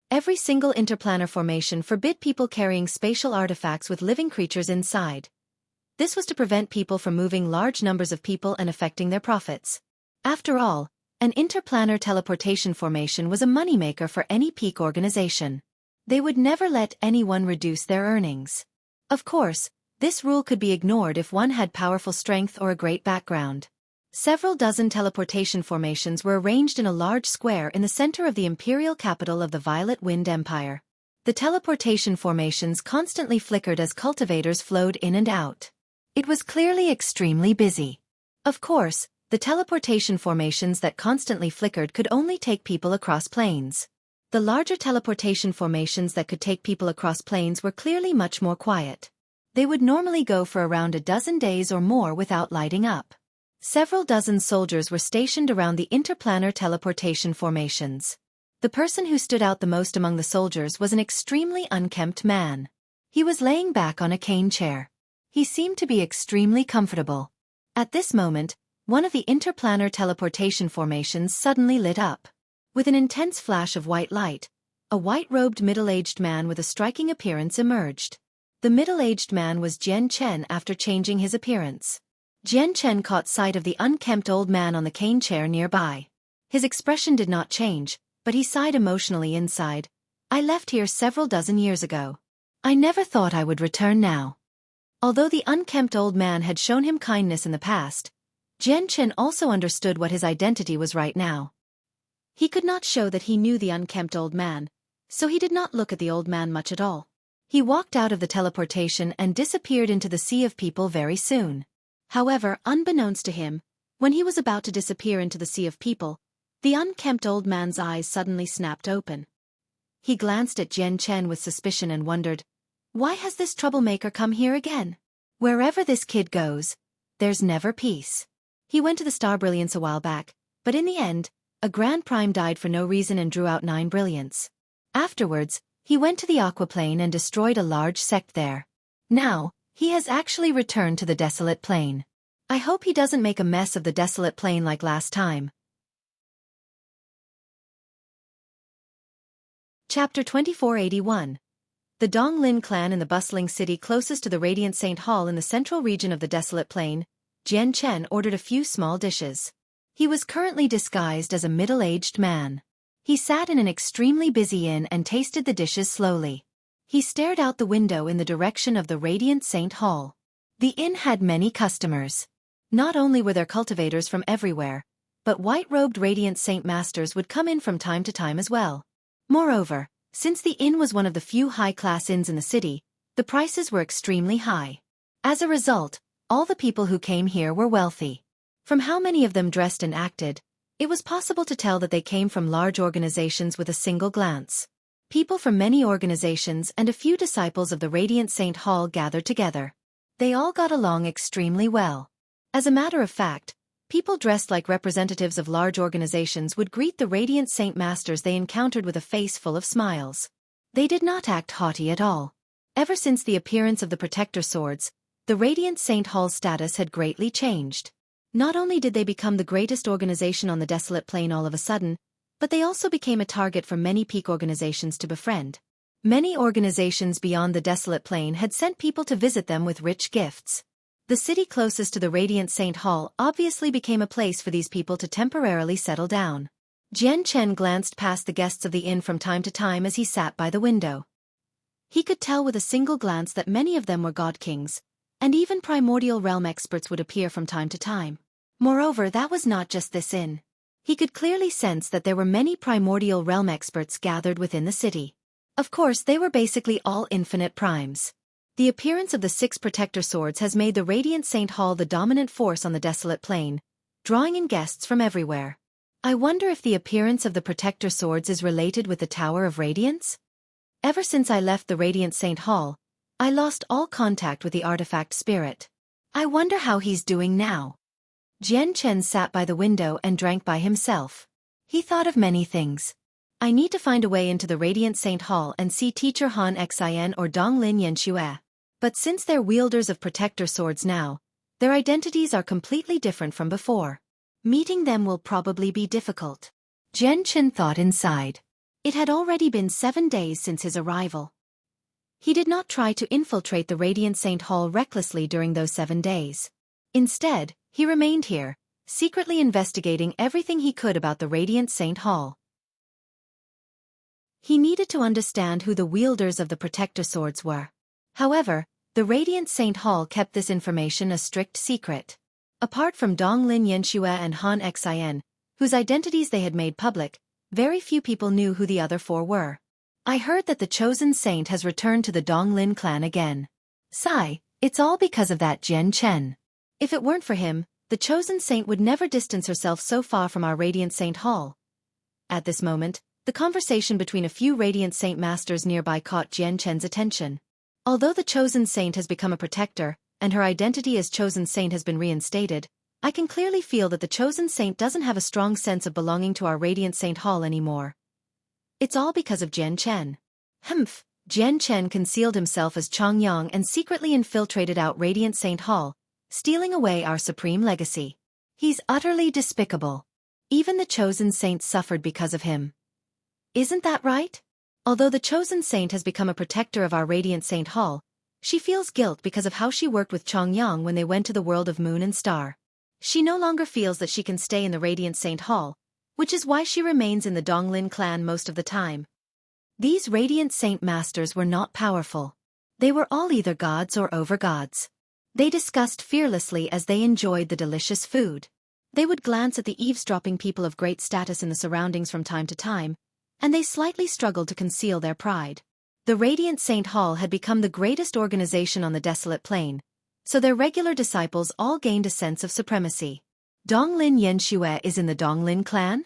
Speaker 1: Every single interplanar formation forbid people carrying spatial artifacts with living creatures inside. This was to prevent people from moving large numbers of people and affecting their profits. After all, an interplanar teleportation formation was a moneymaker for any peak organization. They would never let anyone reduce their earnings. Of course, this rule could be ignored if one had powerful strength or a great background. Several dozen teleportation formations were arranged in a large square in the center of the imperial capital of the Violet Wind Empire. The teleportation formations constantly flickered as cultivators flowed in and out. It was clearly extremely busy. Of course, the teleportation formations that constantly flickered could only take people across planes. The larger teleportation formations that could take people across planes were clearly much more quiet. They would normally go for around a dozen days or more without lighting up. Several dozen soldiers were stationed around the interplanar teleportation formations. The person who stood out the most among the soldiers was an extremely unkempt man. He was laying back on a cane chair. He seemed to be extremely comfortable. At this moment, one of the interplanar teleportation formations suddenly lit up. With an intense flash of white light, a white-robed middle-aged man with a striking appearance emerged. The middle-aged man was Jian Chen after changing his appearance. Jian Chen caught sight of the unkempt old man on the cane chair nearby. His expression did not change, but he sighed emotionally inside. I left here several dozen years ago. I never thought I would return now. Although the unkempt old man had shown him kindness in the past, Jian Chen also understood what his identity was right now. He could not show that he knew the unkempt old man, so he did not look at the old man much at all. He walked out of the teleportation and disappeared into the sea of people very soon. However, unbeknownst to him, when he was about to disappear into the sea of people, the unkempt old man's eyes suddenly snapped open. He glanced at Jian Chen with suspicion and wondered, why has this troublemaker come here again? Wherever this kid goes, there's never peace. He went to the Star Brilliance a while back, but in the end, a Grand Prime died for no reason and drew out 9 brilliants. Afterwards, he went to the Aquaplane and destroyed a large sect there. Now, he has actually returned to the Desolate Plane. I hope he doesn't make a mess of the Desolate Plane like last time. Chapter 2481. The Donglin clan in the bustling city closest to the Radiant Saint Hall in the central region of the Desolate Plain, Jian Chen ordered a few small dishes. He was currently disguised as a middle-aged man. He sat in an extremely busy inn and tasted the dishes slowly. He stared out the window in the direction of the Radiant Saint Hall. The inn had many customers. Not only were there cultivators from everywhere, but white-robed Radiant Saint Masters would come in from time to time as well. Moreover, since the inn was one of the few high-class inns in the city, the prices were extremely high. As a result, all the people who came here were wealthy. From how many of them dressed and acted, it was possible to tell that they came from large organizations with a single glance. People from many organizations and a few disciples of the Radiant Saint Hall gathered together. They all got along extremely well. As a matter of fact, people dressed like representatives of large organizations would greet the Radiant Saint Masters they encountered with a face full of smiles. They did not act haughty at all. Ever since the appearance of the Protector Swords, the Radiant Saint Hall's status had greatly changed. Not only did they become the greatest organization on the Desolate Plain all of a sudden, but they also became a target for many peak organizations to befriend. Many organizations beyond the Desolate Plain had sent people to visit them with rich gifts. The city closest to the Radiant Saint Hall obviously became a place for these people to temporarily settle down. Jian Chen glanced past the guests of the inn from time to time as he sat by the window. He could tell with a single glance that many of them were god kings, and even primordial realm experts would appear from time to time. Moreover, that was not just this inn. He could clearly sense that there were many primordial realm experts gathered within the city. Of course, they were basically all infinite primes. The appearance of the 6 Protector Swords has made the Radiant Saint Hall the dominant force on the Desolate Plain, drawing in guests from everywhere. I wonder if the appearance of the Protector Swords is related with the Tower of Radiance? Ever since I left the Radiant Saint Hall, I lost all contact with the artifact spirit. I wonder how he's doing now. Jian Chen sat by the window and drank by himself. He thought of many things. I need to find a way into the Radiant Saint Hall and see Teacher Han Xin or Donglin Yanxue. But since they're wielders of Protector Swords now, their identities are completely different from before. Meeting them will probably be difficult. Jian Chen thought inside. It had already been 7 days since his arrival. He did not try to infiltrate the Radiant Saint Hall recklessly during those 7 days. Instead, he remained here, secretly investigating everything he could about the Radiant Saint Hall. He needed to understand who the wielders of the Protector Swords were. However, the Radiant Saint Hall kept this information a strict secret. Apart from Donglin Yanxue and Han Xin, whose identities they had made public, very few people knew who the other 4 were. I heard that the Chosen Saint has returned to the Donglin clan again. Sigh, it's all because of that Jian Chen. If it weren't for him, the Chosen Saint would never distance herself so far from our Radiant Saint Hall. At this moment, the conversation between a few Radiant Saint Masters nearby caught Jian Chen's attention. Although the Chosen Saint has become a protector, and her identity as Chosen Saint has been reinstated, I can clearly feel that the Chosen Saint doesn't have a strong sense of belonging to our Radiant Saint Hall anymore. It's all because of Jian Chen. Humph. Jian Chen concealed himself as Chongyang and secretly infiltrated out Radiant Saint Hall, stealing away our supreme legacy. He's utterly despicable. Even the chosen saint suffered because of him. Isn't that right? Although the chosen saint has become a protector of our Radiant Saint Hall, she feels guilt because of how she worked with Chongyang when they went to the world of Moon and Star. She no longer feels that she can stay in the Radiant Saint Hall, which is why she remains in the Donglin clan most of the time. These Radiant Saint Masters were not powerful. They were all either gods or over-gods. They discussed fearlessly as they enjoyed the delicious food. They would glance at the eavesdropping people of great status in the surroundings from time to time, and they slightly struggled to conceal their pride. The Radiant Saint Hall had become the greatest organization on the desolate plain, so their regular disciples all gained a sense of supremacy. Donglin Yanxue is in the Donglin clan?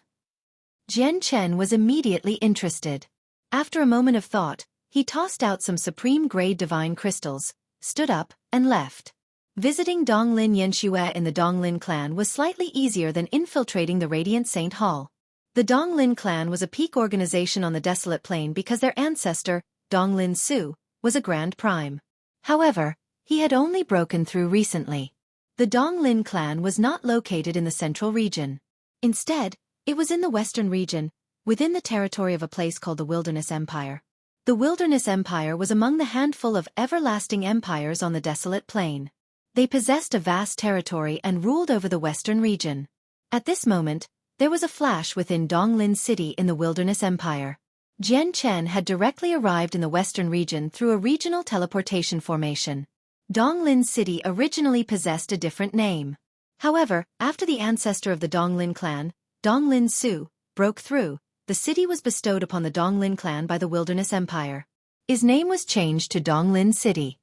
Speaker 1: Jian Chen was immediately interested. After a moment of thought, he tossed out some supreme-grade divine crystals, stood up, and left. Visiting Donglin Yanxue in the Donglin clan was slightly easier than infiltrating the Radiant Saint Hall. The Donglin clan was a peak organization on the desolate plain because their ancestor, Donglin Su, was a grand prime. However, he had only broken through recently. The Donglin clan was not located in the central region. Instead, it was in the western region, within the territory of a place called the Wilderness Empire. The Wilderness Empire was among the handful of everlasting empires on the desolate plain. They possessed a vast territory and ruled over the western region. At this moment, there was a flash within Donglin City in the Wilderness Empire. Jian Chen had directly arrived in the western region through a regional teleportation formation. Donglin City originally possessed a different name. However, after the ancestor of the Donglin clan, Donglin Su, broke through, the city was bestowed upon the Donglin clan by the Wilderness Empire. His name was changed to Donglin City.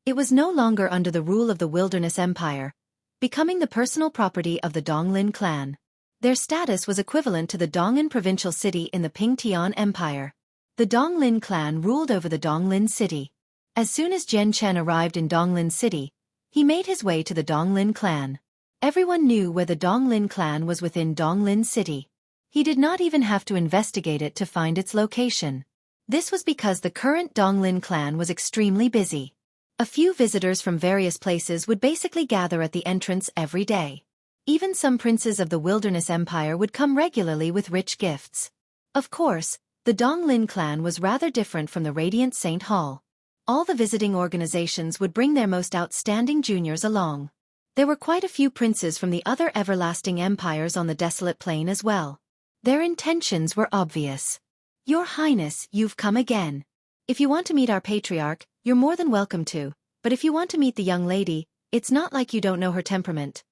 Speaker 1: It was no longer under the rule of the Wilderness Empire, becoming the personal property of the Donglin clan. Their status was equivalent to the Dong'an provincial city in the Pingtian Empire. The Donglin clan ruled over the Donglin city. As soon as Jian Chen arrived in Donglin City, he made his way to the Donglin clan. Everyone knew where the Donglin clan was within Donglin City. He did not even have to investigate it to find its location. This was because the current Donglin clan was extremely busy. A few visitors from various places would basically gather at the entrance every day. Even some princes of the Wilderness Empire would come regularly with rich gifts. Of course, the Donglin clan was rather different from the Radiant Saint Hall. All the visiting organizations would bring their most outstanding juniors along. There were quite a few princes from the other everlasting empires on the desolate plain as well. Their intentions were obvious. Your Highness, you've come again. If you want to meet our patriarch, you're more than welcome to, but if you want to meet the young lady, it's not like you don't know her temperament.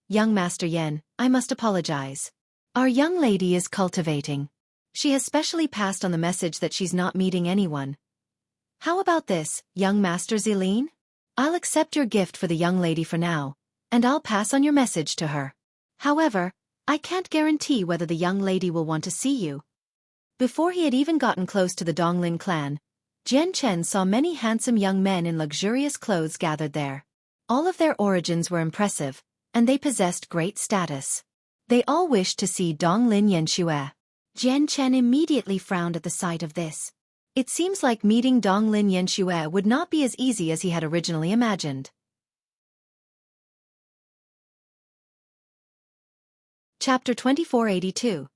Speaker 1: Young Master Yen, I must apologize. Our young lady is cultivating. She has specially passed on the message that she's not meeting anyone. How about this, young Master Zilin? I'll accept your gift for the young lady for now, and I'll pass on your message to her. However, I can't guarantee whether the young lady will want to see you. Before he had even gotten close to the Donglin clan, Jian Chen saw many handsome young men in luxurious clothes gathered there. All of their origins were impressive, and they possessed great status. They all wished to see Donglin Yanxue. Jian Chen immediately frowned at the sight of this. It seems like meeting Donglin Yanxue would not be as easy as he had originally imagined. Chapter 2482.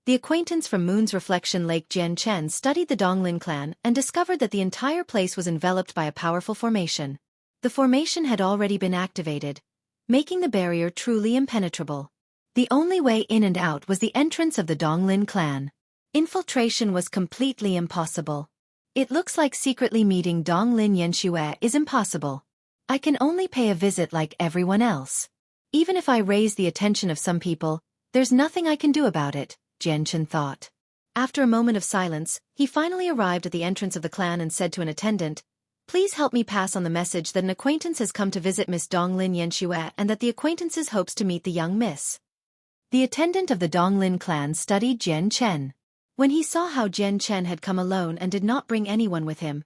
Speaker 1: The acquaintance from Moon's reflection Lake Jian Chen studied the Donglin clan and discovered that the entire place was enveloped by a powerful formation. The formation had already been activated, making the barrier truly impenetrable. The only way in and out was the entrance of the Donglin clan. Infiltration was completely impossible. It looks like secretly meeting Donglin Yanxue is impossible. I can only pay a visit like everyone else. Even if I raise the attention of some people, there's nothing I can do about it, Jian Chen thought. After a moment of silence, he finally arrived at the entrance of the clan and said to an attendant, "Please help me pass on the message that an acquaintance has come to visit Miss Donglin Yanxue and that the acquaintances hopes to meet the young miss." The attendant of the Donglin clan studied Jian Chen. When he saw how Jian Chen had come alone and did not bring anyone with him,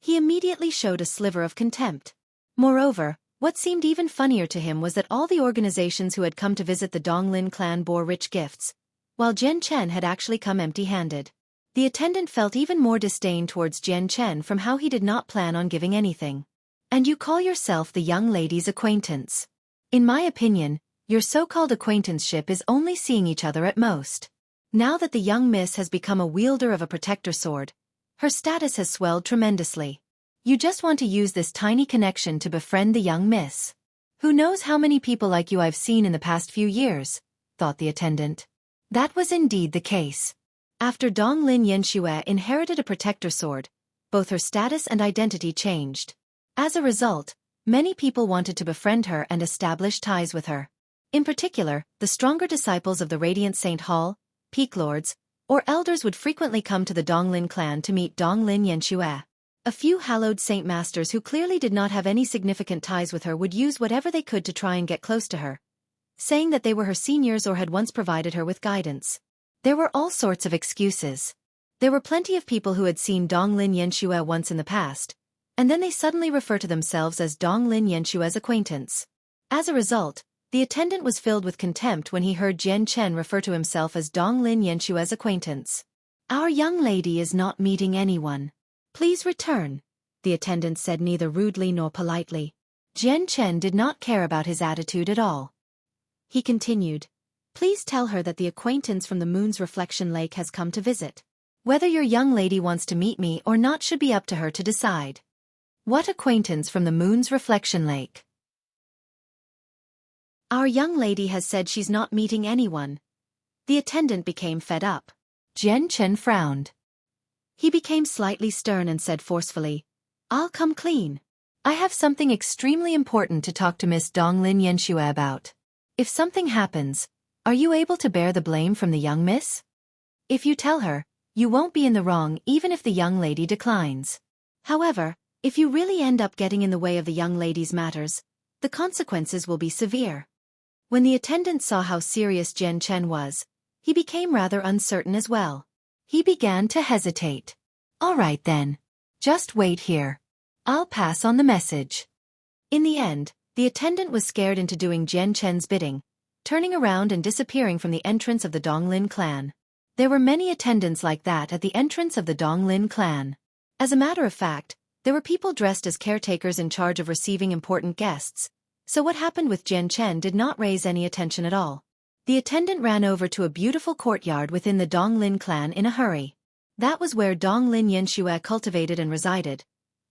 Speaker 1: he immediately showed a sliver of contempt. Moreover, what seemed even funnier to him was that all the organizations who had come to visit the Donglin clan bore rich gifts, while Jian Chen had actually come empty-handed. The attendant felt even more disdain towards Jian Chen from how he did not plan on giving anything. And you call yourself the young lady's acquaintance. In my opinion, your so-called acquaintanceship is only seeing each other at most. Now that the young miss has become a wielder of a protector sword, her status has swelled tremendously. You just want to use this tiny connection to befriend the young miss. Who knows how many people like you I've seen in the past few years, thought the attendant. That was indeed the case. After Donglin Yanxue inherited a protector sword, both her status and identity changed. As a result, many people wanted to befriend her and establish ties with her. In particular, the stronger disciples of the Radiant Saint Hall, Peak Lords, or elders would frequently come to the Donglin clan to meet Donglin Yanxue. A few hallowed saint masters who clearly did not have any significant ties with her would use whatever they could to try and get close to her, saying that they were her seniors or had once provided her with guidance. There were all sorts of excuses. There were plenty of people who had seen Donglin Yanxue once in the past, and then they suddenly refer to themselves as Donglin Yanshue's acquaintance. As a result, the attendant was filled with contempt when he heard Jian Chen refer to himself as Donglin Yanshue's acquaintance. Our young lady is not meeting anyone. Please return, the attendant said neither rudely nor politely. Jian Chen did not care about his attitude at all. He continued, please tell her that the acquaintance from the moon's reflection lake has come to visit. Whether your young lady wants to meet me or not should be up to her to decide. What acquaintance from the moon's reflection lake? Our young lady has said she's not meeting anyone. The attendant became fed up. Jian Chen frowned. He became slightly stern and said forcefully, I'll come clean. I have something extremely important to talk to Miss Donglin Yanxue about. If something happens, are you able to bear the blame from the young miss? If you tell her, you won't be in the wrong even if the young lady declines. However, if you really end up getting in the way of the young lady's matters, the consequences will be severe. When the attendant saw how serious Jian Chen was, he became rather uncertain as well. He began to hesitate. All right then. Just wait here. I'll pass on the message. In the end, the attendant was scared into doing Jian Chen's bidding, turning around and disappearing from the entrance of the Donglin clan. There were many attendants like that at the entrance of the Donglin clan. As a matter of fact, there were people dressed as caretakers in charge of receiving important guests, so what happened with Jian Chen did not raise any attention at all. The attendant ran over to a beautiful courtyard within the Donglin clan in a hurry. That was where Donglin Yanxue cultivated and resided.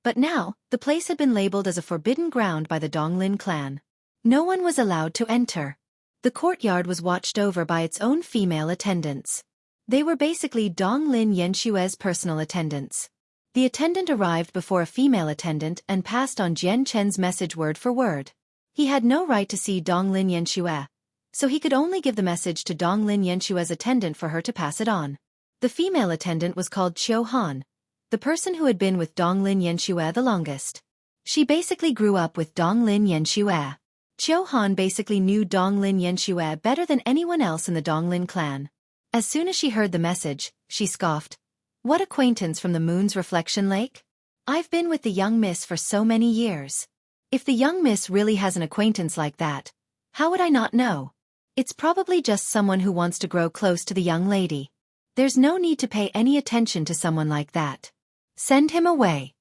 Speaker 1: But now, the place had been labeled as a forbidden ground by the Donglin clan. No one was allowed to enter. The courtyard was watched over by its own female attendants. They were basically Donglin Yanshue's personal attendants. The attendant arrived before a female attendant and passed on Jian Chen's message word for word. He had no right to see Donglin Yanxue, so he could only give the message to Donglin Yanshue's attendant for her to pass it on. The female attendant was called Xueqi, the person who had been with Donglin Yanxue the longest. She basically grew up with Donglin Yanxue. Xueqi basically knew Donglin Yanxue better than anyone else in the Donglin clan. As soon as she heard the message, she scoffed. What acquaintance from the moon's reflection lake? I've been with the young miss for so many years. If the young miss really has an acquaintance like that, how would I not know? It's probably just someone who wants to grow close to the young lady. There's no need to pay any attention to someone like that. Send him away.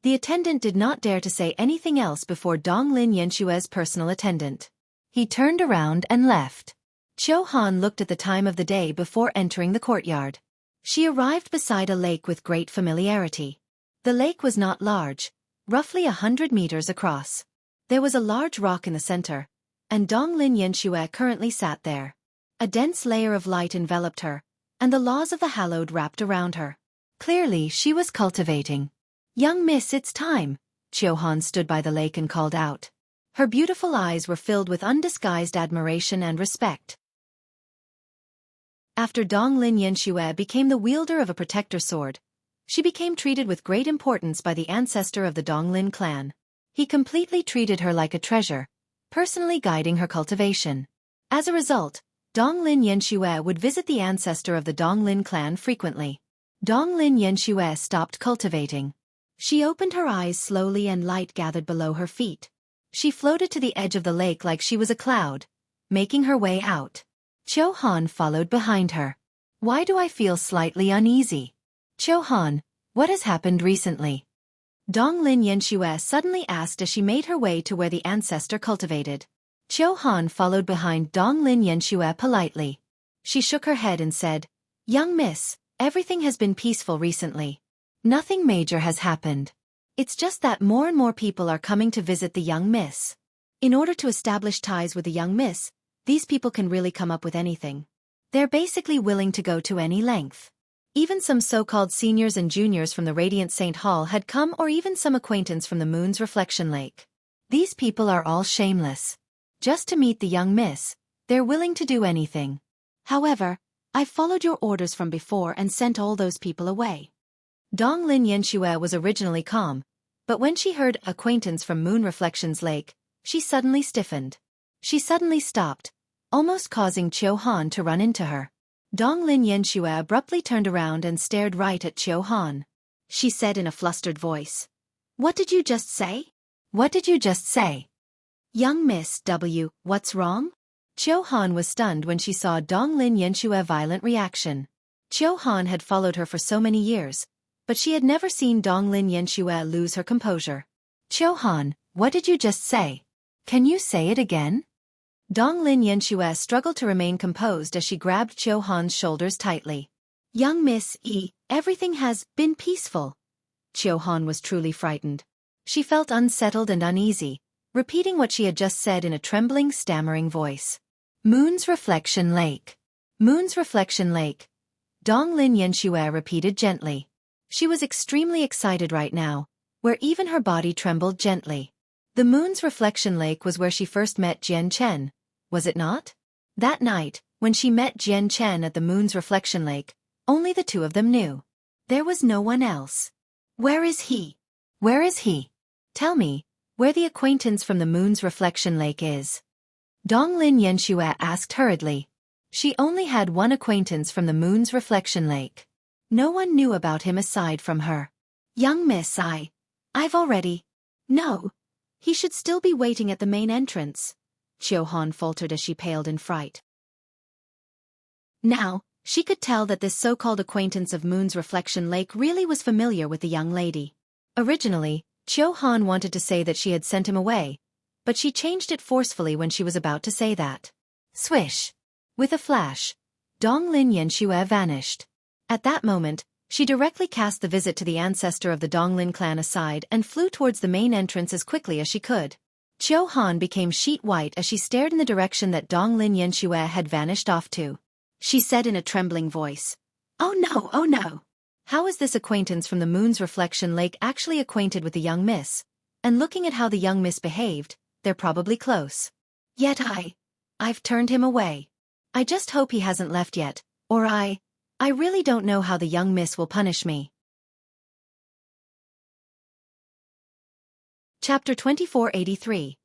Speaker 1: The attendant did not dare to say anything else before Donglin Yanshue's personal attendant. He turned around and left. Xueqi looked at the time of the day before entering the courtyard. She arrived beside a lake with great familiarity. The lake was not large, roughly 100 meters across. There was a large rock in the center, and Donglin Yanxue currently sat there. A dense layer of light enveloped her, and the laws of the hallowed wrapped around her. Clearly she was cultivating. Young miss, it's time. Xueqi stood by the lake and called out. Her beautiful eyes were filled with undisguised admiration and respect. After Donglin Yanxue became the wielder of a protector sword, she became treated with great importance by the ancestor of the Donglin clan. He completely treated her like a treasure, personally guiding her cultivation. As a result, Donglin Yanxue would visit the ancestor of the Donglin clan frequently. Donglin Yanxue stopped cultivating. She opened her eyes slowly and light gathered below her feet. She floated to the edge of the lake like she was a cloud, making her way out. Han followed behind her. Why do I feel slightly uneasy? Han, what has happened recently? Donglin Yanxue suddenly asked as she made her way to where the ancestor cultivated. Han followed behind Donglin Yanxue politely. She shook her head and said, "Young miss, everything has been peaceful recently. Nothing major has happened. It's just that more and more people are coming to visit the young miss. In order to establish ties with the young miss, these people can really come up with anything. They're basically willing to go to any length. Even some so-called seniors and juniors from the Radiant Saint Hall had come, or even some acquaintance from the moon's reflection lake. These people are all shameless. Just to meet the young miss, they're willing to do anything. However, I followed your orders from before and sent all those people away." Donglin Yanxue was originally calm, but when she heard acquaintance from Moon Reflections Lake, she suddenly stiffened. She suddenly stopped, almost causing Han to run into her. Donglin Yanxue abruptly turned around and stared right at Han. She said in a flustered voice, "What did you just say? What did you just say?" "Young Miss W, what's wrong?" Han was stunned when she saw Donglin Yanshue's violent reaction. Han had followed her for so many years, but she had never seen Donglin Yanxue lose her composure. Han, what did you just say? Can you say it again?" Donglin Yanxue struggled to remain composed as she grabbed Han's shoulders tightly. "Young Miss E, everything has been peaceful." Han was truly frightened. She felt unsettled and uneasy, repeating what she had just said in a trembling, stammering voice. "Moon's Reflection Lake. Moon's Reflection Lake." Donglin Yanxue repeated gently. She was extremely excited right now, where even her body trembled gently. The Moon's Reflection Lake was where she first met Jian Chen, was it not? That night, when she met Jian Chen at the Moon's Reflection Lake, only the two of them knew. There was no one else. Where is he? Where is he? Tell me, where the acquaintance from the Moon's Reflection Lake is. Donglin Yanxue asked hurriedly. She only had one acquaintance from the Moon's Reflection Lake. No one knew about him aside from her. "Young Miss I've already..." "No. He should still be waiting at the main entrance." Han faltered as she paled in fright. Now, she could tell that this so-called acquaintance of Moon's Reflection Lake really was familiar with the young lady. Originally, Han wanted to say that she had sent him away, but she changed it forcefully when she was about to say that. Swish! With a flash, Donglin Yanxue vanished. At that moment, she directly cast the visit to the ancestor of the Donglin clan aside and flew towards the main entrance as quickly as she could. Han became sheet white as she stared in the direction that Donglin Yanxue had vanished off to. She said in a trembling voice, "Oh no, oh no! How is this acquaintance from the Moon's Reflection Lake actually acquainted with the young miss? And looking at how the young miss behaved, they're probably close. Yet I've turned him away. I just hope he hasn't left yet, or I really don't know how the young miss will punish me." Chapter 2483.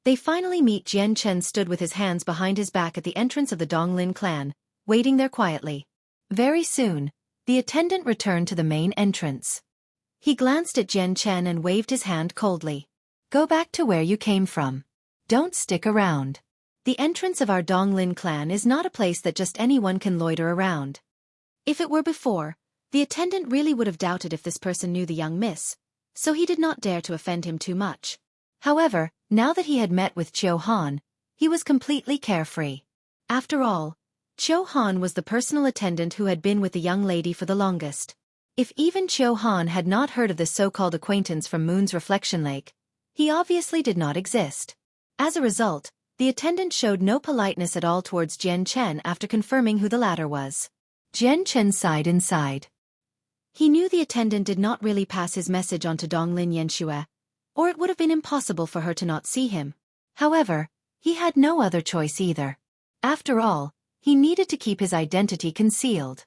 Speaker 1: They finally meet. Jian Chen stood with his hands behind his back at the entrance of the Donglin clan, waiting there quietly. Very soon, the attendant returned to the main entrance. He glanced at Jian Chen and waved his hand coldly. "Go back to where you came from. Don't stick around. The entrance of our Donglin clan is not a place that just anyone can loiter around." If it were before, the attendant really would have doubted if this person knew the young miss, so he did not dare to offend him too much. However, now that he had met with Han, he was completely carefree. After all, Han was the personal attendant who had been with the young lady for the longest. If even Han had not heard of this so-called acquaintance from Moon's Reflection Lake, he obviously did not exist. As a result, the attendant showed no politeness at all towards Jian Chen after confirming who the latter was. Jian Chen sighed inside. He knew the attendant did not really pass his message on to Donglin Yanxue, or it would have been impossible for her to not see him. However, he had no other choice either. After all, he needed to keep his identity concealed.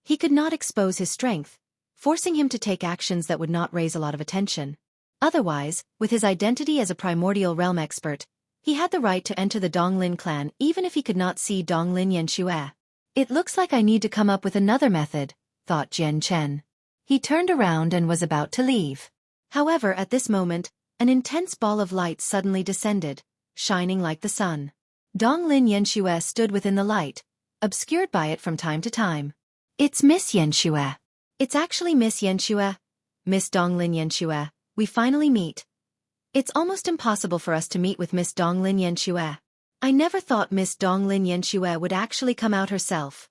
Speaker 1: He could not expose his strength, forcing him to take actions that would not raise a lot of attention. Otherwise, with his identity as a primordial realm expert, he had the right to enter the Donglin clan even if he could not see Donglin Yanxue. "It looks like I need to come up with another method," thought Jian Chen. He turned around and was about to leave. However, at this moment, an intense ball of light suddenly descended, shining like the sun. Donglin Yanxue stood within the light, obscured by it from time to time. It's Miss Yanxue. It's actually Miss Yanxue. Miss Donglin Yanxue, we finally meet. It's almost impossible for us to meet with Miss Donglin Yanxue. I never thought Miss Donglin Yanxue would actually come out herself.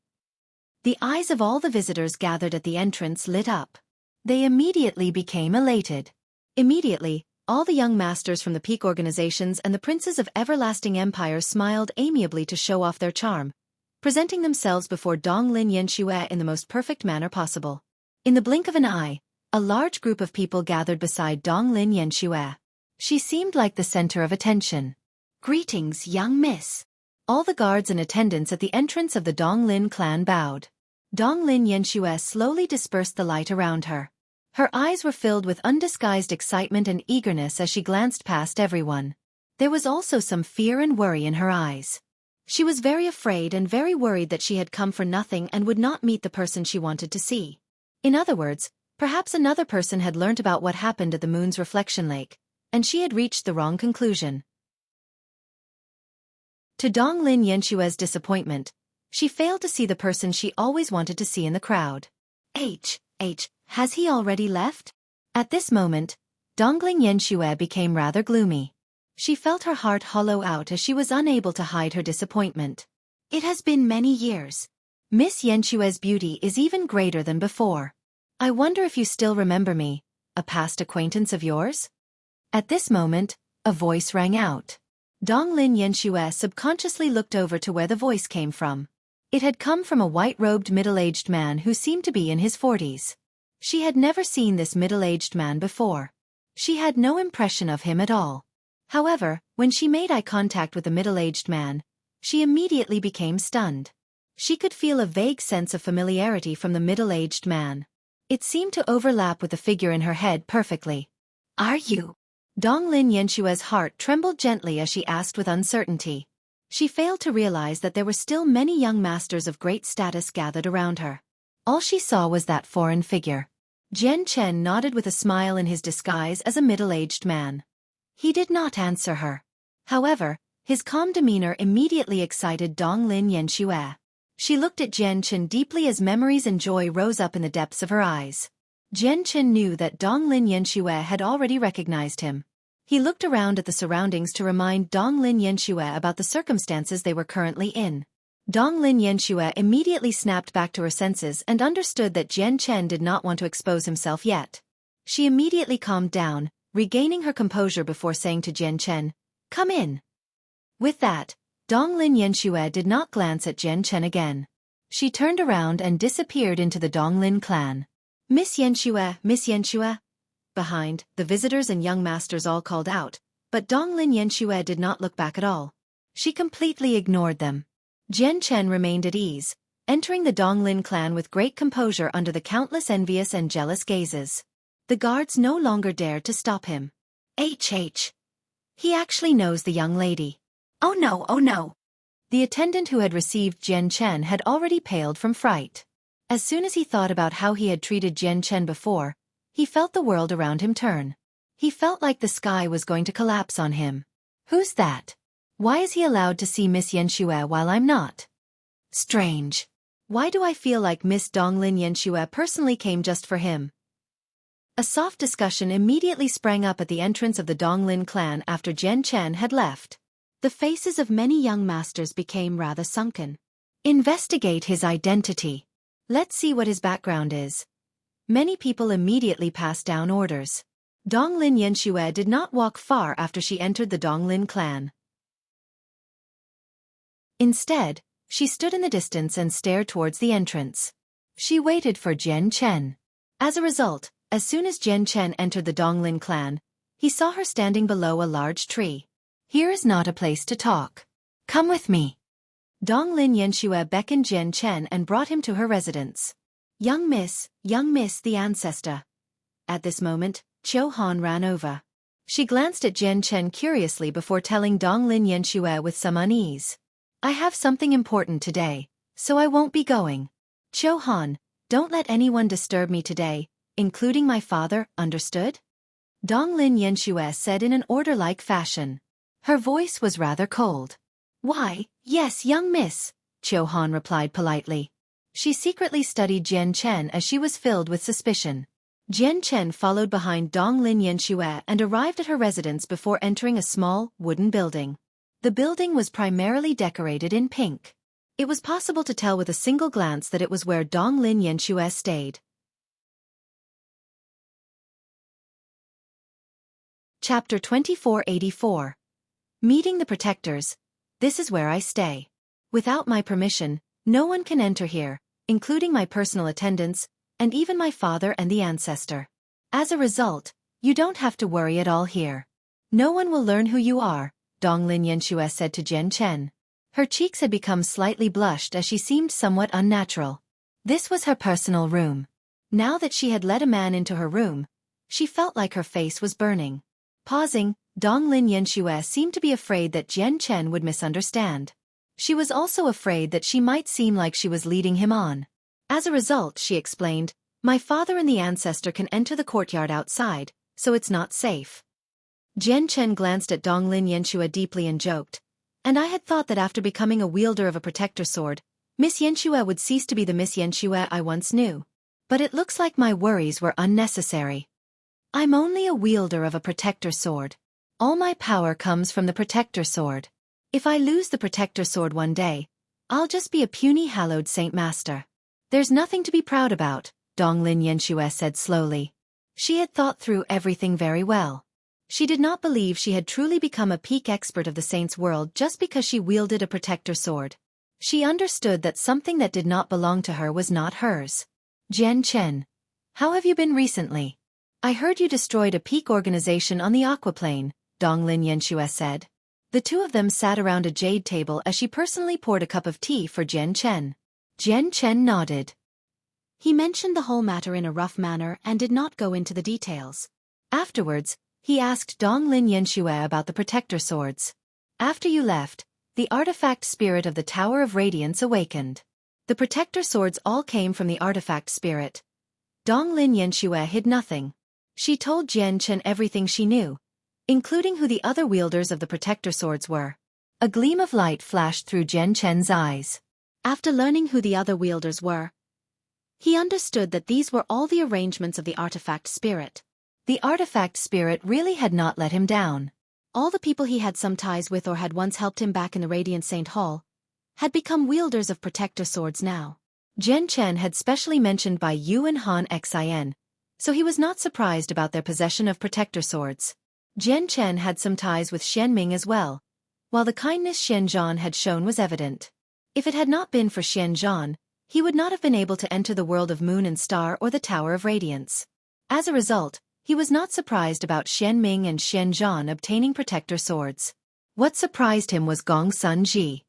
Speaker 1: The eyes of all the visitors gathered at the entrance lit up. They immediately became elated. Immediately, all the young masters from the peak organizations and the princes of everlasting empires smiled amiably to show off their charm, presenting themselves before Donglin Yanxue in the most perfect manner possible. In the blink of an eye, a large group of people gathered beside Donglin Yanxue. She seemed like the center of attention. Greetings, young miss. All the guards in attendance at the entrance of the Donglin clan bowed. Donglin Yanxue slowly dispersed the light around her. Her eyes were filled with undisguised excitement and eagerness as she glanced past everyone. There was also some fear and worry in her eyes. She was very afraid and very worried that she had come for nothing and would not meet the person she wanted to see. In other words, perhaps another person had learnt about what happened at the moon's reflection lake, and she had reached the wrong conclusion. To Donglin Yanxue's disappointment, she failed to see the person she always wanted to see in the crowd. Has he already left? At this moment, Donglin Yanxue became rather gloomy. She felt her heart hollow out as she was unable to hide her disappointment. It has been many years. Miss Yanxue's beauty is even greater than before. I wonder if you still remember me, a past acquaintance of yours? At this moment, a voice rang out. Donglin Yanxue subconsciously looked over to where the voice came from. It had come from a white-robed middle-aged man who seemed to be in his 40s. She had never seen this middle-aged man before. She had no impression of him at all. However, when she made eye contact with the middle-aged man, she immediately became stunned. She could feel a vague sense of familiarity from the middle-aged man. It seemed to overlap with the figure in her head perfectly. Are you? Donglin Yanxue's heart trembled gently as she asked with uncertainty. She failed to realize that there were still many young masters of great status gathered around her. All she saw was that foreign figure. Jian Chen nodded with a smile in his disguise as a middle-aged man. He did not answer her. However, his calm demeanor immediately excited Donglin Yanxue. She looked at Jian Chen deeply as memories and joy rose up in the depths of her eyes. Jian Chen knew that Donglin Yanxue had already recognized him. He looked around at the surroundings to remind Donglin Yanxue about the circumstances they were currently in. Donglin Yanxue immediately snapped back to her senses and understood that Jian Chen did not want to expose himself yet. She immediately calmed down, regaining her composure before saying to Jian Chen, "Come in." With that, Donglin Yanxue did not glance at Jian Chen again. She turned around and disappeared into the Donglin clan. Miss Yanxue, Miss Yanxue. Behind, the visitors and young masters all called out, but Donglin Yanxue did not look back at all. She completely ignored them. Jian Chen remained at ease, entering the Donglin clan with great composure under the countless envious and jealous gazes. The guards no longer dared to stop him. He actually knows the young lady. Oh no, oh no. The attendant who had received Jian Chen had already paled from fright. As soon as he thought about how he had treated Jian Chen before, he felt the world around him turn. He felt like the sky was going to collapse on him. Who's that? Why is he allowed to see Miss Yanxue while I'm not? Strange. Why do I feel like Miss Donglin Yanxue personally came just for him? A soft discussion immediately sprang up at the entrance of the Donglin clan after Jian Chen had left. The faces of many young masters became rather sunken. Investigate his identity. Let's see what his background is. Many people immediately passed down orders. Donglin Yanxue did not walk far after she entered the Donglin clan. Instead, she stood in the distance and stared towards the entrance. She waited for Jian Chen. As a result, as soon as Jian Chen entered the Donglin clan, he saw her standing below a large tree. Here is not a place to talk. Come with me. Donglin Yanxue beckoned Jian Chen and brought him to her residence. Young miss, the ancestor. At this moment, Qiu Han ran over. She glanced at Jian Chen curiously before telling Donglin Yanxue with some unease. I have something important today, so I won't be going. Qiu Han, don't let anyone disturb me today, including my father, understood? Donglin Yanxue said in an order-like fashion. Her voice was rather cold. Why, yes, young miss, Qiu Han replied politely. She secretly studied Jian Chen as she was filled with suspicion. Jian Chen followed behind Dong Lin Yanxue and arrived at her residence before entering a small, wooden building. The building was primarily decorated in pink. It was possible to tell with a single glance that it was where Dong Lin Yanxue stayed. Chapter 2484. Meeting the Protectors. This is where I stay. Without my permission, no one can enter here, including my personal attendants, and even my father and the ancestor. As a result, you don't have to worry at all here. No one will learn who you are, Dong Lin Yanxue said to Jian Chen. Her cheeks had become slightly blushed as she seemed somewhat unnatural. This was her personal room. Now that she had let a man into her room, she felt like her face was burning. Pausing, Dong Lin Yanxue seemed to be afraid that Jian Chen would misunderstand. She was also afraid that she might seem like she was leading him on. As a result, she explained, my father and the ancestor can enter the courtyard outside, so it's not safe. Jian Chen glanced at Dong Lin Yanxue deeply and joked, and I had thought that after becoming a wielder of a protector sword, Miss Yanxue would cease to be the Miss Yanxue I once knew. But it looks like my worries were unnecessary. I'm only a wielder of a protector sword. All my power comes from the protector sword. If I lose the protector sword one day, I'll just be a puny hallowed saint master. There's nothing to be proud about, Dong Lin Yanxue said slowly. She had thought through everything very well. She did not believe she had truly become a peak expert of the saints' world just because she wielded a protector sword. She understood that something that did not belong to her was not hers. Jian Chen, how have you been recently? I heard you destroyed a peak organization on the aquaplane, Dong Lin Yanxue said. The two of them sat around a jade table as she personally poured a cup of tea for Jian Chen. Jian Chen nodded. He mentioned the whole matter in a rough manner and did not go into the details. Afterwards, he asked Dong Lin Yanxue about the protector swords. After you left, the artifact spirit of the Tower of Radiance awakened. The protector swords all came from the artifact spirit. Dong Lin Yanxue hid nothing. She told Jian Chen everything she knew, including who the other wielders of the protector swords were. A gleam of light flashed through Jian Chen's eyes. After learning who the other wielders were, he understood that these were all the arrangements of the artifact spirit. The artifact spirit really had not let him down. All the people he had some ties with or had once helped him back in the Radiant Saint Hall had become wielders of protector swords now. Jian Chen had specially mentioned by Yuan Han Xin, so he was not surprised about their possession of protector swords. Jian Chen had some ties with Xian Ming as well, while the kindness Xian Zhan had shown was evident. If it had not been for Xian Zhan, he would not have been able to enter the world of Moon and Star or the Tower of Radiance. As a result, he was not surprised about Xian Ming and Xian Zhan obtaining protector swords. What surprised him was Gong Sun Ji.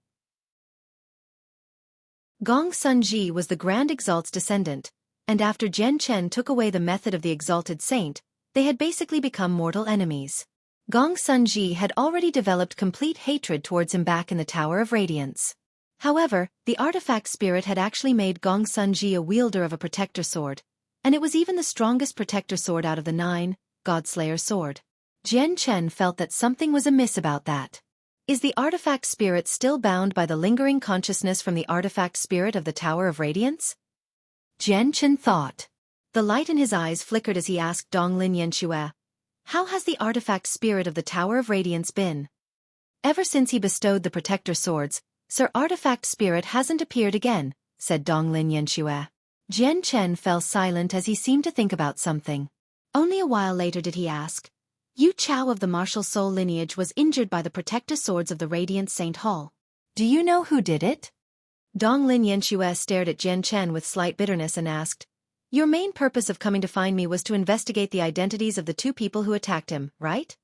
Speaker 1: Gong Sun Ji was the Grand Exalt's descendant, and after Jian Chen took away the method of the Exalted Saint, they had basically become mortal enemies. Gong Sun Ji had already developed complete hatred towards him back in the Tower of Radiance. However, the artifact spirit had actually made Gong Sun Ji a wielder of a protector sword, and it was even the strongest protector sword out of the 9, Godslayer sword. Jian Chen felt that something was amiss about that. Is the artifact spirit still bound by the lingering consciousness from the artifact spirit of the Tower of Radiance? Jian Chen thought. The light in his eyes flickered as he asked Dong Lin Yanxue, how has the artifact spirit of the Tower of Radiance been? Ever since he bestowed the protector swords, Sir Artifact Spirit hasn't appeared again, said Dong Lin Yanxue. Jian Chen fell silent as he seemed to think about something. Only a while later did he ask, Yu Chao of the martial soul lineage was injured by the protector swords of the Radiant Saint Hall. Do you know who did it? Dong Lin Yanxue stared at Jian Chen with slight bitterness and asked, Your main purpose of coming to find me was to investigate the identities of the two people who attacked him, right?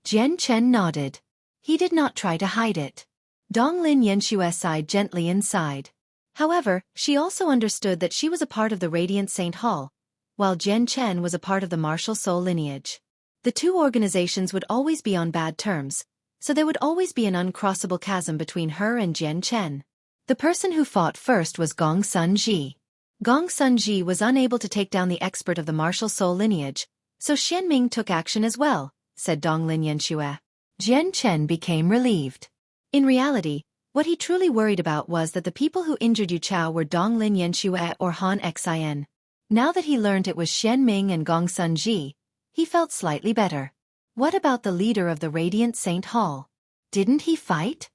Speaker 1: Jian Chen nodded. He did not try to hide it. Dong Lin Yanxue sighed gently inside. However, she also understood that she was a part of the Radiant Saint Hall, while Jian Chen was a part of the martial soul lineage. The two organizations would always be on bad terms, so there would always be an uncrossable chasm between her and Jian Chen. The person who fought first was Gong Sun Ji. Gong Sun Ji was unable to take down the expert of the martial soul lineage, so Xian Ming took action as well, said Dong Lin Yanxue. Jian Chen became relieved. In reality, what he truly worried about was that the people who injured Yu Chao were Donglin Yanxue or Han Xin. Now that he learned it was Xian Ming and Gongsun Ji, he felt slightly better. What about the leader of the Radiant Saint Hall? Didn't he fight?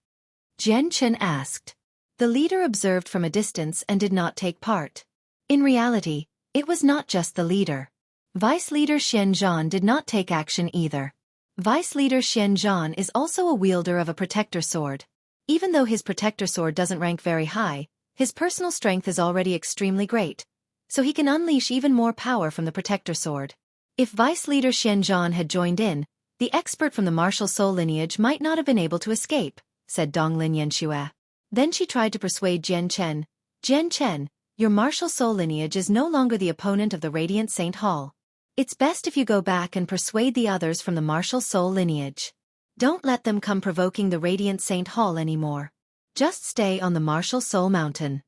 Speaker 1: Jian Chen asked. The leader observed from a distance and did not take part. In reality, it was not just the leader. Vice leader Xian Zhan did not take action either. Vice leader Xian Zhan is also a wielder of a protector sword. Even though his protector sword doesn't rank very high, his personal strength is already extremely great, so he can unleash even more power from the protector sword. If vice leader Xian Zhan had joined in, the expert from the martial soul lineage might not have been able to escape, said Donglin Yanxue. Then she tried to persuade Jian Chen. Jian Chen, your martial soul lineage is no longer the opponent of the Radiant Saint Hall. It's best if you go back and persuade the others from the martial soul lineage. Don't let them come provoking the Radiant Saint Hall anymore. Just stay on the martial soul mountain.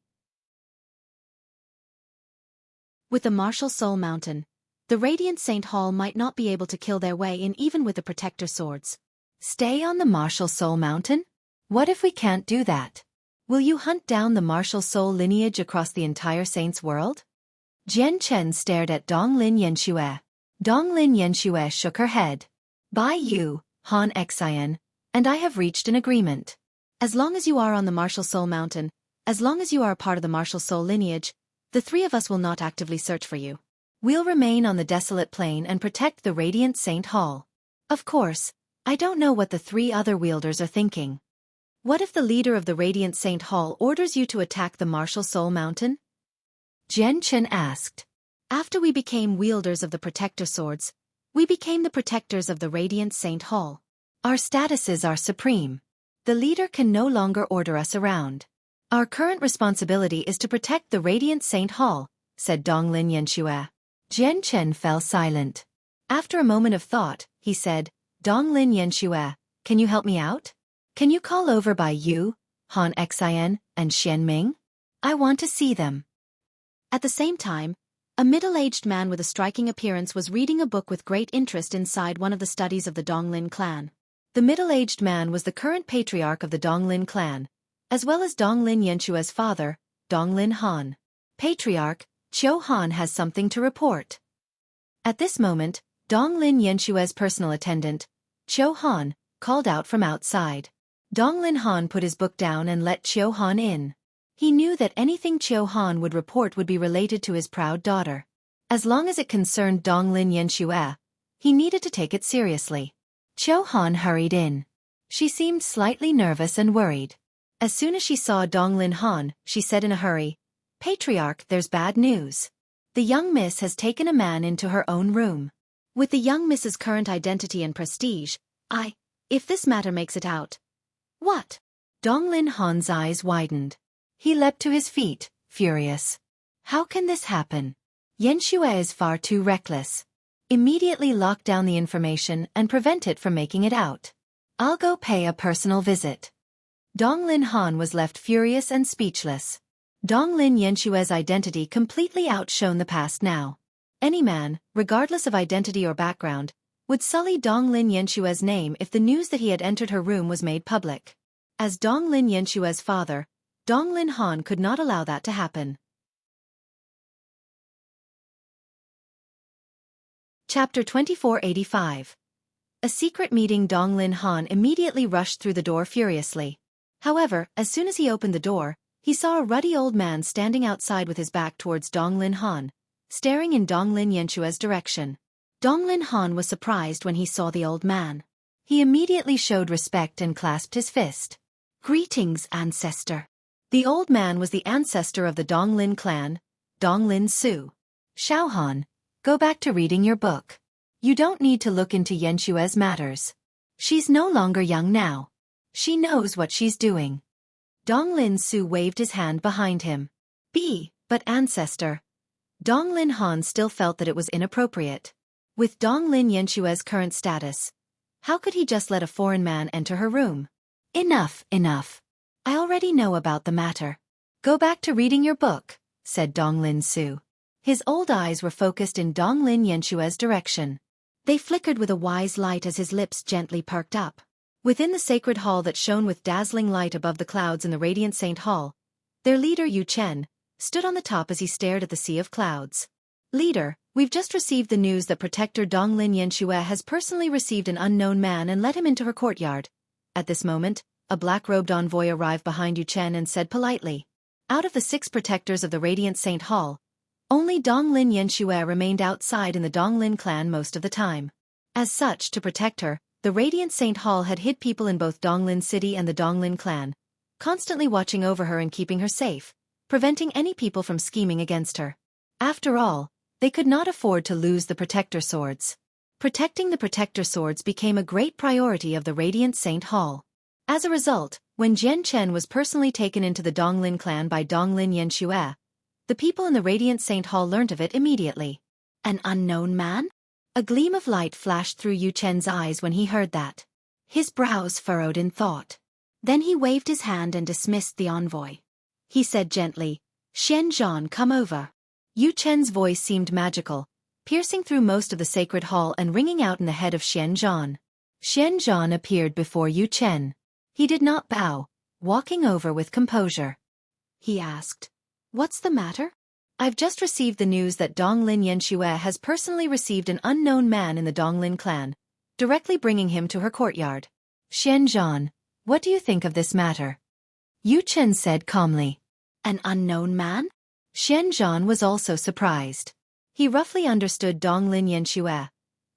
Speaker 1: With the martial soul mountain, the Radiant Saint Hall might not be able to kill their way in even with the protector swords. Stay on the martial soul mountain? What if we can't do that? Will you hunt down the martial soul lineage across the entire saint's world? Jian Chen stared at Donglin Yanxue. Donglin Yanxue shook her head. By you, Han Xin, and I have reached an agreement. As long as you are on the martial soul mountain, as long as you are a part of the martial soul lineage, the three of us will not actively search for you. We'll remain on the desolate plain and protect the Radiant Saint Hall. Of course, I don't know what the three other wielders are thinking. What if the leader of the Radiant Saint Hall orders you to attack the martial soul mountain? Jian Chen asked. After we became wielders of the protector swords, we became the protectors of the Radiant Saint Hall. Our statuses are supreme. The leader can no longer order us around. Our current responsibility is to protect the Radiant Saint Hall, said Donglin Yanxue. Jian Chen fell silent. After a moment of thought, he said, Donglin Yanxue, can you help me out? Can you call over by you, Han Xin, and Xian Ming? I want to see them. At the same time, a middle-aged man with a striking appearance was reading a book with great interest inside one of the studies of the Donglin clan. The middle-aged man was the current patriarch of the Donglin clan, as well as Donglin Yanxue's father, Donglin Han. Patriarch, Qiu Han has something to report. At this moment, Donglin Yanxue's personal attendant, Qiu Han, called out from outside. Donglin Han put his book down and let Qiu Han in. He knew that anything Qiu Han would report would be related to his proud daughter. As long as it concerned Donglin Yanxue, he needed to take it seriously. Qiu Han hurried in. She seemed slightly nervous and worried. As soon as she saw Donglin Han, she said in a hurry, Patriarch, there's bad news. The young miss has taken a man into her own room. With the young miss's current identity and prestige, if this matter makes it out. What? Donglin Han's eyes widened. He leapt to his feet, furious. How can this happen? Yanxue is far too reckless. Immediately lock down the information and prevent it from making it out. I'll go pay a personal visit. Donglin Han was left furious and speechless. Donglin Yanxue's identity completely outshone the past now. Any man, regardless of identity or background, would sully Donglin Yanxue's name if the news that he had entered her room was made public. As Donglin Yanxue's father, Donglin Han could not allow that to happen. Chapter 2485. A secret meeting. Donglin Han immediately rushed through the door furiously. However, as soon as he opened the door, he saw a ruddy old man standing outside with his back towards Donglin Han, staring in Donglin Yanxue's direction. Donglin Han was surprised when he saw the old man. He immediately showed respect and clasped his fist. Greetings, ancestor. The old man was the ancestor of the Donglin clan, Donglin Su. Xiaohan, go back to reading your book. You don't need to look into Yanxue's matters. She's no longer young now. She knows what she's doing. Donglin Su waved his hand behind him. But ancestor. Donglin Han still felt that it was inappropriate. With Donglin Yanxue's current status, how could he just let a foreign man enter her room? Enough. I already know about the matter. Go back to reading your book, said Donglin Su. His old eyes were focused in Donglin Yanxue's direction. They flickered with a wise light as his lips gently perked up. Within the sacred hall that shone with dazzling light above the clouds in the radiant Saint Hall, their leader Yu Chen stood on the top as he stared at the sea of clouds. Leader, we've just received the news that Protector Donglin Yanxue has personally received an unknown man and led him into her courtyard. At this moment, a black-robed envoy arrived behind Yu Chen and said politely, out of the 6 protectors of the radiant Saint Hall, only Donglin Yanxue remained outside in the Donglin clan most of the time. As such, to protect her, the radiant Saint Hall had hid people in both Donglin City and the Donglin clan, constantly watching over her and keeping her safe, preventing any people from scheming against her. After all, they could not afford to lose the protector swords. Protecting the protector swords became a great priority of the radiant Saint Hall. As a result, when Jian Chen was personally taken into the Donglin clan by Donglin Yanxue, the people in the radiant Saint Hall learnt of it immediately. An unknown man? A gleam of light flashed through Yu Chen's eyes when he heard that. His brows furrowed in thought. Then he waved his hand and dismissed the envoy. He said gently, Xian Zhan, come over. Yu Chen's voice seemed magical, piercing through most of the sacred hall and ringing out in the head of Xian Zhan. Xian Zhan appeared before Yu Chen. He did not bow, walking over with composure. He asked, what's the matter? I've just received the news that Donglin Yanxue has personally received an unknown man in the Donglin clan, directly bringing him to her courtyard. Xian Zhan, what do you think of this matter? Yu Chen said calmly. An unknown man? Xian Zhan was also surprised. He roughly understood Donglin Yanxue.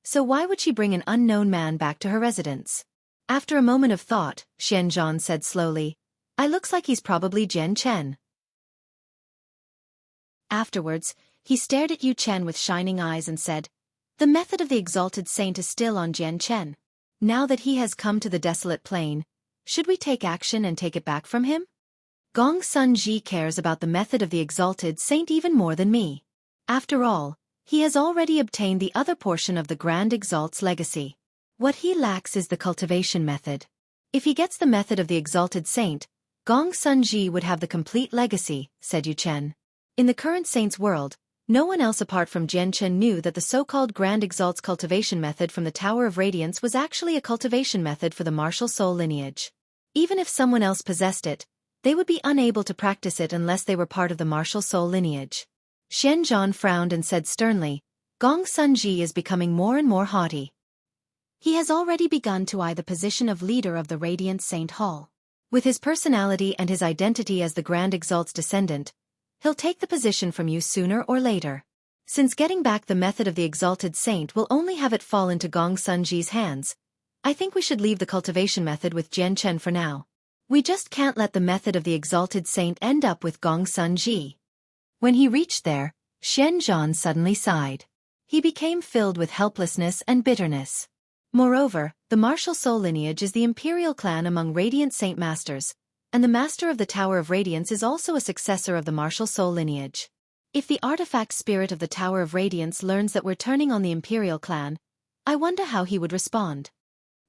Speaker 1: So why would she bring an unknown man back to her residence? After a moment of thought, Xian Zhan said slowly, I looks like he's probably Jian Chen. Afterwards, he stared at Yu Chen with shining eyes and said, the method of the exalted saint is still on Jian Chen. Now that he has come to the desolate plain, should we take action and take it back from him? Gong Sun Ji cares about the method of the exalted saint even more than me. After all, he has already obtained the other portion of the Grand Exalt's legacy. What he lacks is the cultivation method. If he gets the method of the exalted saint, Gong Sun Ji would have the complete legacy, said Yu Chen. In the current saint's world, no one else apart from Jian Chen knew that the so-called Grand Exalt's cultivation method from the Tower of Radiance was actually a cultivation method for the martial soul lineage. Even if someone else possessed it, they would be unable to practice it unless they were part of the martial soul lineage. Xian Zhan frowned and said sternly, Gong Sun Ji is becoming more and more haughty. He has already begun to eye the position of leader of the Radiant Saint Hall. With his personality and his identity as the Grand Exalt's descendant, he'll take the position from you sooner or later. Since getting back the method of the exalted saint will only have it fall into Gong Sun Ji's hands, I think we should leave the cultivation method with Jian Chen for now. We just can't let the method of the exalted saint end up with Gong Sun Ji. When he reached there, Xian Zhan suddenly sighed. He became filled with helplessness and bitterness. Moreover, the martial soul lineage is the imperial clan among Radiant Saint Masters, and the Master of the Tower of Radiance is also a successor of the martial soul lineage. If the artifact spirit of the Tower of Radiance learns that we're turning on the imperial clan, I wonder how he would respond.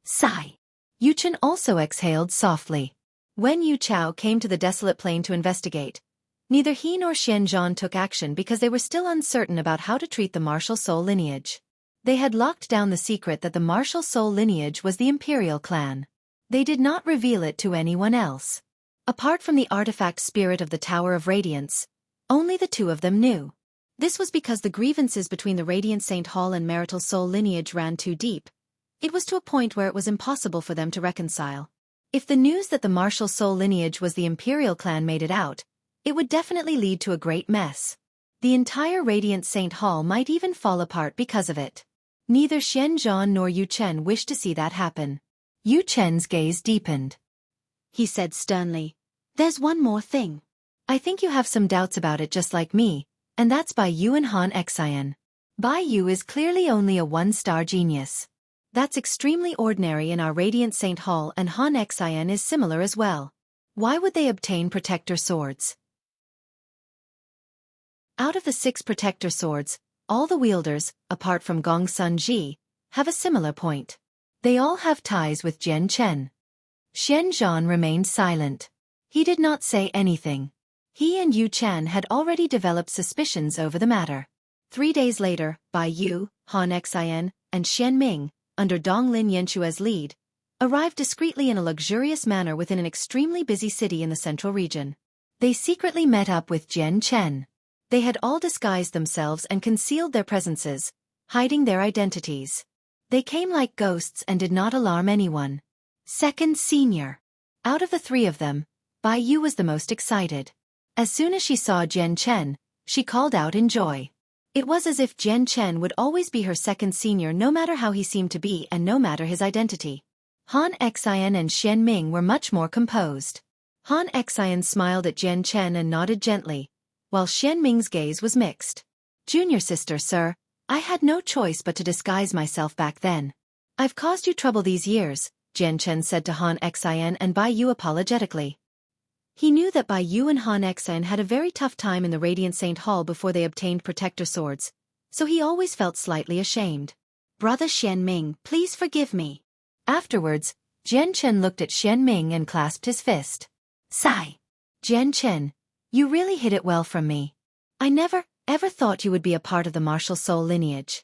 Speaker 1: Sigh. Yu Chen also exhaled softly. When Yu Chao came to the desolate plain to investigate, neither he nor Xian Zhan took action because they were still uncertain about how to treat the martial soul lineage. They had locked down the secret that the martial soul lineage was the imperial clan. They did not reveal it to anyone else. Apart from the artifact spirit of the Tower of Radiance, only the two of them knew. This was because the grievances between the Radiant Saint Hall and marital soul lineage ran too deep. It was to a point where it was impossible for them to reconcile. If the news that the martial soul lineage was the imperial clan made it out, it would definitely lead to a great mess. The entire Radiant Saint Hall might even fall apart because of it. Neither Xian Zhan nor Yu Chen wished to see that happen. Yu Chen's gaze deepened. He said sternly, "There's one more thing. I think you have some doubts about it just like me, and that's Bai Yu and Han Xian. Bai Yu is clearly only a one-star genius. That's extremely ordinary in our Radiant Saint Hall, and Han Xian is similar as well. Why would they obtain protector swords? Out of the 6 protector swords, all the wielders, apart from Gong Sun Ji, have a similar point. They all have ties with Jian Chen." Xian Zhan remained silent. He did not say anything. He and Yu Chen had already developed suspicions over the matter. 3 days later, Bai Yu, Han Xian, and Xian Ming, under Donglin Yanxue's lead, arrived discreetly in a luxurious manner within an extremely busy city in the central region. They secretly met up with Jian Chen. They had all disguised themselves and concealed their presences, hiding their identities. They came like ghosts and did not alarm anyone. Second senior. Out of the three of them, Bai Yu was the most excited. As soon as she saw Jian Chen, she called out in joy. It was as if Jian Chen would always be her second senior no matter how he seemed to be and no matter his identity. Han Xian and Xian Ming were much more composed. Han Xian smiled at Jian Chen and nodded gently, while Xian Ming's gaze was mixed. Junior sister, sir, I had no choice but to disguise myself back then. I've caused you trouble these years, Jian Chen said to Han Xian and Bai Yu apologetically. He knew that Bai Yu and Han Xian had a very tough time in the Radiant Saint Hall before they obtained protector swords, so he always felt slightly ashamed. Brother Xian Ming, please forgive me. Afterwards, Jian Chen looked at Xian Ming and clasped his fist. Sigh. Jian Chen, you really hid it well from me. I never, ever thought you would be a part of the martial soul lineage.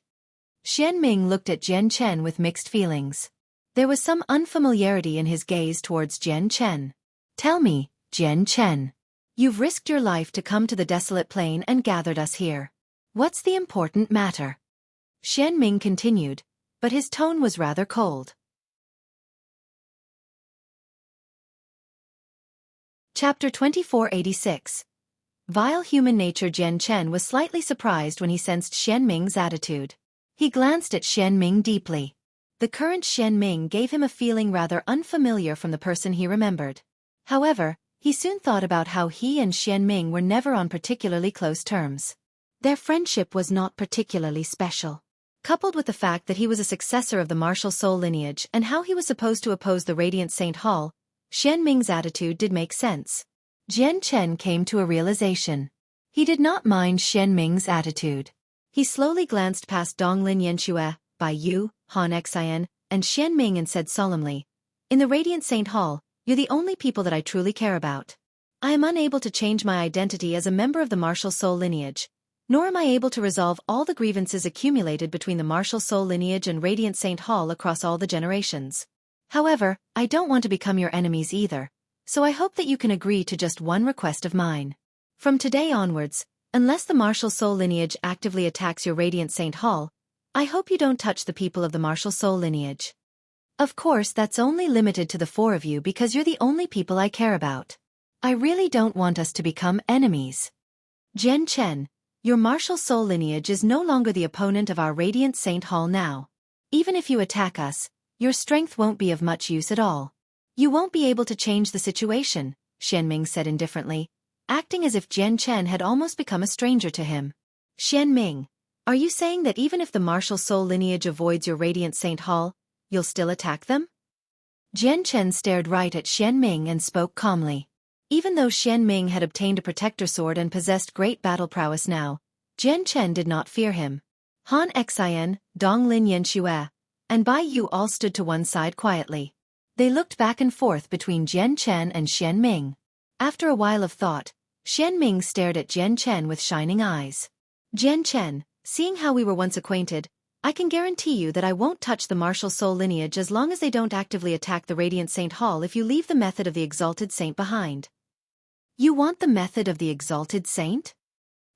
Speaker 1: Xian Ming looked at Jian Chen with mixed feelings. There was some unfamiliarity in his gaze towards Jian Chen. Tell me, Jian Chen. You've risked your life to come to the desolate plain and gathered us here. What's the important matter? Xian Ming continued, but his tone was rather cold. Chapter 2486. Vile human nature. Jian Chen was slightly surprised when he sensed Xian Ming's attitude. He glanced at Xian Ming deeply. The current Xian Ming gave him a feeling rather unfamiliar from the person he remembered. However, he soon thought about how he and Xian Ming were never on particularly close terms. Their friendship was not particularly special. Coupled with the fact that he was a successor of the martial soul lineage and how he was supposed to oppose the Radiant Saint Hall, Xian Ming's attitude did make sense. Jian Chen came to a realization. He did not mind Xian Ming's attitude. He slowly glanced past Donglin Yanxue, Bai Yu, Han Xian, and Xian Ming and said solemnly, "In the Radiant Saint Hall, you're the only people that I truly care about. I am unable to change my identity as a member of the martial soul lineage, nor am I able to resolve all the grievances accumulated between the martial soul lineage and Radiant Saint Hall across all the generations. However, I don't want to become your enemies either, so I hope that you can agree to just one request of mine. From today onwards, unless the martial soul lineage actively attacks your Radiant Saint Hall, I hope you don't touch the people of the martial soul lineage. Of course, that's only limited to the four of you because you're the only people I care about. I really don't want us to become enemies. Jian Chen, your martial soul lineage is no longer the opponent of our Radiant Saint Hall now. Even if you attack us, your strength won't be of much use at all. You won't be able to change the situation," Xian Ming said indifferently, acting as if Jian Chen had almost become a stranger to him. Xian Ming, are you saying that even if the martial soul lineage avoids your Radiant Saint Hall, you'll still attack them? Jian Chen stared right at Xian Ming and spoke calmly. Even though Xian Ming had obtained a protector sword and possessed great battle prowess now, Jian Chen did not fear him. Han Xian, Donglin Yanxue, and Bai Yu all stood to one side quietly. They looked back and forth between Jian Chen and Xian Ming. After a while of thought, Xian Ming stared at Jian Chen with shining eyes. Jian Chen, seeing how we were once acquainted, I can guarantee you that I won't touch the martial soul lineage as long as they don't actively attack the Radiant Saint Hall if you leave the method of the Exalted Saint behind. You want the method of the Exalted Saint?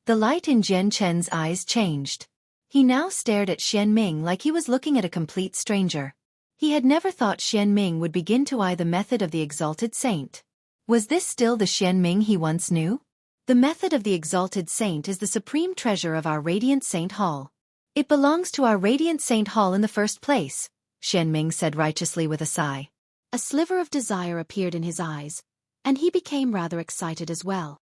Speaker 1: The light in Jian Chen's eyes changed. He now stared at Xian Ming like he was looking at a complete stranger. He had never thought Xian Ming would begin to eye the method of the Exalted Saint. Was this still the Xian Ming he once knew? The method of the Exalted Saint is the supreme treasure of our Radiant Saint Hall. It belongs to our Radiant Saint Hall in the first place, Xian Ming said righteously with a sigh. A sliver of desire appeared in his eyes, and he became rather excited as well.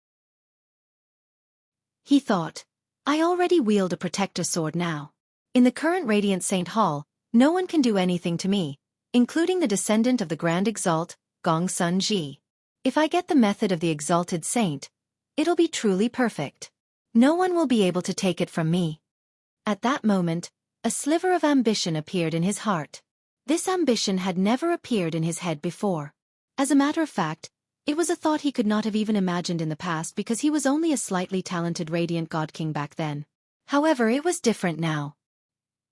Speaker 1: He thought, I already wield a protector sword now. In the current Radiant Saint Hall, no one can do anything to me, including the descendant of the Grand Exalt, Gong Sun Ji. If I get the method of the Exalted Saint, it'll be truly perfect. No one will be able to take it from me. At that moment, a sliver of ambition appeared in his heart. This ambition had never appeared in his head before. As a matter of fact, it was a thought he could not have even imagined in the past because he was only a slightly talented Radiant God King back then. However, it was different now.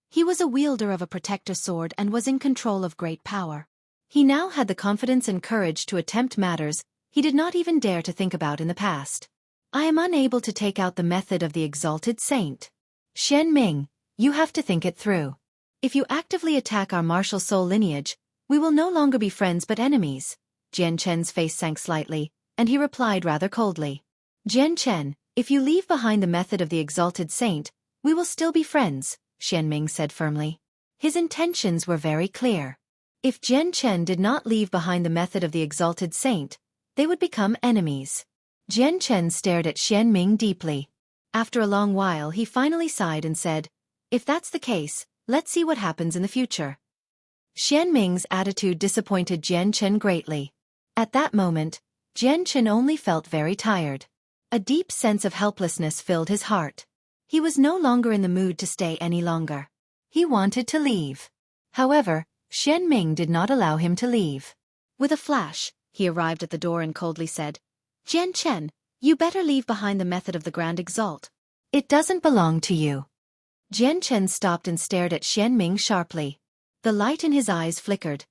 Speaker 1: He was a wielder of a protector sword and was in control of great power. He now had the confidence and courage to attempt matters he did not even dare to think about in the past. I am unable to take out the method of the exalted saint. Xian Ming, you have to think it through. If you actively attack our martial soul lineage, we will no longer be friends but enemies. Jian Chen's face sank slightly, and he replied rather coldly. Jian Chen, if you leave behind the method of the exalted saint, we will still be friends, Xian Ming said firmly. His intentions were very clear. If Jian Chen did not leave behind the method of the exalted saint, they would become enemies. Jian Chen stared at Xian Ming deeply. After a long while he finally sighed and said, if that's the case, let's see what happens in the future. Xian Ming's attitude disappointed Jian Chen greatly. At that moment, Jian Chen only felt very tired. A deep sense of helplessness filled his heart. He was no longer in the mood to stay any longer. He wanted to leave. However, Xian Ming did not allow him to leave. With a flash, he arrived at the door and coldly said, Jian Chen, you better leave behind the method of the Grand Exalt. It doesn't belong to you. Jian Chen stopped and stared at Xian Ming sharply. The light in his eyes flickered,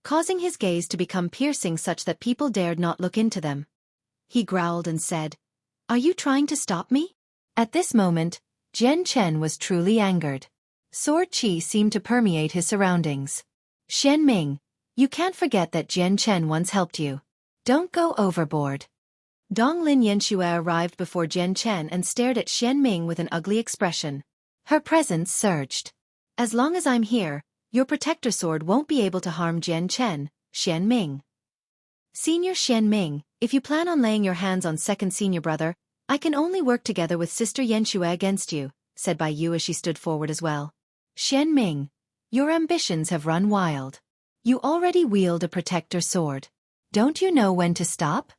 Speaker 1: causing his gaze to become piercing such that people dared not look into them. He growled and said, are you trying to stop me? At this moment, Jian Chen was truly angered. Sword qi seemed to permeate his surroundings. Xian Ming, you can't forget that Jian Chen once helped you. Don't go overboard. Donglin Yanxue arrived before Jian Chen and stared at Xian Ming with an ugly expression. Her presence surged. As long as I'm here, your protector sword won't be able to harm Jian Chen, Xian Ming. Senior Xian Ming, if you plan on laying your hands on second senior brother, I can only work together with Sister Yanxue against you, said Bai Yu as she stood forward as well. Xian Ming, your ambitions have run wild. You already wield a protector sword. Don't you know when to stop?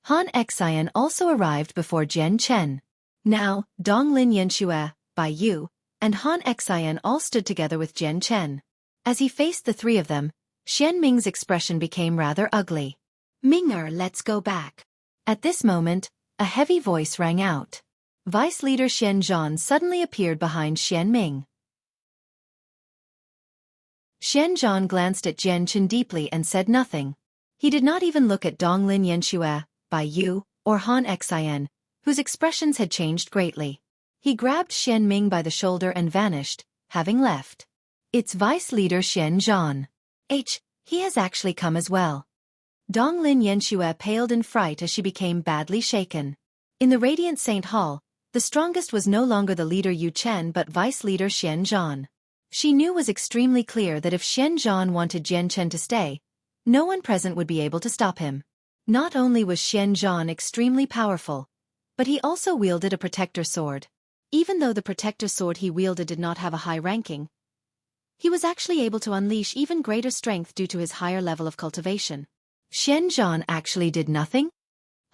Speaker 1: Han Xian also arrived before Jian Chen. Now, Donglin Yanxue, Bai Yu, and Han Xian all stood together with Jian Chen. As he faced the three of them, Xian Ming's expression became rather ugly. Minger, let's go back. At this moment, a heavy voice rang out. Vice Leader Xian Zhan suddenly appeared behind Xian Ming. Xian Zhan glanced at Jian Chen deeply and said nothing. He did not even look at Donglin Yanxue, Bai Yu, or Han Xian, whose expressions had changed greatly. He grabbed Xian Ming by the shoulder and vanished, having left. It's Vice Leader Xian Zhan. He has actually come as well. Donglin Yanxue paled in fright as she became badly shaken. In the Radiant Saint Hall, the strongest was no longer the leader Yu Chen but Vice Leader Xian Zhan. She knew was extremely clear that if Xian Zhan wanted Jian Chen to stay, no one present would be able to stop him. Not only was Xian Zhan extremely powerful, but he also wielded a protector sword. Even though the protector sword he wielded did not have a high ranking, he was actually able to unleash even greater strength due to his higher level of cultivation. Xian Zhan actually did nothing?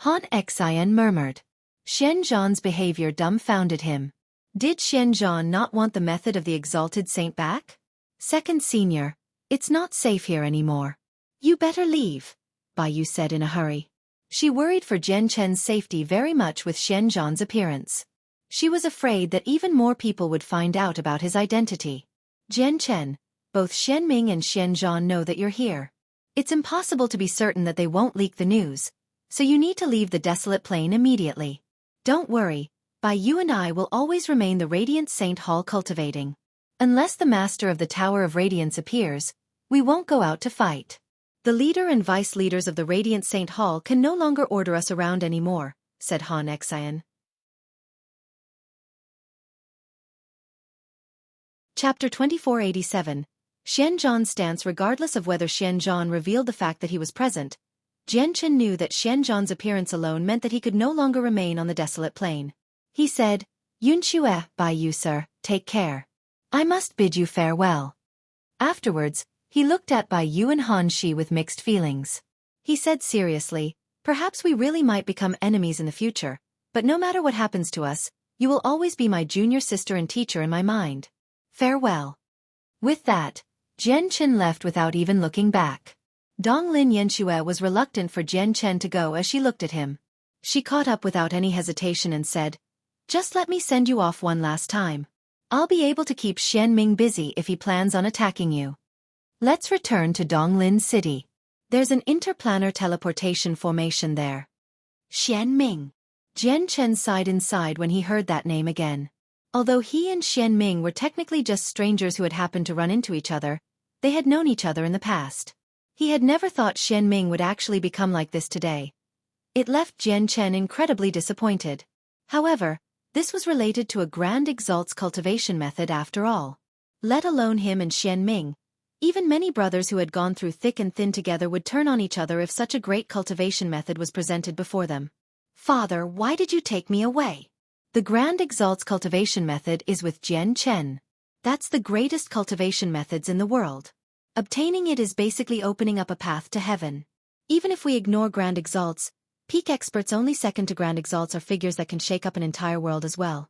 Speaker 1: Han Xian murmured. Xian Zhan's behavior dumbfounded him. Did Xian Zhan not want the method of the exalted saint back? Second senior, it's not safe here anymore. You better leave, Bai Yu said in a hurry. She worried for Jian Chen's safety very much with Xian Zhan's appearance. She was afraid that even more people would find out about his identity. Jian Chen, both Xian Ming and Xian Zhan know that you're here. It's impossible to be certain that they won't leak the news, so you need to leave the desolate plain immediately. Don't worry, Bai Yu and I will always remain the Radiant Saint Hall cultivating. Unless the master of the Tower of Radiance appears, we won't go out to fight. The leader and vice leaders of the Radiant Saint Hall can no longer order us around anymore, said Han Xian. Chapter 2487. Xian Zhan's stance. Regardless of whether Xian Zhan revealed the fact that he was present, Jian Chen knew that Xian Zhan's appearance alone meant that he could no longer remain on the desolate plain. He said, Yanxue, Bai Yu sir, take care. I must bid you farewell. Afterwards, he looked at Bai Yu and Han Shi with mixed feelings. He said seriously, perhaps we really might become enemies in the future, but no matter what happens to us, you will always be my junior sister and teacher in my mind. Farewell. With that, Jian Chen left without even looking back. Donglin Yanxue was reluctant for Jian Chen to go as she looked at him. She caught up without any hesitation and said, just let me send you off one last time. I'll be able to keep Xian Ming busy if he plans on attacking you. Let's return to Donglin City. There's an interplanar teleportation formation there. Xian Ming. Jian Chen sighed inside when he heard that name again. Although he and Xian Ming were technically just strangers who had happened to run into each other, they had known each other in the past. He had never thought Xian Ming would actually become like this today. It left Jian Chen incredibly disappointed. However, this was related to a Grand Exalt's cultivation method after all. Let alone him and Xian Ming. Even many brothers who had gone through thick and thin together would turn on each other if such a great cultivation method was presented before them. Father, why did you take me away? The Grand Exalt's cultivation method is with Jian Chen. That's the greatest cultivation methods in the world. Obtaining it is basically opening up a path to heaven. Even if we ignore Grand Exalts, peak experts only second to Grand Exalts are figures that can shake up an entire world as well.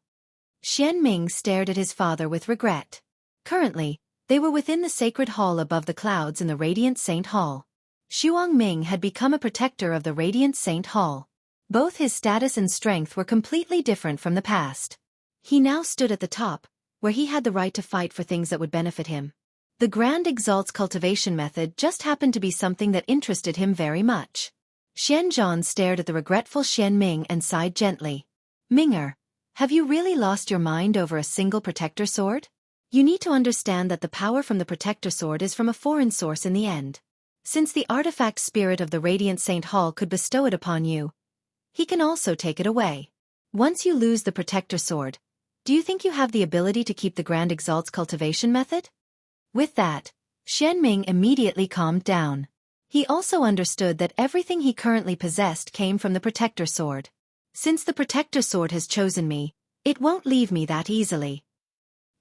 Speaker 1: Xian Ming stared at his father with regret. Currently, they were within the sacred hall above the clouds in the Radiant Saint Hall. Xuang Ming had become a protector of the Radiant Saint Hall. Both his status and strength were completely different from the past. He now stood at the top, where he had the right to fight for things that would benefit him. The Grand Exalt's cultivation method just happened to be something that interested him very much. Xian Zhan stared at the regretful Xian Ming and sighed gently. Minger, have you really lost your mind over a single protector sword? You need to understand that the power from the protector sword is from a foreign source in the end. Since the artifact spirit of the Radiant Saint Hall could bestow it upon you, he can also take it away. Once you lose the protector sword, do you think you have the ability to keep the Grand Exalt's cultivation method? With that, Xian Ming immediately calmed down. He also understood that everything he currently possessed came from the protector sword. Since the protector sword has chosen me, it won't leave me that easily.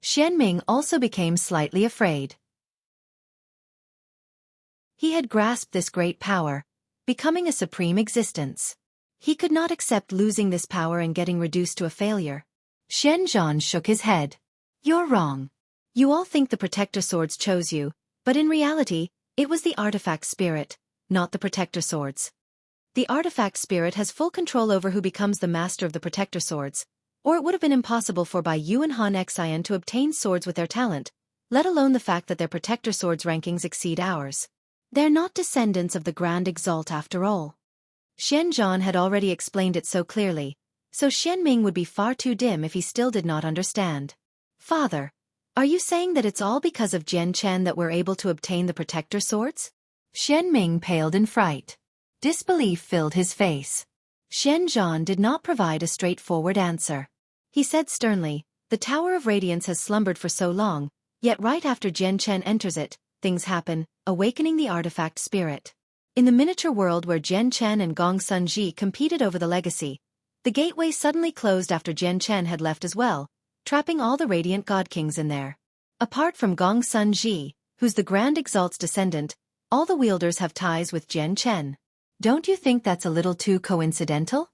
Speaker 1: Xian Ming also became slightly afraid. He had grasped this great power, becoming a supreme existence. He could not accept losing this power and getting reduced to a failure. Xian Zhan shook his head. You're wrong. You all think the protector swords chose you, but in reality, it was the artifact spirit, not the protector swords. The artifact spirit has full control over who becomes the master of the protector swords, or it would have been impossible for Bai Yu and Han Xian to obtain swords with their talent, let alone the fact that their protector swords rankings exceed ours. They're not descendants of the Grand Exalt after all. Xian Zhan had already explained it so clearly, so Xian Ming would be far too dim if he still did not understand. Father, are you saying that it's all because of Jian Chen that we're able to obtain the protector swords? Xian Ming paled in fright. Disbelief filled his face. Xian Zhan did not provide a straightforward answer. He said sternly, the Tower of Radiance has slumbered for so long, yet right after Jian Chen enters it, things happen, awakening the artifact spirit. In the miniature world where Jian Chen and Gong Sun Ji competed over the legacy, the gateway suddenly closed after Jian Chen had left as well, trapping all the Radiant God Kings in there. Apart from Gong Sun Ji, who's the Grand Exalt's descendant, all the wielders have ties with Jian Chen. Don't you think that's a little too coincidental?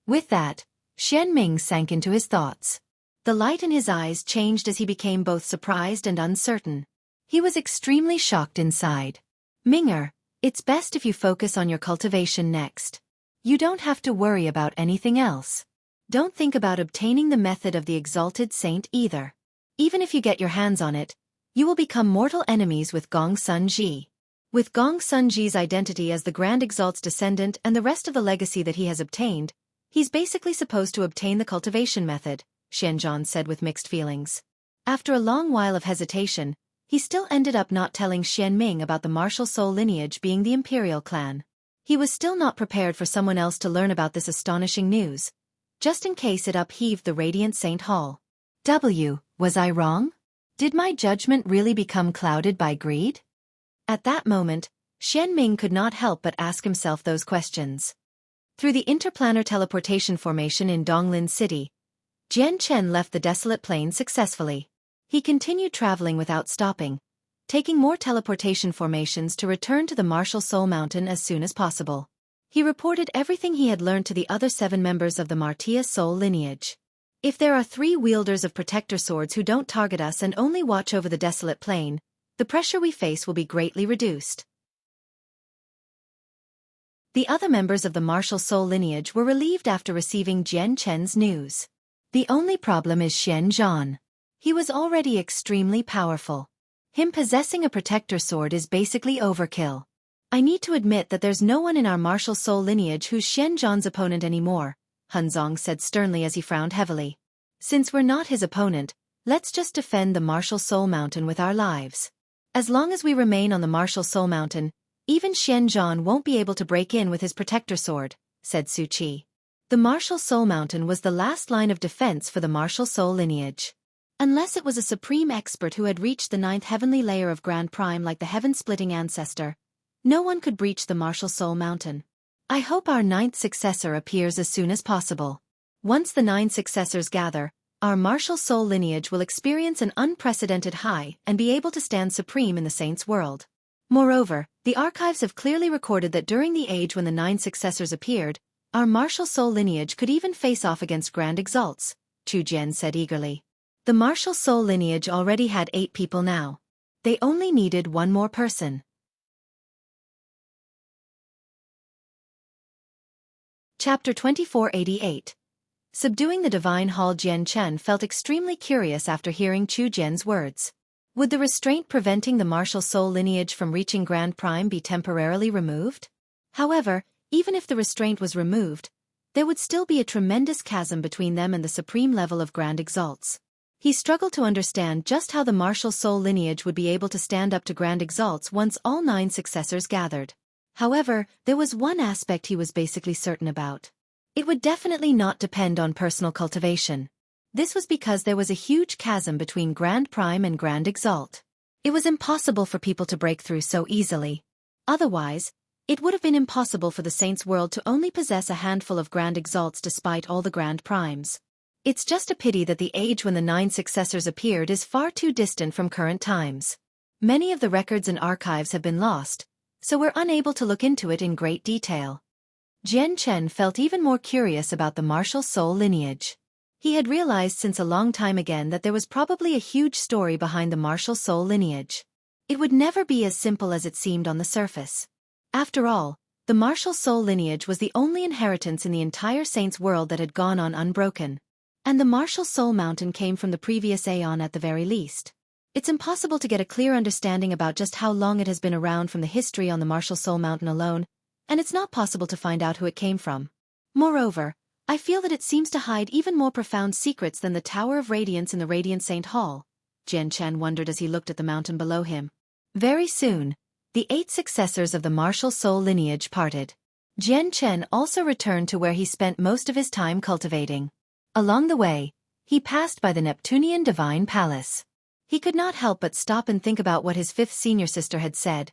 Speaker 1: With that, Xian Ming sank into his thoughts. The light in his eyes changed as he became both surprised and uncertain. He was extremely shocked inside. Minger, it's best if you focus on your cultivation next. You don't have to worry about anything else. Don't think about obtaining the method of the Exalted Saint either. Even if you get your hands on it, you will become mortal enemies with Gong Sun Ji. With Gong Sun Ji's identity as the Grand Exalt's descendant and the rest of the legacy that he has obtained, he's basically supposed to obtain the cultivation method, Xian Zhan said with mixed feelings. After a long while of hesitation, he still ended up not telling Xian Ming about the martial soul lineage being the imperial clan. He was still not prepared for someone else to learn about this astonishing news, just in case it upheaved the Radiant Saint Hall. Was I wrong? Did my judgment really become clouded by greed? At that moment, Xian Ming could not help but ask himself those questions. Through the interplanar teleportation formation in Donglin City, Jian Chen left the desolate plain successfully. He continued traveling without stopping, taking more teleportation formations to return to the Martial Soul Mountain as soon as possible. He reported everything he had learned to the other 7 members of the Martia Soul lineage. If there are 3 wielders of protector swords who don't target us and only watch over the desolate plain, the pressure we face will be greatly reduced. The other members of the Martial Soul lineage were relieved after receiving Jian Chen's news. The only problem is Xian Zhan. He was already extremely powerful. Him possessing a protector sword is basically overkill. I need to admit that there's no one in our martial soul lineage who's Xian Zhan's opponent anymore, Hunzong said sternly as he frowned heavily. Since we're not his opponent, let's just defend the martial soul mountain with our lives. As long as we remain on the martial soul mountain, even Xian Zhan won't be able to break in with his protector sword, said Xueqi. The martial soul mountain was the last line of defense for the martial soul lineage. Unless it was a supreme expert who had reached the 9th heavenly layer of Grand Prime like the heaven-splitting ancestor, no one could breach the martial soul mountain. I hope our 9th successor appears as soon as possible. Once the 9 successors gather, our martial soul lineage will experience an unprecedented high and be able to stand supreme in the saints' world. Moreover, the archives have clearly recorded that during the age when the 9 successors appeared, our martial soul lineage could even face off against grand exalts, Chu Jian said eagerly. The martial soul lineage already had 8 people now. They only needed one more person. Chapter 2488. Subduing the divine hall. Jian Chen felt extremely curious after hearing Chu Jian's words. Would the restraint preventing the martial soul lineage from reaching Grand Prime be temporarily removed? However, even if the restraint was removed, there would still be a tremendous chasm between them and the supreme level of Grand Exalts. He struggled to understand just how the martial soul lineage would be able to stand up to Grand Exalts once all 9 successors gathered. However, there was one aspect he was basically certain about. It would definitely not depend on personal cultivation. This was because there was a huge chasm between Grand Prime and Grand Exalt. It was impossible for people to break through so easily. Otherwise, it would have been impossible for the Saints' world to only possess a handful of Grand Exalts despite all the Grand Primes. It's just a pity that the age when the 9 successors appeared is far too distant from current times. Many of the records and archives have been lost, so we're unable to look into it in great detail. Jian Chen felt even more curious about the martial soul lineage. He had realized since a long time again that there was probably a huge story behind the martial soul lineage. It would never be as simple as it seemed on the surface. After all, the martial soul lineage was the only inheritance in the entire Saints' world that had gone on unbroken. And the martial soul mountain came from the previous aeon at the very least. It's impossible to get a clear understanding about just how long it has been around from the history on the martial soul mountain alone, and it's not possible to find out who it came from. Moreover, I feel that it seems to hide even more profound secrets than the Tower of Radiance in the Radiant Saint Hall, Jian Chen wondered as he looked at the mountain below him. Very soon, the 8 successors of the martial soul lineage parted. Jian Chen also returned to where he spent most of his time cultivating. Along the way, he passed by the Neptunian Divine Palace. He could not help but stop and think about what his 5th senior sister had said.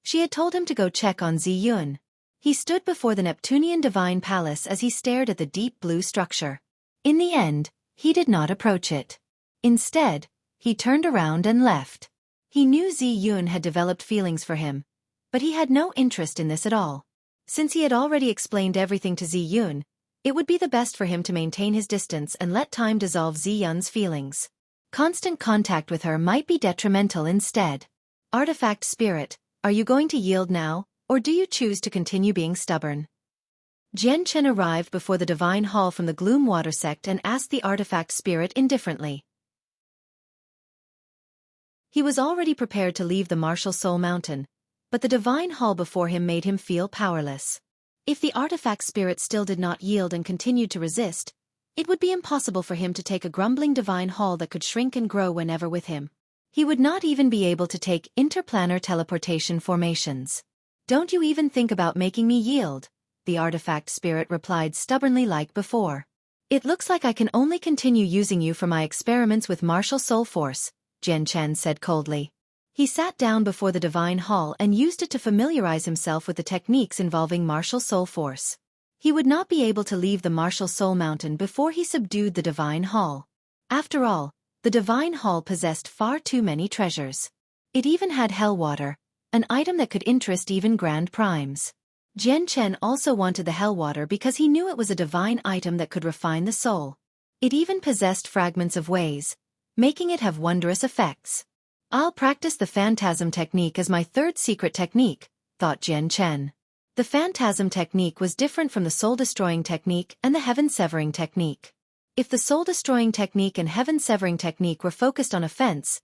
Speaker 1: She had told him to go check on Zi Yun. He stood before the Neptunian Divine Palace as he stared at the deep blue structure. In the end, he did not approach it. Instead, he turned around and left. He knew Zi Yun had developed feelings for him, but he had no interest in this at all. Since he had already explained everything to Zi Yun, it would be the best for him to maintain his distance and let time dissolve Zi Yun's feelings. Constant contact with her might be detrimental instead. Artifact Spirit, are you going to yield now, or do you choose to continue being stubborn? Jian Chen arrived before the Divine Hall from the Gloom Water Sect and asked the Artifact Spirit indifferently. He was already prepared to leave the Martial Soul Mountain, but the Divine Hall before him made him feel powerless. If the Artifact Spirit still did not yield and continued to resist, it would be impossible for him to take a grumbling Divine Hall that could shrink and grow whenever with him. He would not even be able to take interplanar teleportation formations. Don't you even think about making me yield, the Artifact Spirit replied stubbornly like before. It looks like I can only continue using you for my experiments with martial soul force, Jian Chen said coldly. He sat down before the Divine Hall and used it to familiarize himself with the techniques involving martial soul force. He would not be able to leave the martial soul mountain before he subdued the Divine Hall. After all, the Divine Hall possessed far too many treasures. It even had hell water, an item that could interest even Grand Primes. Jian Chen also wanted the hell water because he knew it was a divine item that could refine the soul. It even possessed fragments of ways, making it have wondrous effects. I'll practice the Phantasm technique as my 3rd secret technique, thought Jian Chen. The Phantasm technique was different from the soul-destroying technique and the heaven-severing technique. If the soul-destroying technique and heaven-severing technique were focused on offense,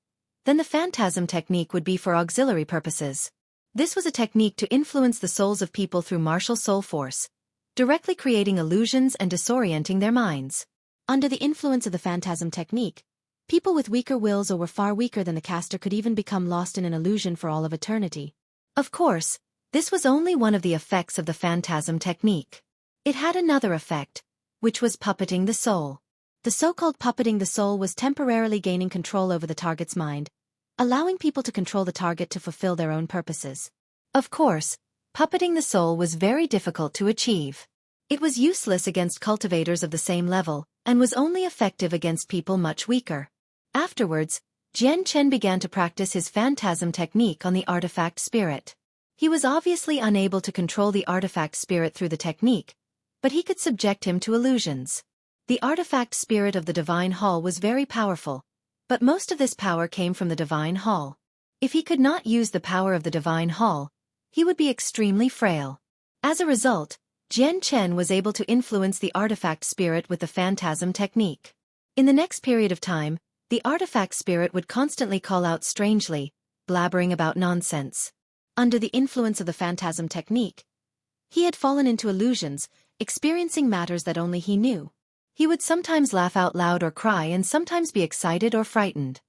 Speaker 1: then the phantasm technique would be for auxiliary purposes. This was a technique to influence the souls of people through martial soul force, directly creating illusions and disorienting their minds. Under the influence of the phantasm technique, people with weaker wills or were far weaker than the caster could even become lost in an illusion for all of eternity. Of course, this was only one of the effects of the phantasm technique. It had another effect, which was puppeting the soul. The so-called puppeting the soul was temporarily gaining control over the target's mind, allowing people to control the target to fulfill their own purposes. Of course, puppeting the soul was very difficult to achieve. It was useless against cultivators of the same level, and was only effective against people much weaker. Afterwards, Jian Chen began to practice his phantasm technique on the artifact spirit. He was obviously unable to control the artifact spirit through the technique, but he could subject him to illusions. The artifact spirit of the Divine Hall was very powerful, but most of this power came from the Divine Hall. If he could not use the power of the Divine Hall, he would be extremely frail. As a result, Jian Chen was able to influence the artifact spirit with the phantasm technique. In the next period of time, the artifact spirit would constantly call out strangely, blabbering about nonsense. Under the influence of the phantasm technique, he had fallen into illusions, experiencing matters that only he knew. He would sometimes laugh out loud or cry and sometimes be excited or frightened.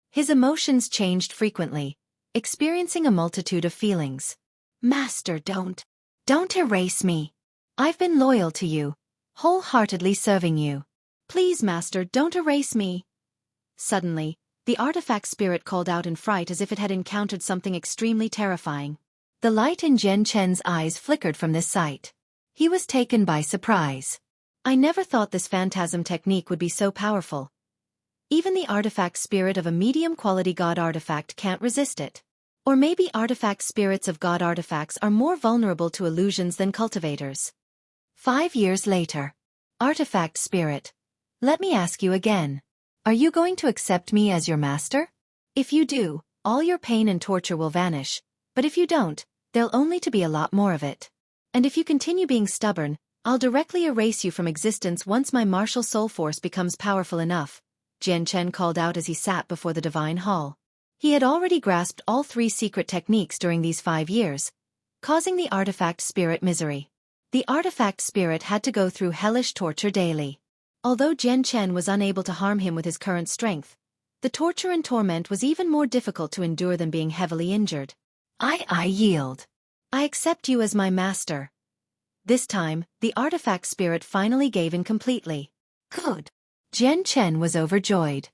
Speaker 1: His emotions changed frequently, experiencing a multitude of feelings. Master, don't erase me. I've been loyal to you, wholeheartedly serving you. Please, Master, don't erase me. Suddenly, the artifact spirit called out in fright as if it had encountered something extremely terrifying. The light in Jian Chen's eyes flickered from this sight. He was taken by surprise. I never thought this phantasm technique would be so powerful. Even the artifact spirit of a medium-quality god artifact can't resist it. Or maybe artifact spirits of god artifacts are more vulnerable to illusions than cultivators. 5 years later. Artifact spirit. Let me ask you again. Are you going to accept me as your master? If you do, all your pain and torture will vanish, but if you don't, there'll only to be a lot more of it. And if you continue being stubborn, I'll directly erase you from existence once my martial soul force becomes powerful enough, Jian Chen called out as he sat before the Divine Hall. He had already grasped all 3 secret techniques during these 5 years, causing the artifact spirit misery. The artifact spirit had to go through hellish torture daily. Although Jian Chen was unable to harm him with his current strength, the torture and torment was even more difficult to endure than being heavily injured. I yield. I accept you as my master. This time, the artifact spirit finally gave in completely. Good. Jian Chen was overjoyed.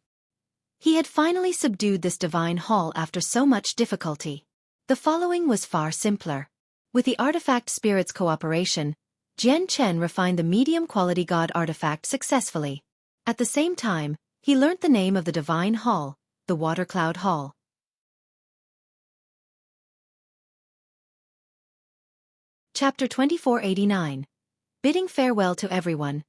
Speaker 1: He had finally subdued this Divine Hall after so much difficulty. The following was far simpler. With the artifact spirit's cooperation, Jian Chen refined the medium-quality god artifact successfully. At the same time, he learnt the name of the Divine Hall, the Water Cloud Hall. Chapter 2489. Bidding farewell to everyone.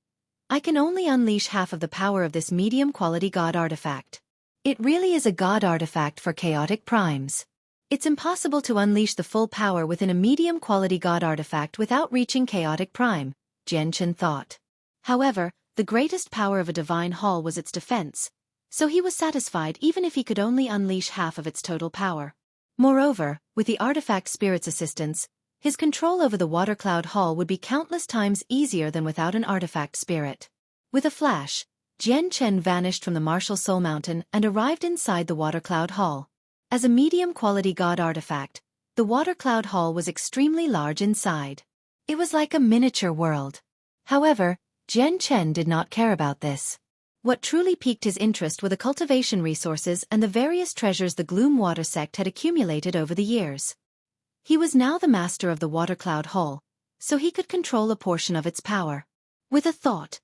Speaker 1: I can only unleash half of the power of this medium-quality god artifact. It really is a god artifact for chaotic primes. It's impossible to unleash the full power within a medium-quality god artifact without reaching chaotic prime, Jian Chen thought. However, the greatest power of a divine hall was its defense, so he was satisfied even if he could only unleash half of its total power. Moreover, with the artifact spirit's assistance, his control over the Water Cloud Hall would be countless times easier than without an artifact spirit. With a flash, Jian Chen vanished from the Martial Soul Mountain and arrived inside the Water Cloud Hall. As a medium-quality god artifact, the Water Cloud Hall was extremely large inside. It was like a miniature world. However, Jian Chen did not care about this. What truly piqued his interest were the cultivation resources and the various treasures the Gloom Water sect had accumulated over the years. He was now the master of the Water Cloud Hall, so he could control a portion of its power. With a thought,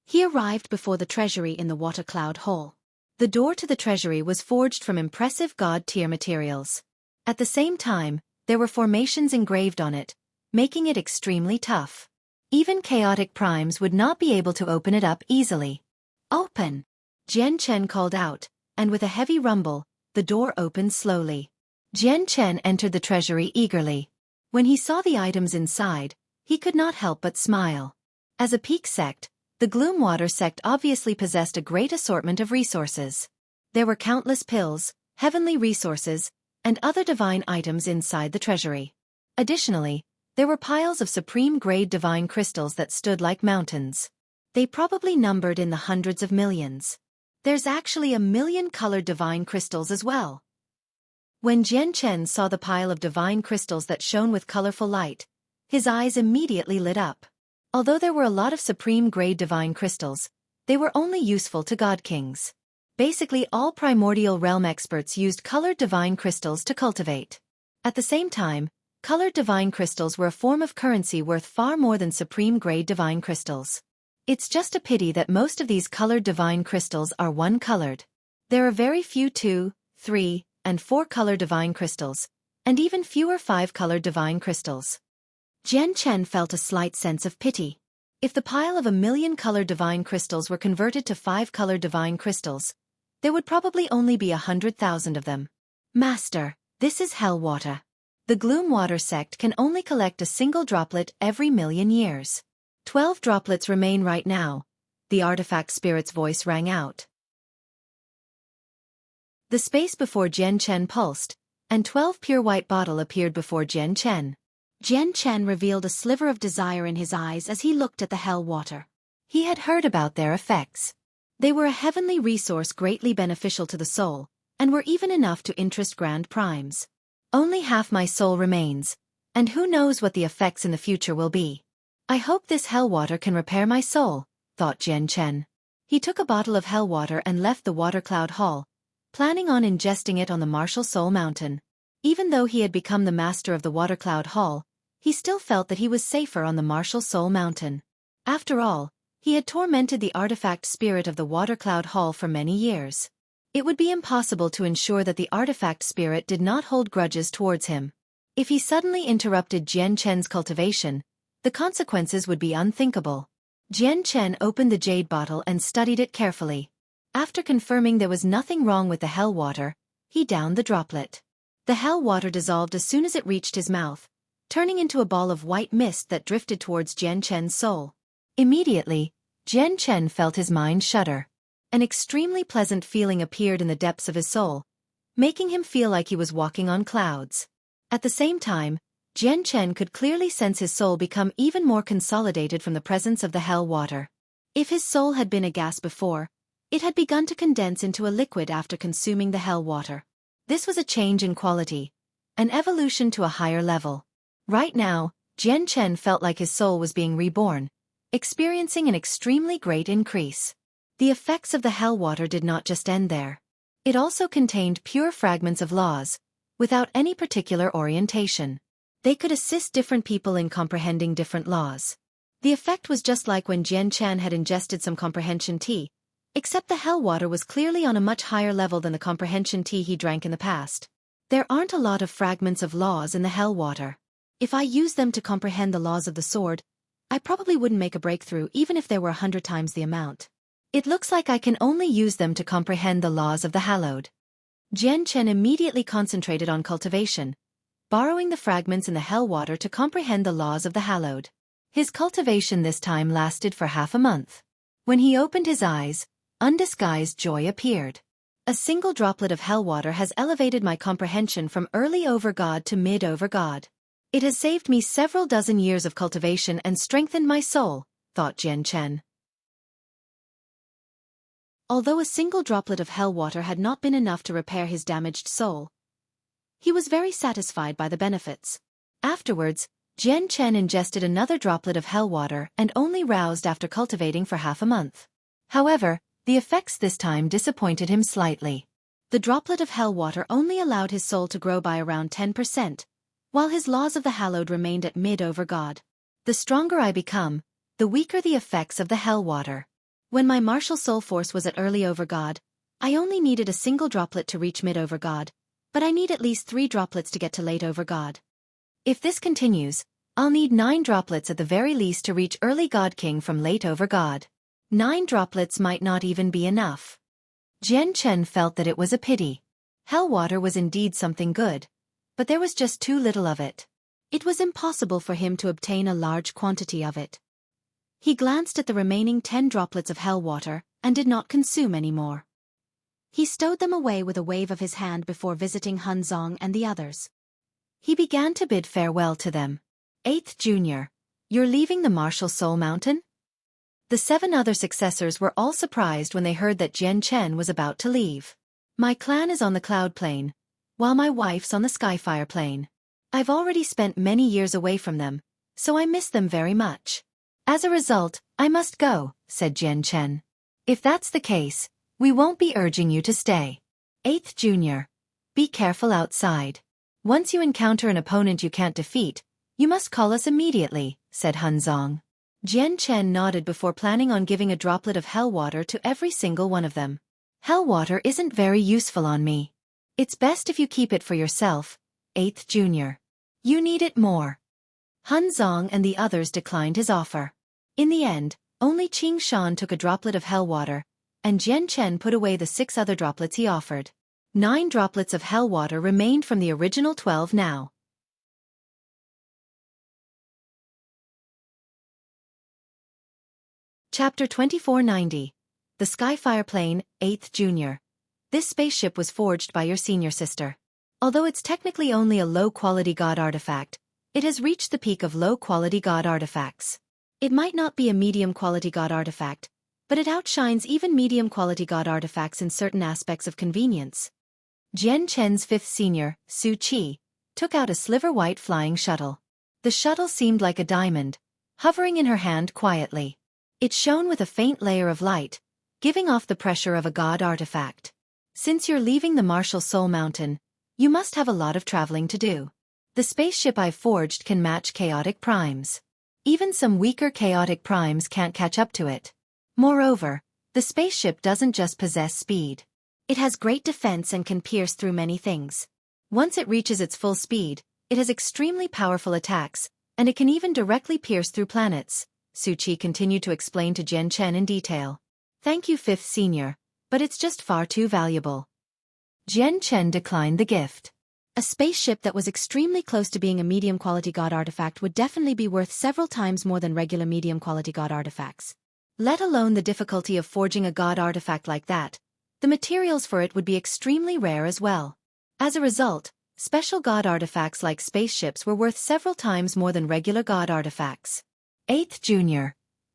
Speaker 1: he arrived before the treasury in the Water Cloud Hall. The door to the treasury was forged from impressive god-tier materials. At the same time, there were formations engraved on it, making it extremely tough. Even chaotic primes would not be able to open it up easily. Open! Jian Chen called out, and with a heavy rumble, the door opened slowly. Jian Chen entered the treasury eagerly. When he saw the items inside, he could not help but smile. As a peak sect, The Gloomwater sect obviously possessed a great assortment of resources. There were countless pills, heavenly resources, and other divine items inside the treasury. Additionally, there were piles of supreme-grade divine crystals that stood like mountains. They probably numbered in the hundreds of millions. There's actually 1,000,000 colored divine crystals as well. When Jian Chen saw the pile of divine crystals that shone with colorful light, his eyes immediately lit up. Although there were a lot of supreme-grade divine crystals, they were only useful to god kings. Basically, all primordial realm experts used colored divine crystals to cultivate. At the same time, colored divine crystals were a form of currency worth far more than supreme-grade divine crystals. It's just a pity that most of these colored divine crystals are one-colored. There are very few 2, 3, and 4-color divine crystals, and even fewer 5-colored divine crystals. Jian Chen felt a slight sense of pity. If the pile of 1,000,000 colored divine crystals were converted to 5-colored divine crystals, there would probably only be 100,000 of them. Master, this is hell water. The Gloomwater sect can only collect a single droplet every 1,000,000 years. 12 droplets remain right now, the artifact spirit's voice rang out. The space before Jian Chen pulsed, and 12 pure white bottles appeared before Jian Chen. Jian Chen revealed a sliver of desire in his eyes as he looked at the hell water. He had heard about their effects. They were a heavenly resource greatly beneficial to the soul, and were even enough to interest grand primes. Only half my soul remains, and who knows what the effects in the future will be. I hope this hell water can repair my soul, thought Jian Chen. He took a bottle of hell water and left the water cloud hall, planning on ingesting it on the Martial Soul Mountain. Even though he had become the master of the water cloud hall, he still felt that he was safer on the Martial Soul Mountain. After all, he had tormented the artifact spirit of the water cloud hall for many years. It would be impossible to ensure that the artifact spirit did not hold grudges towards him. If he suddenly interrupted Jian Chen's cultivation, the consequences would be unthinkable. Jian Chen opened the jade bottle and studied it carefully. After confirming there was nothing wrong with the hell water, he downed the droplet. The hell water dissolved as soon as it reached his mouth, turning into a ball of white mist that drifted towards Jian Chen's soul. Immediately, Jian Chen felt his mind shudder. An extremely pleasant feeling appeared in the depths of his soul, making him feel like he was walking on clouds. At the same time, Jian Chen could clearly sense his soul become even more consolidated from the presence of the hell water. If his soul had been a gas before, it had begun to condense into a liquid after consuming the hell water. This was a change in quality, an evolution to a higher level. Right now, Jian Chen felt like his soul was being reborn, experiencing an extremely great increase. The effects of the hell water did not just end there. It also contained pure fragments of laws, without any particular orientation. They could assist different people in comprehending different laws. The effect was just like when Jian Chen had ingested some comprehension tea, except the hell water was clearly on a much higher level than the comprehension tea he drank in the past. There aren't a lot of fragments of laws in the hell water. If I use them to comprehend the laws of the sword, I probably wouldn't make a breakthrough even if there were 100 times the amount. It looks like I can only use them to comprehend the laws of the hallowed. Jian Chen immediately concentrated on cultivation, borrowing the fragments in the hell water to comprehend the laws of the hallowed. His cultivation this time lasted for half a month. When he opened his eyes, undisguised joy appeared. A single droplet of hell water has elevated my comprehension from early over god to mid over god. It has saved me several dozen years of cultivation and strengthened my soul, thought Jian Chen. Although a single droplet of hell water had not been enough to repair his damaged soul, he was very satisfied by the benefits. Afterwards, Jian Chen ingested another droplet of hell water and only roused after cultivating for half a month. However, the effects this time disappointed him slightly. The droplet of hell water only allowed his soul to grow by around 10%, while his laws of the hallowed remained at mid over god. The stronger I become, the weaker the effects of the hell water. When my martial soul force was at early over god, I only needed a single droplet to reach mid over god, but I need at least 3 droplets to get to late over god. If this continues, I'll need 9 droplets at the very least to reach early god king from late over god. 9 droplets might not even be enough. Jian Chen felt that it was a pity. Hell water was indeed something good, but there was just too little of it. It was impossible for him to obtain a large quantity of it. He glanced at the remaining 10 droplets of hell water and did not consume any more. He stowed them away with a wave of his hand before visiting Hunzong and the others. He began to bid farewell to them. 8th Junior, you're leaving the Martial Soul Mountain? The 7 other successors were all surprised when they heard that Jian Chen was about to leave. My clan is on the Cloud Plane, while my wife's on the Skyfire Plane. I've already spent many years away from them, so I miss them very much. As a result, I must go, said Jian Chen. If that's the case, we won't be urging you to stay. 8th Junior, be careful outside. Once you encounter an opponent you can't defeat, you must call us immediately, said Hunzong. Jian Chen nodded before planning on giving a droplet of hell water to every single one of them. Hell water isn't very useful on me. It's best if you keep it for yourself, 8th Junior. You need it more. Hunzong and the others declined his offer. In the end, only Qing Shan took a droplet of hell water, and Jian Chen put away the 6 other droplets he offered. 9 droplets of hell water remained from the original 12 now. Chapter 2490. The Skyfire Plane, 8th Junior. This spaceship was forged by your senior sister. Although it's technically only a low-quality god artifact, it has reached the peak of low-quality god artifacts. It might not be a medium-quality god artifact, but it outshines even medium-quality god artifacts in certain aspects of convenience. Jian Chen's 5th senior, Xueqi, took out a sliver-white flying shuttle. The shuttle seemed like a diamond, hovering in her hand quietly. It shone with a faint layer of light, giving off the pressure of a god artifact. Since you're leaving the Martial Soul Mountain, you must have a lot of traveling to do. The spaceship I've forged can match chaotic primes. Even some weaker chaotic primes can't catch up to it. Moreover, the spaceship doesn't just possess speed. It has great defense and can pierce through many things. Once it reaches its full speed, it has extremely powerful attacks, and it can even directly pierce through planets, Xueqi continued to explain to Jian Chen in detail. Thank you, 5th senior, but it's just far too valuable. Jian Chen declined the gift. A spaceship that was extremely close to being a medium-quality god artifact would definitely be worth several times more than regular medium-quality god artifacts. Let alone the difficulty of forging a god artifact like that, the materials for it would be extremely rare as well. As a result, special god artifacts like spaceships were worth several times more than regular god artifacts. 8th Junior.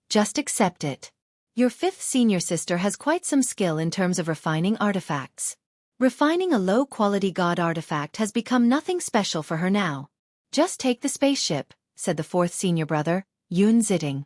Speaker 1: Just accept it. Your 5th senior sister has quite some skill in terms of refining artifacts. Refining a low-quality god artifact has become nothing special for her now. Just take the spaceship, said the 4th senior brother, Yun Ziding.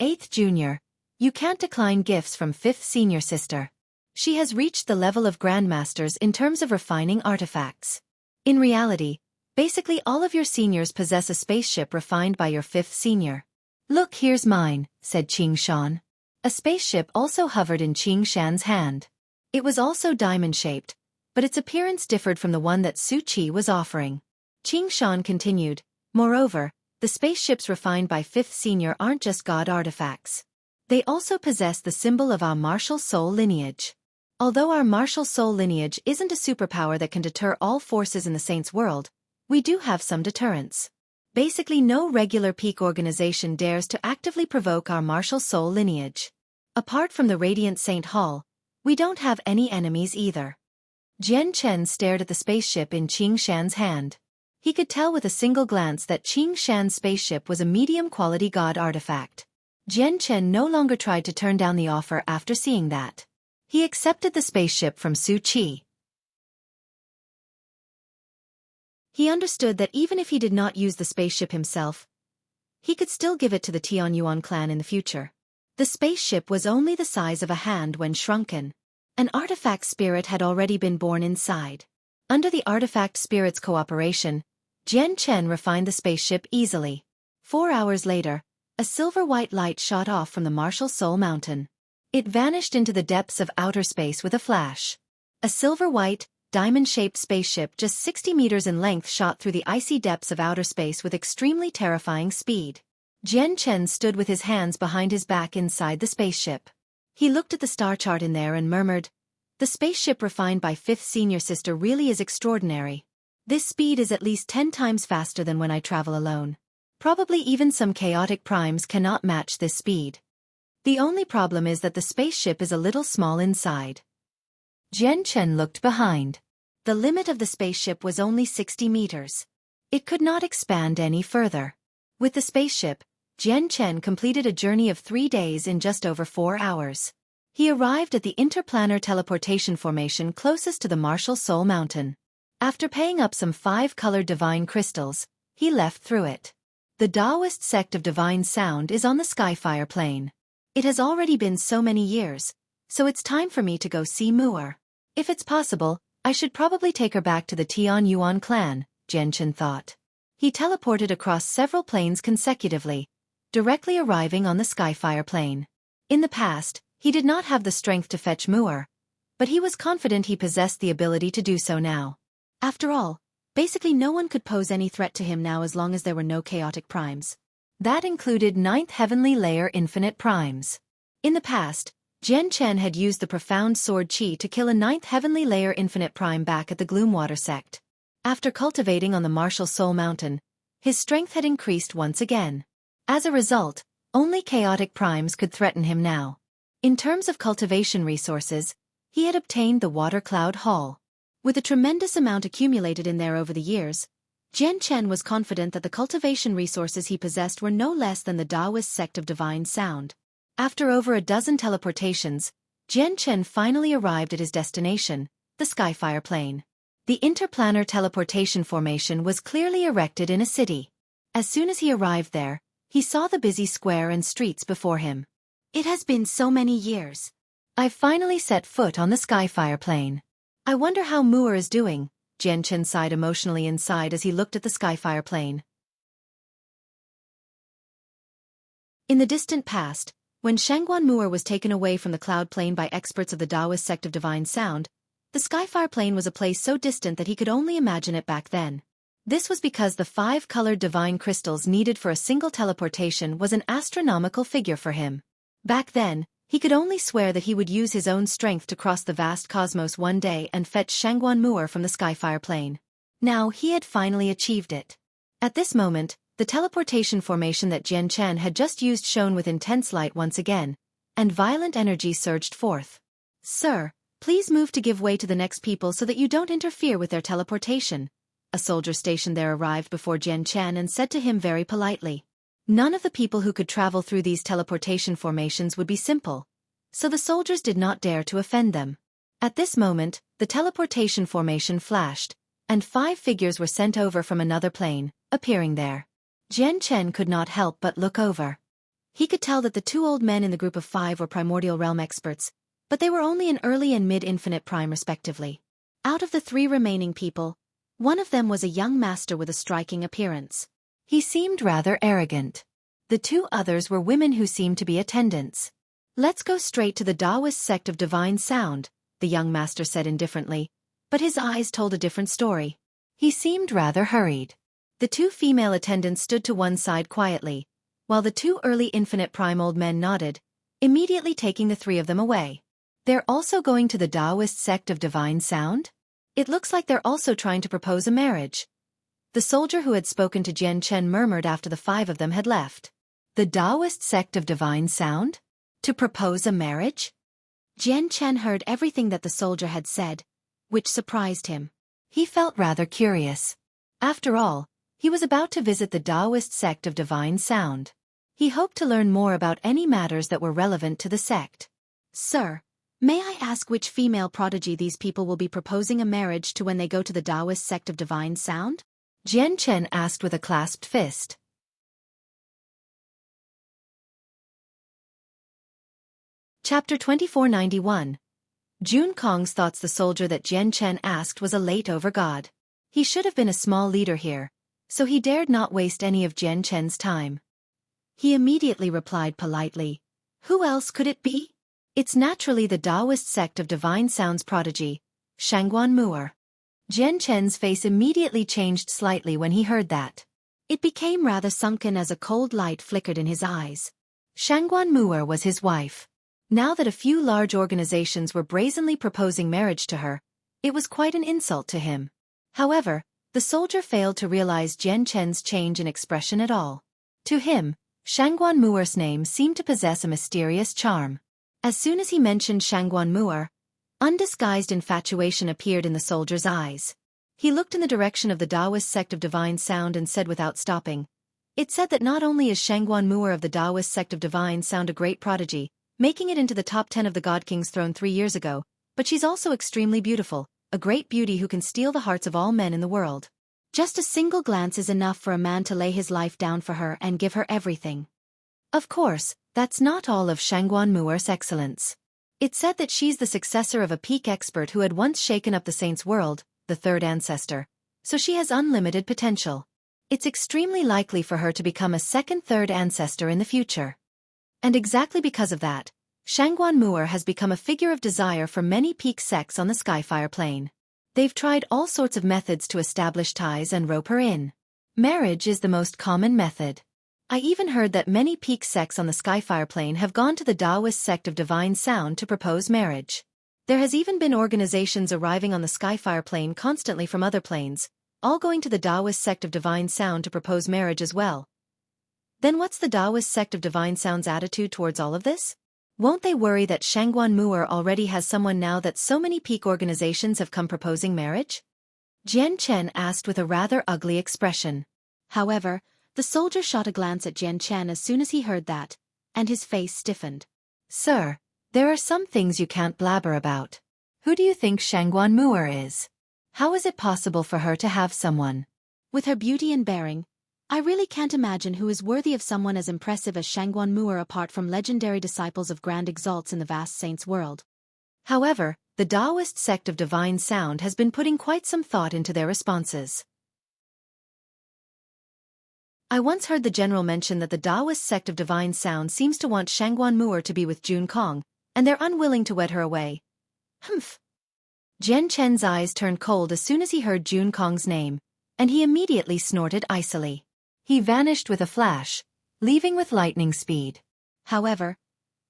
Speaker 1: 8th Junior. You can't decline gifts from 5th senior sister. She has reached the level of grandmasters in terms of refining artifacts. In reality, basically all of your seniors possess a spaceship refined by your 5th senior. Look, here's mine, said Qing Shan. A spaceship also hovered in Qing Shan's hand. It was also diamond-shaped, but its appearance differed from the one that Xueqi was offering. Qing Shan continued, moreover, the spaceships refined by 5th senior aren't just god artifacts. They also possess the symbol of our martial soul lineage. Although our martial soul lineage isn't a superpower that can deter all forces in the Saints' world, we do have some deterrence. Basically no regular peak organization dares to actively provoke our martial soul lineage. Apart from the Radiant Saint Hall, we don't have any enemies either. Jian Chen stared at the spaceship in Qing Shan's hand. He could tell with a single glance that Qing Shan's spaceship was a medium-quality god artifact. Jian Chen no longer tried to turn down the offer after seeing that. He accepted the spaceship from Xueqi. He understood that even if he did not use the spaceship himself, he could still give it to the Tianyuan clan in the future. The spaceship was only the size of a hand when shrunken. An artifact spirit had already been born inside. Under the artifact spirit's cooperation, Jian Chen refined the spaceship easily. 4 hours later, a silver-white light shot off from the Martial Soul Mountain. It vanished into the depths of outer space with a flash. A silver-white, diamond-shaped spaceship just 60 meters in length shot through the icy depths of outer space with extremely terrifying speed. Jian Chen stood with his hands behind his back inside the spaceship. He looked at the star chart in there and murmured, "The spaceship refined by 5th senior sister really is extraordinary. This speed is at least 10 times faster than when I travel alone." Probably even some chaotic primes cannot match this speed. The only problem is that the spaceship is a little small inside. Jian Chen looked behind. The limit of the spaceship was only 60 meters. It could not expand any further. With the spaceship, Jian Chen completed a journey of 3 days in just over 4 hours. He arrived at the interplanar teleportation formation closest to the Martial Soul Mountain. After paying up some 5-colored divine crystals, he left through it. The Taoist sect of divine sound is on the Skyfire Plain. It has already been so many years, so it's time for me to go see Muir. If it's possible, I should probably take her back to the Tian Yuan clan, Jian Chen thought. He teleported across several planes consecutively, directly arriving on the Skyfire Plain. In the past, he did not have the strength to fetch Muir, but he was confident he possessed the ability to do so now. After all, basically no one could pose any threat to him now as long as there were no chaotic primes. That included 9th Heavenly Layer Infinite Primes. In the past, Jian Chen had used the Profound Sword Qi to kill a 9th Heavenly Layer Infinite Prime back at the Gloomwater sect. After cultivating on the Martial Soul Mountain, his strength had increased once again. As a result, only chaotic primes could threaten him now. In terms of cultivation resources, he had obtained the Water Cloud Hall. With a tremendous amount accumulated in there over the years, Jian Chen was confident that the cultivation resources he possessed were no less than the Taoist sect of divine sound. After over a dozen teleportations, Jian Chen finally arrived at his destination, the Skyfire Plain. The interplanar teleportation formation was clearly erected in a city. As soon as he arrived there, he saw the busy square and streets before him. It has been so many years. I've finally set foot on the Skyfire Plain. I wonder how Muir is doing, Jian Chen sighed emotionally inside as he looked at the Skyfire Plain. In the distant past, when Shangguan Muir was taken away from the Cloud Plain by experts of the Taoist sect of divine sound, the Skyfire Plain was a place so distant that he could only imagine it back then. This was because the 5-colored divine crystals needed for a single teleportation was an astronomical figure for him. Back then, he could only swear that he would use his own strength to cross the vast cosmos one day and fetch Shangguan Muir from the Skyfire Plain. Now he had finally achieved it. At this moment, the teleportation formation that Jian Chen had just used shone with intense light once again, and violent energy surged forth. "Sir, please move to give way to the next people so that you don't interfere with their teleportation." A soldier stationed there arrived before Jian Chen and said to him very politely. None of the people who could travel through these teleportation formations would be simple, so the soldiers did not dare to offend them. At this moment, the teleportation formation flashed, and 5 figures were sent over from another plane, appearing there. Jian Chen could not help but look over. He could tell that the 2 old men in the group of 5 were primordial realm experts, but they were only an early and mid-infinite prime respectively. Out of the 3 remaining people, one of them was a young master with a striking appearance. He seemed rather arrogant. The 2 others were women who seemed to be attendants. "Let's go straight to the Taoist sect of divine sound," the young master said indifferently, but his eyes told a different story. He seemed rather hurried. The 2 female attendants stood to one side quietly, while the 2 early infinite prime old men nodded, immediately taking the 3 of them away. "They're also going to the Taoist sect of divine sound? It looks like they're also trying to propose a marriage." The soldier who had spoken to Jian Chen murmured after the 5 of them had left. "The Taoist sect of divine sound? To propose a marriage?" Jian Chen heard everything that the soldier had said, which surprised him. He felt rather curious. After all, he was about to visit the Taoist sect of divine sound. He hoped to learn more about any matters that were relevant to the sect. "Sir, may I ask which female prodigy these people will be proposing a marriage to when they go to the Taoist sect of divine sound?" Jian Chen asked with a clasped fist. Chapter 2491. Jun Kong's thoughts. The soldier that Jian Chen asked was a late over god. He should have been a small leader here, so he dared not waste any of Jian Chen's time. He immediately replied politely, "Who else could it be? It's naturally the Taoist sect of divine sound's prodigy, Shangguan Muir." Jian Chen's face immediately changed slightly when he heard that. It became rather sunken as a cold light flickered in his eyes. Shangguan Muir was his wife. Now that a few large organizations were brazenly proposing marriage to her, it was quite an insult to him. However, the soldier failed to realize Jian Chen's change in expression at all. To him, Shangguan Muer's name seemed to possess a mysterious charm. As soon as he mentioned Shangguan Muer, undisguised infatuation appeared in the soldier's eyes. He looked in the direction of the Taoist sect of divine sound and said without stopping, "It's said that not only is Shangguan Muer of the Taoist sect of divine sound a great prodigy, making it into the top 10 of the God King's throne 3 years ago, but she's also extremely beautiful, a great beauty who can steal the hearts of all men in the world. Just a single glance is enough for a man to lay his life down for her and give her everything." Of course, that's not all of Shangguan Muer's excellence. It's said that she's the successor of a peak expert who had once shaken up the saint's world, the third ancestor, so she has unlimited potential. It's extremely likely for her to become a third ancestor in the future. And exactly because of that, Shangguan Muer has become a figure of desire for many peak sects on the Skyfire plane. They've tried all sorts of methods to establish ties and rope her in. Marriage is the most common method. I even heard that many peak sects on the Skyfire plane have gone to the Taoist sect of divine sound to propose marriage. There has even been organizations arriving on the Skyfire plane constantly from other planes, all going to the Taoist sect of divine sound to propose marriage as well. Then what's the Taoist sect of divine sound's attitude towards all of this? Won't they worry that Shangguan Muer already has someone now that so many peak organizations have come proposing marriage? Jian Chen asked with a rather ugly expression. However, the soldier shot a glance at Jian Chen as soon as he heard that, and his face stiffened. "Sir, there are some things you can't blabber about. Who do you think Shangguan Muer is? How is it possible for her to have someone? With her beauty and bearing, I really can't imagine who is worthy of someone as impressive as Shangguan Muer apart from legendary disciples of grand exalts in the vast saints' world." However, the Taoist sect of divine sound has been putting quite some thought into their responses. I once heard the general mention that the Taoist sect of divine sound seems to want Shangguan Muer to be with Jun Kong, and they're unwilling to wed her away. Humph. Jian Chen's eyes turned cold as soon as he heard Jun Kong's name, and he immediately snorted icily. He vanished with a flash, leaving with lightning speed. However,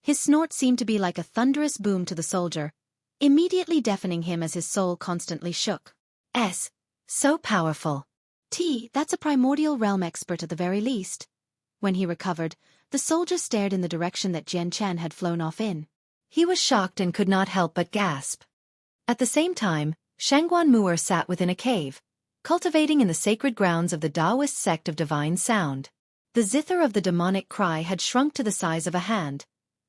Speaker 1: his snort seemed to be like a thunderous boom to the soldier, immediately deafening him as his soul constantly shook. So powerful. That's a primordial realm expert at the very least. When he recovered, the soldier stared in the direction that Jian Chen had flown off in. He was shocked and could not help but gasp. At the same time, Shangguan Muer sat within a cave, cultivating in the sacred grounds of the Taoist sect of divine sound. The zither of the demonic cry had shrunk to the size of a hand,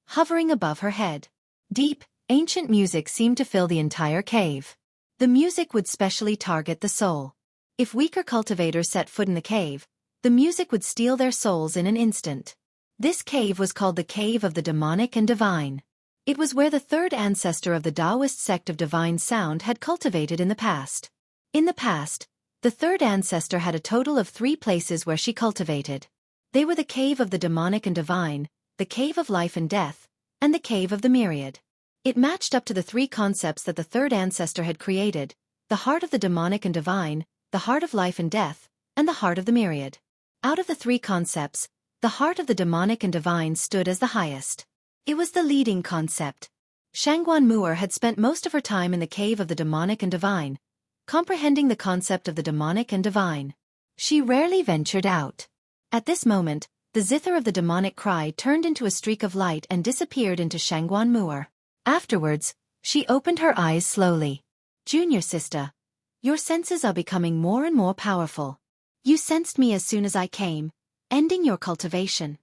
Speaker 1: hovering above her head. Deep, ancient music seemed to fill the entire cave. The music would specially target the soul. If weaker cultivators set foot in the cave, the music would steal their souls in an instant. This cave was called the Cave of the Demonic and Divine. It was where the third ancestor of the Taoist sect of divine sound had cultivated in the past. In the past, the third ancestor had a total of 3 places where she cultivated. They were the Cave of the Demonic and Divine, the Cave of Life and Death, and the Cave of the Myriad. It matched up to the 3 concepts that the third ancestor had created: the heart of the demonic and divine, the heart of life and death, and the heart of the myriad. Out of the 3 concepts, the heart of the demonic and divine stood as the highest. It was the leading concept. Shangguan Muer had spent most of her time in the Cave of the Demonic and Divine, comprehending the concept of the demonic and divine. She rarely ventured out. At this moment, the zither of the demonic cry turned into a streak of light and disappeared into Shangguan Muer. Afterwards, she opened her eyes slowly. "Junior sister, your senses are becoming more and more powerful. You sensed me as soon as I came, ending your cultivation."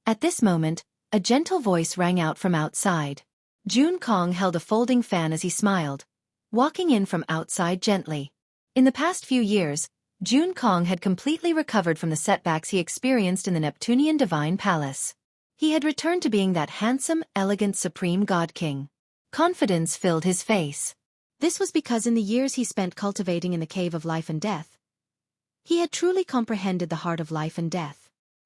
Speaker 1: At this moment, a gentle voice rang out from outside. Jun Kong held a folding fan as he smiled, walking in from outside gently. In the past few years, Jun Kong had completely recovered from the setbacks he experienced in the Neptunian Divine Palace. He had returned to being that handsome, elegant Supreme God King. Confidence filled his face. This was because in the years he spent cultivating in the Cave of Life and Death, he had truly comprehended the heart of life and death.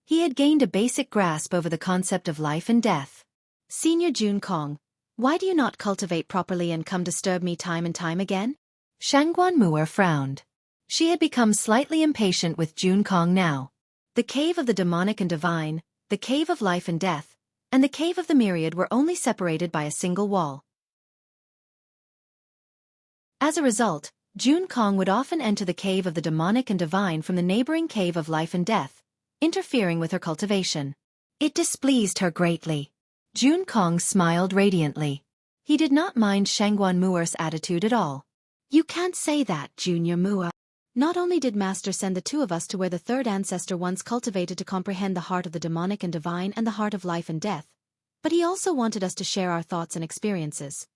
Speaker 1: He had gained a basic grasp over the concept of life and death. "Senior Jun Kong, why do you not cultivate properly and come disturb me time and time again?" Shangguan Muer frowned. She had become slightly impatient with Jun Kong now. The Cave of the Demonic and Divine, the Cave of Life and Death, and the Cave of the Myriad were only separated by a single wall. As a result, Jun Kong would often enter the Cave of the Demonic and Divine from the neighboring Cave of Life and Death, interfering with her cultivation. It displeased her greatly. Jun Kong smiled radiantly. He did not mind Shangguan Muer's attitude at all. You can't say that, Junior Muer. Not only did Master send the two of us to where the third ancestor once cultivated to comprehend the heart of the demonic and divine and the heart of life and death, but he also wanted us to share our thoughts and experiences.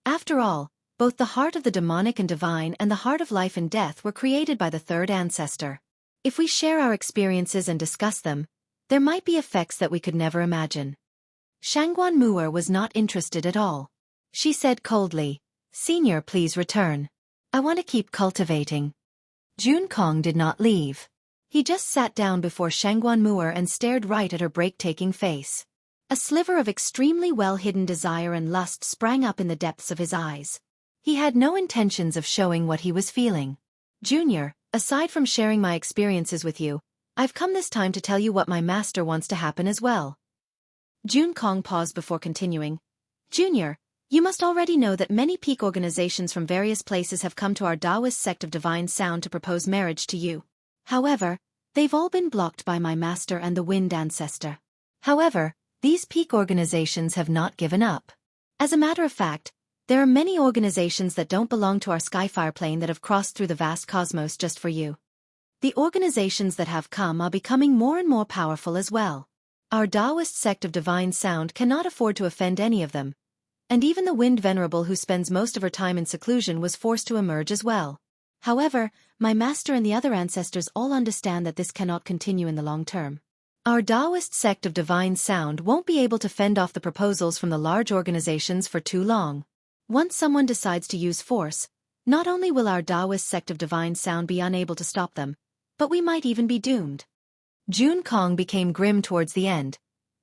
Speaker 1: After all, both the heart of the demonic and divine and the heart of life and death were created by the third ancestor. If we share our experiences and discuss them, there might be effects that we could never imagine. Shangguan Muer was not interested at all. She said coldly, Senior, please return. I want to keep cultivating. Jun Kong did not leave. He just sat down before Shangguan Muer and stared right at her breathtaking face. A sliver of extremely well-hidden desire and lust sprang up in the depths of his eyes. He had no intentions of showing what he was feeling. Junior, aside from sharing my experiences with you, I've come this time to tell you what my master wants to happen as well. Jun Kong paused before continuing. Junior, you must already know that many peak organizations from various places have come to our Taoist sect of divine sound to propose marriage to you. However, they've all been blocked by my master and the wind ancestor. However, these peak organizations have not given up. As a matter of fact, there are many organizations that don't belong to our Skyfire plane that have crossed through the vast cosmos just for you. The organizations that have come are becoming more and more powerful as well. Our Taoist sect of divine sound cannot afford to offend any of them. And even the Wind Venerable, who spends most of her time in seclusion, was forced to emerge as well. However, my master and the other ancestors all understand that this cannot continue in the long term. Our Taoist sect of divine sound won't be able to fend off the proposals from the large organizations for too long. Once someone decides to use force, not only will our Taoist sect of divine sound be unable to stop them, but we might even be doomed. Jun Kong became grim towards the end,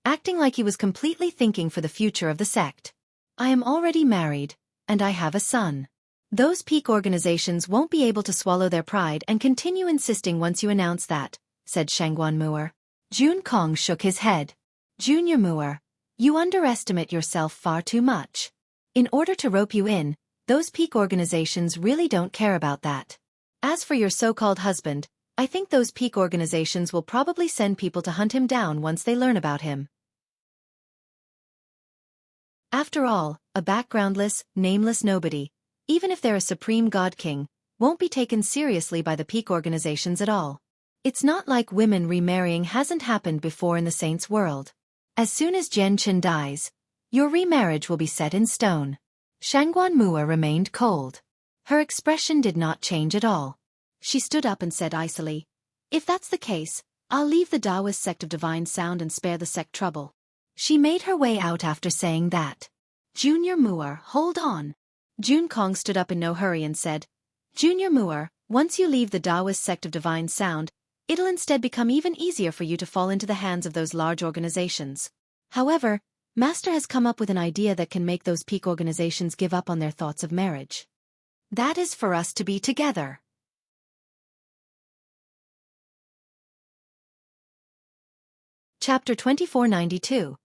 Speaker 1: acting like he was completely thinking for the future of the sect. I am already married, and I have a son. Those peak organizations won't be able to swallow their pride and continue insisting once you announce that, said Shangguan Muer. Jun Kong shook his head. Junior Muer, you underestimate yourself far too much. In order to rope you in, those peak organizations really don't care about that. As for your so-called husband, I think those peak organizations will probably send people to hunt him down once they learn about him. After all, a backgroundless, nameless nobody, even if they're a supreme god king, won't be taken seriously by the peak organizations at all. It's not like women remarrying hasn't happened before in the saints' world. As soon as Jian Chen dies, your remarriage will be set in stone. Shangguan Muer remained cold. Her expression did not change at all. She stood up and said icily, If that's the case, I'll leave the Taoist sect of divine sound and spare the sect trouble. She made her way out after saying that. Junior Muer, hold on. Jun Kong stood up in no hurry and said, Junior Muer, once you leave the Taoist sect of divine sound, it'll instead become even easier for you to fall into the hands of those large organizations. However, Master has come up with an idea that can make those peak organizations give up on their thoughts of marriage. That is for us to be together. Chapter 2492.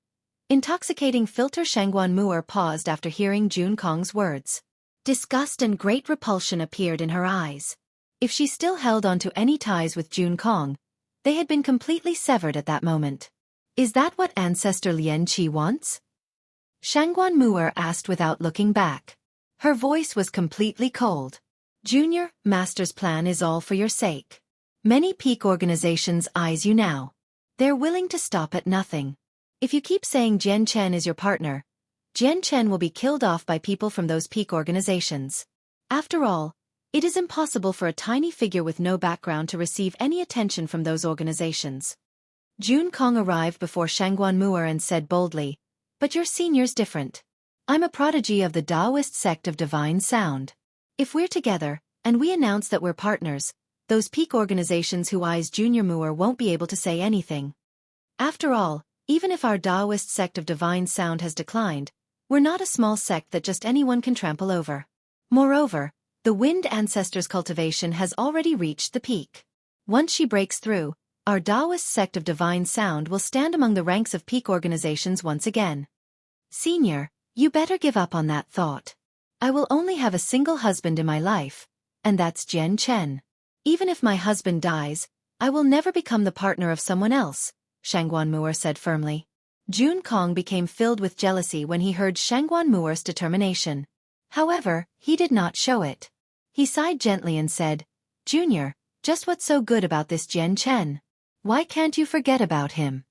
Speaker 1: Intoxicating filter. Shangguan Muer paused after hearing Jun Kong's words. Disgust and great repulsion appeared in her eyes. If she still held on to any ties with Jun Kong, they had been completely severed at that moment. Is that what Ancestor Lien Qi wants? Shangguan Muer asked without looking back. Her voice was completely cold. Junior, Master's plan is all for your sake. Many peak organizations eyes you now. They're willing to stop at nothing. If you keep saying Jian Chen is your partner, Jian Chen will be killed off by people from those peak organizations. After all, it is impossible for a tiny figure with no background to receive any attention from those organizations. Jun Kong arrived before Shangguan Muer and said boldly, But your senior's different. I'm a prodigy of the Taoist sect of divine sound. If we're together, and we announce that we're partners, those peak organizations who eyes Junior Muer won't be able to say anything. After all, even if our Taoist sect of divine sound has declined, we're not a small sect that just anyone can trample over. Moreover, the wind ancestor's cultivation has already reached the peak. Once she breaks through, our Taoist sect of divine sound will stand among the ranks of peak organizations once again. Senior, you better give up on that thought. I will only have a single husband in my life, and that's Jian Chen. Even if my husband dies, I will never become the partner of someone else, Shangguan said firmly. Jun Kong became filled with jealousy when he heard Shangguan determination. However, he did not show it. He sighed gently and said, Junior, just what's so good about this Jian Chen? Why can't you forget about him?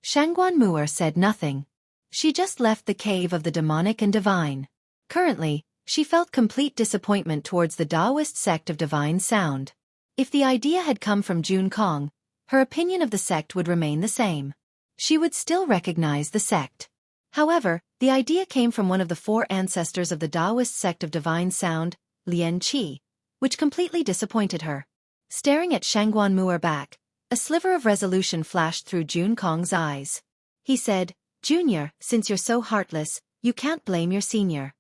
Speaker 1: Shangguan said nothing. She just left the cave of the demonic and divine. Currently, she felt complete disappointment towards the Taoist sect of divine sound. If the idea had come from Jun Kong, her opinion of the sect would remain the same. She would still recognize the sect. However, the idea came from one of the four ancestors of the Taoist sect of divine sound, Lian Qi, which completely disappointed her. Staring at Shangguan back, a sliver of resolution flashed through Jun Kong's eyes. He said, Junior, since you're so heartless, you can't blame your senior.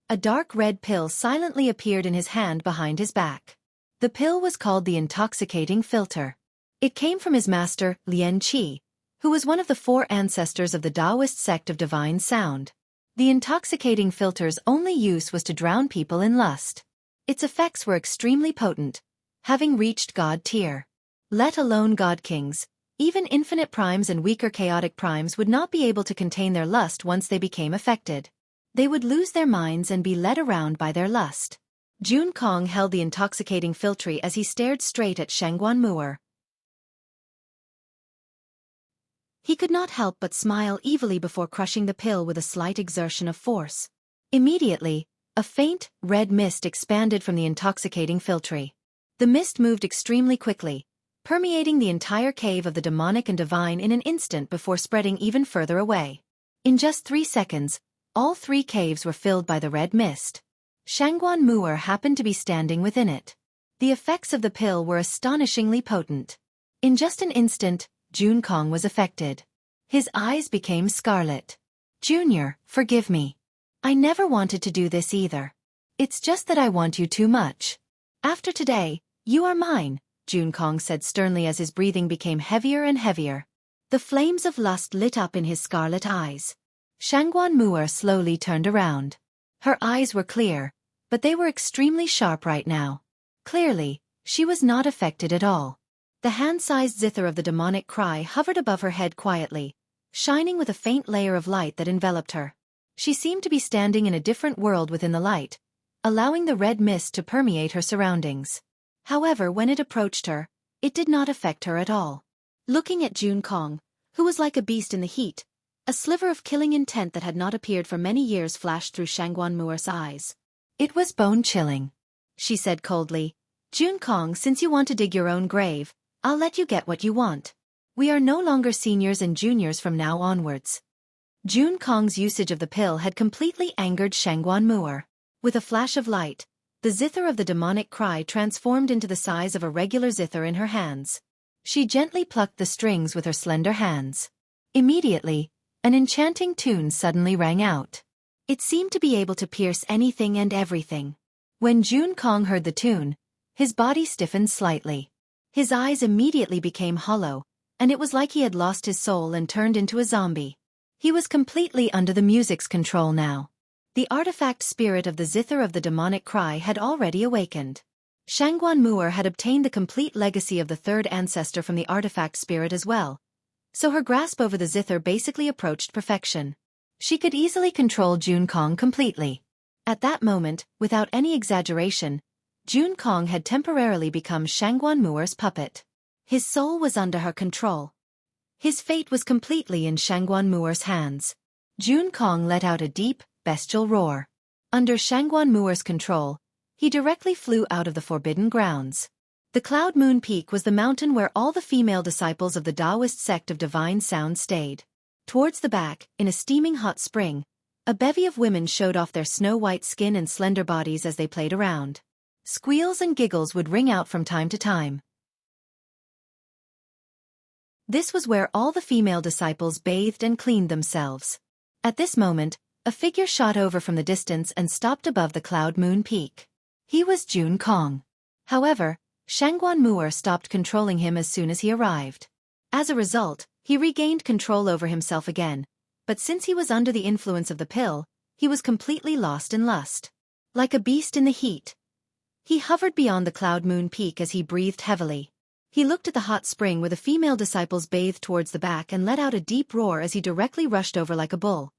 Speaker 1: A dark red pill silently appeared in his hand behind his back. The pill was called the intoxicating filter. It came from his master, Lian Qi, who was one of the four ancestors of the Taoist sect of divine sound. The intoxicating filter's only use was to drown people in lust. Its effects were extremely potent, having reached God tier. Let alone God kings, even infinite primes and weaker chaotic primes would not be able to contain their lust once they became affected. They would lose their minds and be led around by their lust. Jun Kong held the intoxicating filtre as he stared straight at Shangguan. He could not help but smile evilly before crushing the pill with a slight exertion of force. Immediately, a faint, red mist expanded from the intoxicating filtre. The mist moved extremely quickly, permeating the entire cave of the demonic and divine in an instant before spreading even further away. In just 3 seconds, all 3 caves were filled by the red mist. Shangguan happened to be standing within it. The effects of the pill were astonishingly potent. In just an instant, Jun Kong was affected. His eyes became scarlet. Junior, forgive me. I never wanted to do this either. It's just that I want you too much. After today, you are mine, Jun Kong said sternly as his breathing became heavier and heavier. The flames of lust lit up in his scarlet eyes. Shangguan slowly turned around. Her eyes were clear, but they were extremely sharp right now. Clearly, she was not affected at all. The hand-sized zither of the demonic cry hovered above her head quietly, shining with a faint layer of light that enveloped her. She seemed to be standing in a different world within the light, allowing the red mist to permeate her surroundings. However, when it approached her, it did not affect her at all. Looking at Jun Kong, who was like a beast in the heat, a sliver of killing intent that had not appeared for many years flashed through Shangguan eyes. It was bone-chilling. She said coldly, Jun Kong, since you want to dig your own grave, I'll let you get what you want. We are no longer seniors and juniors from now onwards. Jun Kong's usage of the pill had completely angered Shangguan. With a flash of light, the zither of the demonic cry transformed into the size of a regular zither in her hands. She gently plucked the strings with her slender hands. Immediately, an enchanting tune suddenly rang out. It seemed to be able to pierce anything and everything. When Jun Kong heard the tune, his body stiffened slightly. His eyes immediately became hollow, and it was like he had lost his soul and turned into a zombie. He was completely under the music's control now. The artifact spirit of the zither of the demonic cry had already awakened. Shangguan had obtained the complete legacy of the third ancestor from the artifact spirit as well, so her grasp over the zither basically approached perfection. She could easily control Jun Kong completely. At that moment, without any exaggeration, Jun Kong had temporarily become Shangguan puppet. His soul was under her control. His fate was completely in Shangguan hands. Jun Kong let out a deep, bestial roar. Under Shangguan control, he directly flew out of the forbidden grounds. The Cloud Moon Peak was the mountain where all the female disciples of the Taoist sect of divine sound stayed. Towards the back, in a steaming hot spring, a bevy of women showed off their snow-white skin and slender bodies as they played around. Squeals and giggles would ring out from time to time. This was where all the female disciples bathed and cleaned themselves. At this moment, a figure shot over from the distance and stopped above the Cloud Moon Peak. He was Jun Kong. However, Shangguan stopped controlling him as soon as he arrived. As a result, he regained control over himself again, but since he was under the influence of the pill, he was completely lost in lust. Like a beast in the heat, he hovered beyond the Cloud Moon Peak as he breathed heavily. He looked at the hot spring where the female disciples bathed towards the back and let out a deep roar as he directly rushed over like a bull.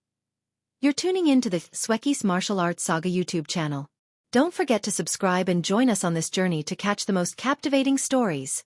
Speaker 1: You're tuning in to the Xueqi's Martial Arts Saga YouTube channel. Don't forget to subscribe and join us on this journey to catch the most captivating stories.